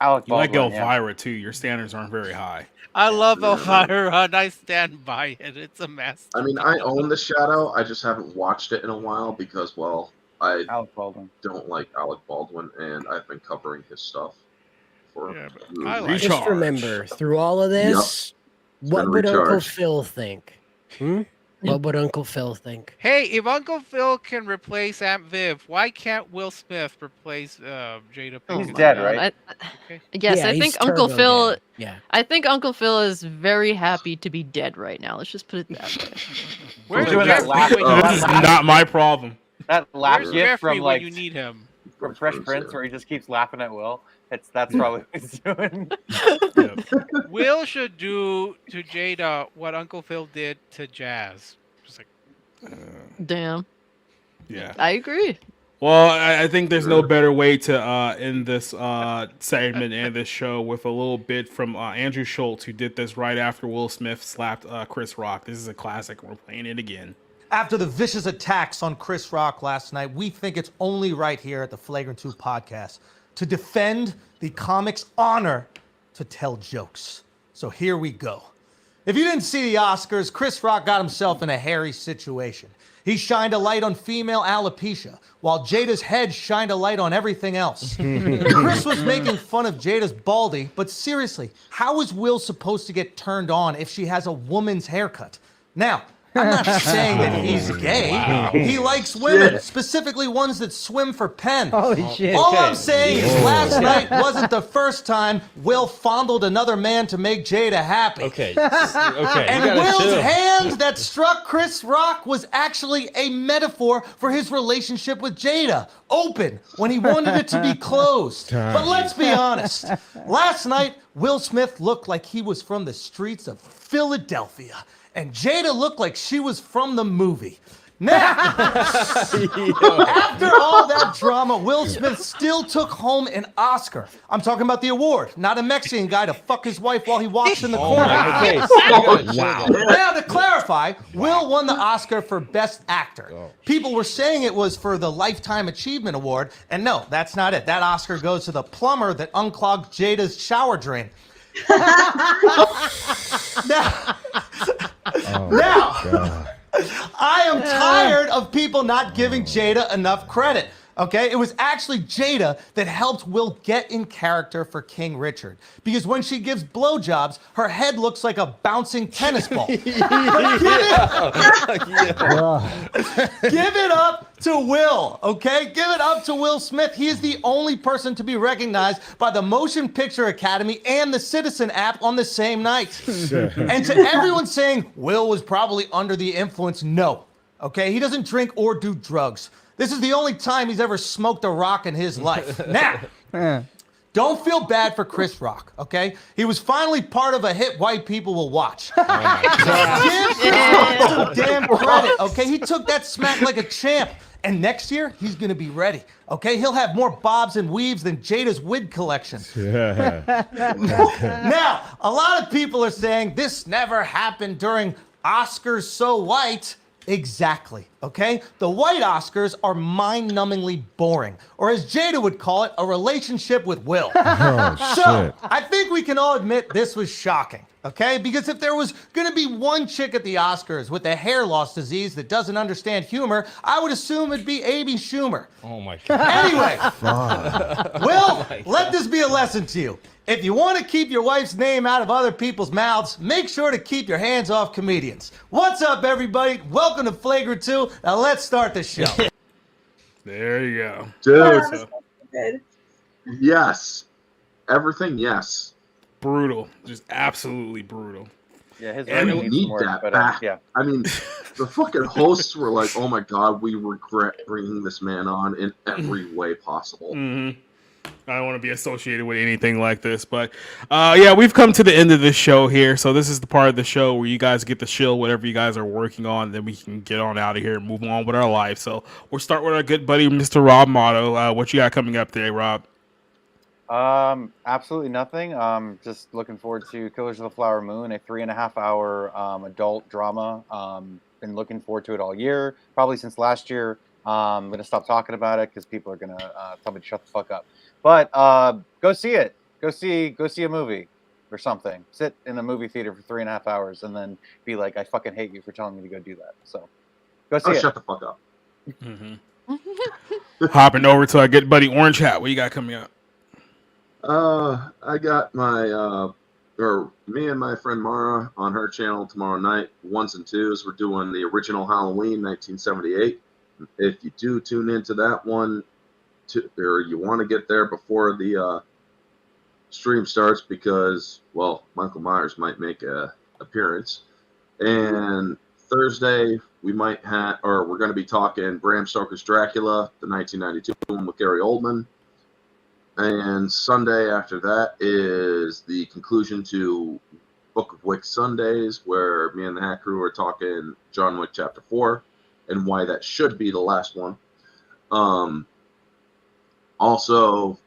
Speaker 5: Alec
Speaker 1: You like
Speaker 5: Baldwin,
Speaker 1: Elvira too. Your standards aren't very high.
Speaker 13: I love Elvira, and I stand by it. It's a mess.
Speaker 10: I mean, I own The Shadow. I just haven't watched it in a while because, well, I
Speaker 5: Alec Baldwin.
Speaker 10: don't like Alec Baldwin, and I've been covering his stuff for.
Speaker 13: I like
Speaker 11: Just remember, through all of this, what
Speaker 10: been
Speaker 11: would Uncle
Speaker 10: recharged.
Speaker 11: Phil think? What would Uncle Phil think?
Speaker 13: Hey, if Uncle Phil can replace Aunt Viv, why can't Will Smith replace Jada Pinkett?
Speaker 5: He's dead, right?
Speaker 4: Yes,
Speaker 11: Yeah,
Speaker 4: I
Speaker 11: he's
Speaker 4: think Uncle
Speaker 11: turbo
Speaker 4: Phil.
Speaker 11: dead. Yeah.
Speaker 4: I think Uncle Phil is very happy to be dead right now. Let's just put it that way.
Speaker 13: Where's
Speaker 5: doing that laugh?
Speaker 1: This is not my problem.
Speaker 5: That laugh
Speaker 13: Where's
Speaker 5: gift
Speaker 13: Jeffrey
Speaker 5: from
Speaker 13: when you need him?
Speaker 5: from Fresh Prince, where he just keeps laughing at Will. That's probably what he's doing.
Speaker 13: Will should do to Jada what Uncle Phil did to Jazz. Just like,
Speaker 4: Damn.
Speaker 1: Yeah.
Speaker 4: I agree.
Speaker 1: Well, I think there's no better way to end this segment and this show with a little bit from Andrew Schultz, who did this right after Will Smith slapped Chris Rock. This is a classic. We're playing it again.
Speaker 19: After the vicious attacks on Chris Rock last night, we think it's only right here at the Flagrant 2 podcast to defend the comic's honor to tell jokes. So here we go. If you didn't see the Oscars, Chris Rock got himself in a hairy situation. He shined a light on female alopecia, while Jada's head shined a light on everything else. Chris was making fun of Jada's baldy, but seriously, how is Will supposed to get turned on if she has a woman's haircut? Now, I'm not saying that he's gay.
Speaker 20: Wow.
Speaker 19: He likes women,
Speaker 20: Shit.
Speaker 19: specifically ones that swim for Penn.
Speaker 20: Holy shit.
Speaker 19: All
Speaker 20: Okay.
Speaker 19: I'm saying is
Speaker 20: Whoa.
Speaker 19: last night wasn't the first time Will fondled another man to make Jada happy.
Speaker 20: Okay. Okay.
Speaker 19: And
Speaker 20: you gotta
Speaker 19: Will's
Speaker 20: chill.
Speaker 19: hand that struck Chris Rock was actually a metaphor for his relationship with Jada. Open when he wanted it to be closed. But let's be honest. Last night, Will Smith looked like he was from the streets of Philadelphia. And Jada looked like she was from the movie. Now, after all that drama, Will Smith still took home an Oscar. I'm talking about the award, not a Mexican guy to fuck his wife while he walks in the corner.
Speaker 20: my face.
Speaker 19: Wow. Now, to clarify, Will won the Oscar for Best Actor. People were saying it was for the Lifetime Achievement Award, and no, that's not it. That Oscar goes to the plumber that unclogged Jada's shower drain. Now, I am tired of people not giving Jada enough credit. Okay, it was actually Jada that helped Will get in character for King Richard. Because when she gives blowjobs, her head looks like a bouncing tennis ball. But give it up to Will, okay? Give it up to Will Smith. He is the only person to be recognized by the Motion Picture Academy and the Citizen app on the same night. And to everyone saying Will was probably under the influence, no. Okay, he doesn't drink or do drugs. This is the only time he's ever smoked a rock in his life. Now, don't feel bad for Chris Rock, okay? He was finally part of a hit white people will watch. Give Chris Rock some damn credit, okay? He took that smack like a champ. And next year, he's gonna be ready, okay? He'll have more bobs and weaves than Jada's wig collection. Now, a lot of people are saying this never happened during Oscars So White. Exactly, okay? The white Oscars are mind-numbingly boring, or as Jada would call it, a relationship with Will. So, I think we can all admit this was shocking, okay? Because if there was gonna be one chick at the Oscars with a hair loss disease that doesn't understand humor, I would assume it'd be Amy Schumer.
Speaker 20: Oh my god.
Speaker 19: Anyway, Will, let this be a lesson to you. If you want to keep your wife's name out of other people's mouths, make sure to keep your hands off comedians. What's up, everybody? Welcome to Flagrant 2. Now let's start the show.
Speaker 1: There you go.
Speaker 10: Dude. Yes. Everything, yes.
Speaker 1: Brutal. Just absolutely brutal.
Speaker 5: Yeah, his
Speaker 10: And
Speaker 5: writing
Speaker 10: we
Speaker 5: needs
Speaker 10: need
Speaker 5: some work,
Speaker 10: that
Speaker 5: but
Speaker 10: back.
Speaker 5: yeah.
Speaker 10: I mean, the fucking hosts were like, oh my god, we regret bringing this man on in every way possible.
Speaker 1: Mm-hmm. I don't want to be associated with anything like this, but yeah, we've come to the end of this show here. So this is the part of the show where you guys get to chill whatever you guys are working on. Then we can get on out of here and move on with our life. So we'll start with our good buddy, Mr. Rob Motto. What you got coming up today, Rob?
Speaker 5: Absolutely nothing. Just looking forward to Killers of the Flower Moon, a 3.5-hour adult drama. Been looking forward to it all year, probably since last year. I'm gonna stop talking about it because people are gonna tell me to shut the fuck up. But go see it. Go see a movie or something. Sit in a movie theater for 3.5 hours and then be like, I fucking hate you for telling me to go do that. So go see it.
Speaker 10: Shut the fuck up.
Speaker 1: Hopping over to our good buddy Orange Hat. What you got coming up?
Speaker 10: I got my me and my friend Mara on her channel tomorrow night, 1s and 2s. We're doing the original Halloween 1978. If you do tune into that one, or you want to get there before the stream starts, because, well, Michael Myers might make a appearance. And Thursday we might have, or we're going to be talking Bram Stoker's Dracula, the 1992 one with Gary Oldman. And Sunday after that is the conclusion to Book of Wick Sundays, where me and the Hack Crew are talking John Wick Chapter 4 and why that should be the last one. Also,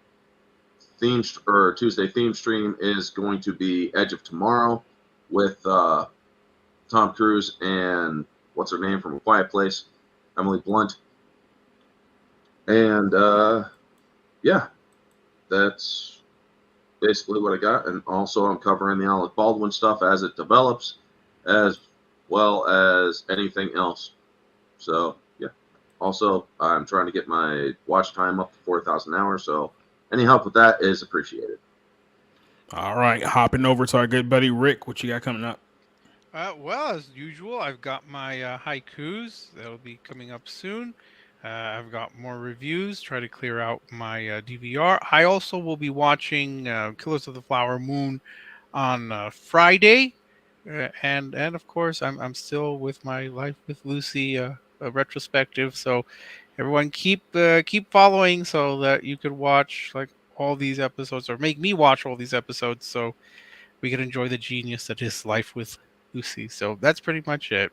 Speaker 10: Tuesday theme stream is going to be Edge of Tomorrow with Tom Cruise and what's her name from A Quiet Place, Emily Blunt. And yeah, that's basically what I got. And also I'm covering the Alec Baldwin stuff as it develops, as well as anything else. So yeah. Also, I'm trying to get my watch time up to 4,000 hours, so any help with that is appreciated.
Speaker 1: All right, hopping over to our good buddy Rick. What you got coming up?
Speaker 13: Well, as usual, I've got my haikus that'll be coming up soon. I've got more reviews, try to clear out my DVR. I also will be watching Killers of the Flower Moon on Friday. And of course, I'm still with my Life with Lucy a retrospective. So everyone keep following so that you could watch like all these episodes, or make me watch all these episodes, so we can enjoy the genius that is Life with Lucy. So that's pretty much it.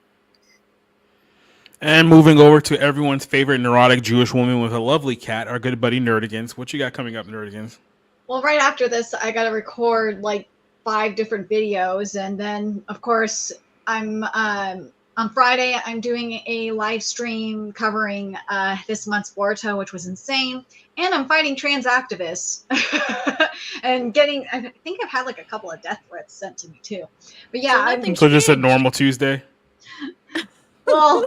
Speaker 1: And moving over to everyone's favorite neurotic Jewish woman with a lovely cat, our good buddy Nerdigans. What you got coming up, Nerdigans?
Speaker 2: Well, right after this, I got to record like 5 different videos, and then of course I'm on Friday I'm doing a live stream covering this month's Boruto, which was insane, and I'm fighting trans activists and I think I've had like a couple of death threats sent to me too. But yeah,
Speaker 1: so just a normal Tuesday.
Speaker 2: Well,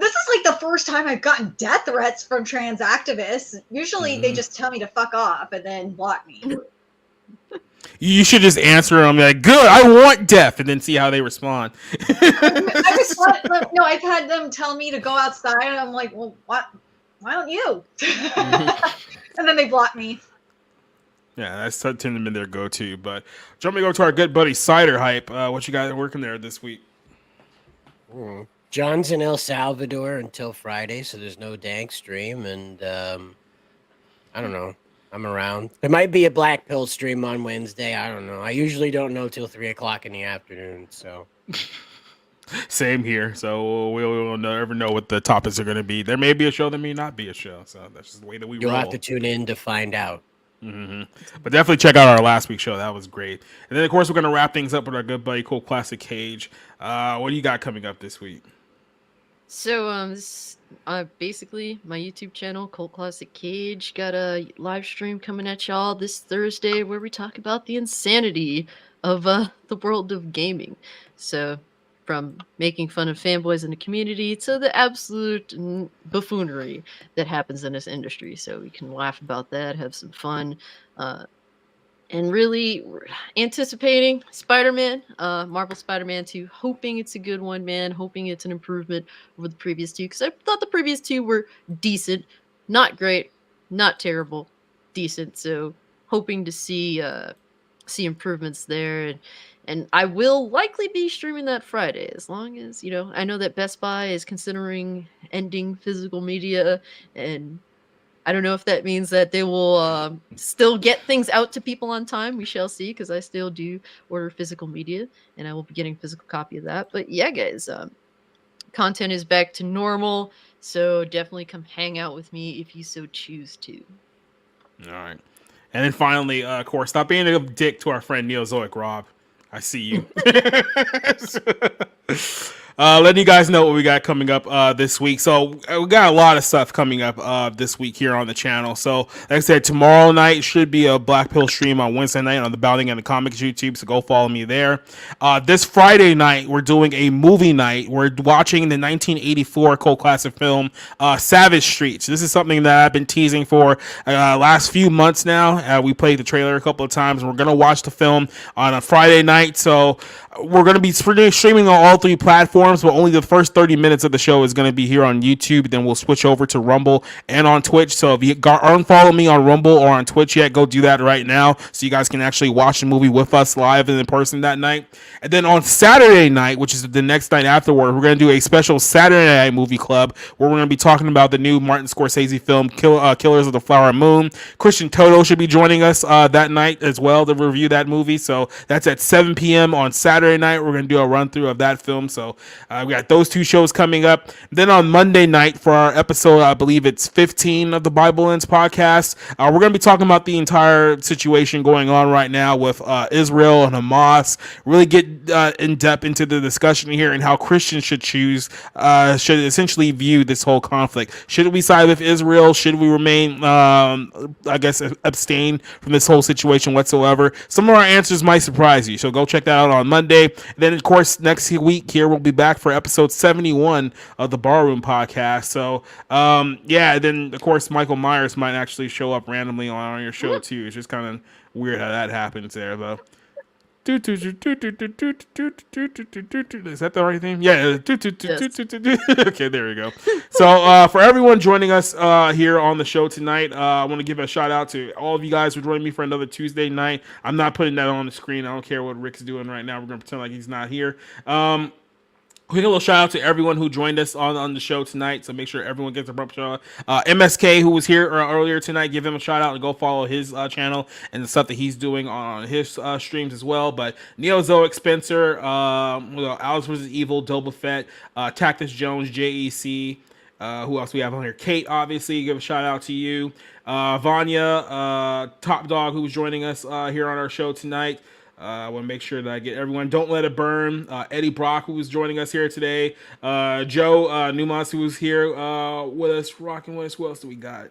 Speaker 2: this is like the first time I've gotten death threats from trans activists. Usually they just tell me to fuck off and then block me.
Speaker 1: You should just answer them like, "Good, I want death," and then see how they respond.
Speaker 2: No, I've had them tell me to go outside, and I'm like, "Well, what? Why don't you?" And then they block me.
Speaker 1: Yeah, that's tend to be their go-to. But jumping over to our good buddy Cider Hype, what you got working there this week?
Speaker 11: John's in El Salvador until Friday, so there's no dank stream, and I don't know. I'm around. There might be a Black Pill stream on Wednesday. I don't know. I usually don't know till 3:00 in the afternoon. So
Speaker 1: same here. So we'll never know what the topics are going to be. There may be a show, there may not be a show. So that's just the way that we roll.
Speaker 11: You'll have to tune in to find out.
Speaker 1: Mm-hmm. But definitely check out our last week's show. That was great. And then of course we're going to wrap things up with our good buddy Cool Classic Cage. What do you got coming up this week?
Speaker 12: So basically my YouTube channel, Cult Classic Cage, got a live stream coming at y'all this Thursday where we talk about the insanity of the world of gaming. So from making fun of fanboys in the community to the absolute buffoonery that happens in this industry. So we can laugh about that, have some fun, and really anticipating Spider-Man, Marvel Spider-Man 2, hoping it's a good one, man, hoping it's an improvement over the previous 2, because I thought the previous 2 were decent, not great, not terrible, decent. So hoping to see improvements there, and I will likely be streaming that Friday, as long as, I know that Best Buy is considering ending physical media, and I don't know if that means that they will still get things out to people on time. We shall see, because I still do order physical media, and I will be getting a physical copy of that. But yeah, guys, content is back to normal, so definitely come hang out with me if you so choose to.
Speaker 1: All right. And then finally, of course, stop being a dick to our friend Neozoic, Rob. I see you. Letting you guys know what we got coming up this week. So we got a lot of stuff coming up this week here on the channel. So like I said, tomorrow night should be a Black Pill stream on Wednesday night on the Bounding and the Comics YouTube. So go follow me there. This Friday night, we're doing a movie night. We're watching the 1984 cult classic film, Savage Streets. This is something that I've been teasing for last few months now. We played the trailer a couple of times. We're going to watch the film on a Friday night. So we're going to be streaming on all 3 platforms, but only the first 30 minutes of the show is going to be here on YouTube. Then we'll switch over to Rumble and on Twitch. So if you aren't following me on Rumble or on Twitch yet, go do that right now so you guys can actually watch the movie with us live and in person that night. And then on Saturday night, which is the next night afterward, we're going to do a special Saturday Night Movie Club where we're going to be talking about the new Martin Scorsese film, Killers of the Flower Moon. Christian Toto should be joining us that night as well to review that movie. So that's at 7 p.m. on Saturday night. We're going to do a run through of that film. So we got those 2 shows coming up. Then on Monday night for our episode, I believe it's 15 of the Bible Ends podcast, we're going to be talking about the entire situation going on right now with Israel and Hamas. Really get in depth into the discussion here and how Christians should should essentially view this whole conflict. Should we side with Israel? Should we remain, abstain from this whole situation whatsoever? Some of our answers might surprise you. So go check that out on Monday. Then, of course, next week here, we'll be back for episode 71 of the Barroom podcast. So, then, of course, Michael Myers might actually show up randomly on your show, too. It's just kind of weird how that happens there, though. Is that the right thing? Yeah. Okay, there we go. So for everyone joining us here on the show tonight, I want to give a shout out to all of you guys for joining me for another Tuesday night. I'm not putting that on the screen. I don't care what Rick's doing right now. We're going to pretend like he's not here. Quick little shout out to everyone who joined us on the show tonight. So make sure everyone gets a proper shout out. MSK, who was here earlier tonight, give him a shout out and go follow his channel and the stuff that he's doing on his streams as well. But Neozoic, Spencer, Alice vs. Evil, Doba Fett, Tactus Jones, JEC. Who else we have on here? Kate, obviously, give a shout out to you. Vanya, Top Dog, who was joining us here on our show tonight. I want to make sure that I get everyone. Don't Let It Burn. Eddie Brock, who was joining us here today. Joe Numas, who was here with us, rocking with us. Who else do we got?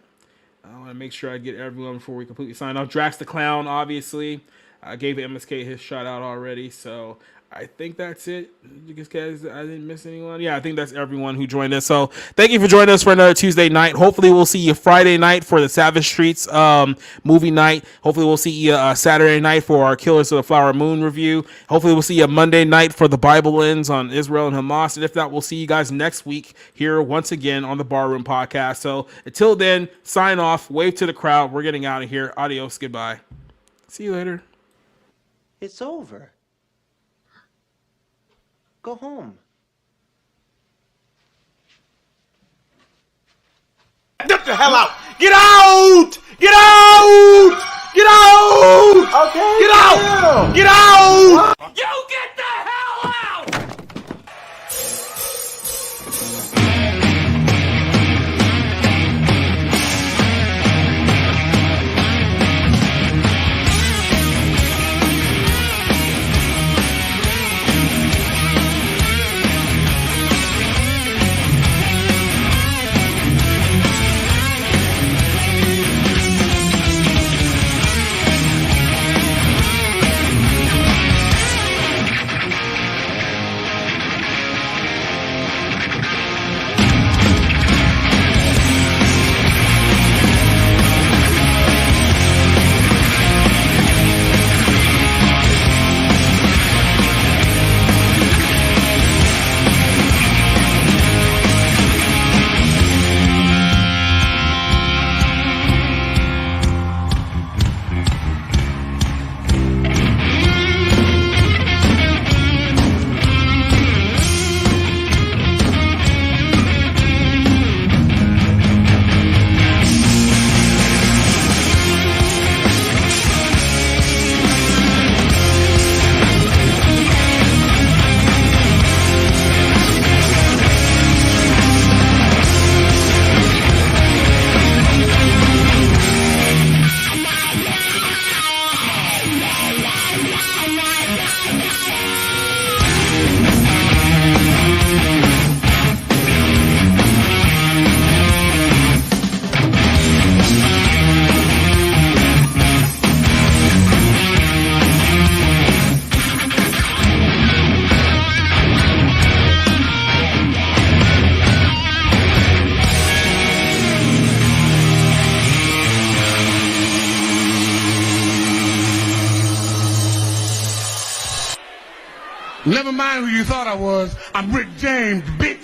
Speaker 1: I want to make sure I get everyone before we completely sign off. Drax the Clown, obviously. I gave MSK his shout out already, so I think that's it. I didn't miss anyone. Yeah, I think that's everyone who joined us. So thank you for joining us for another Tuesday night. Hopefully we'll see you Friday night for the Savage Streets movie night. Hopefully we'll see you Saturday night for our Killers of the Flower Moon review. Hopefully we'll see you Monday night for the Bible Ends on Israel and Hamas. And if not, we'll see you guys next week here once again on the Barroom podcast. So until then, sign off, wave to the crowd. We're getting out of here. Adios. Goodbye. See you later.
Speaker 21: It's over. Go home.
Speaker 9: Get the hell out! Get out! Get out! Get out!
Speaker 21: Okay.
Speaker 9: Get out! Get out! You get the hell out!
Speaker 7: Never mind who you thought I was. I'm Rick James, bitch.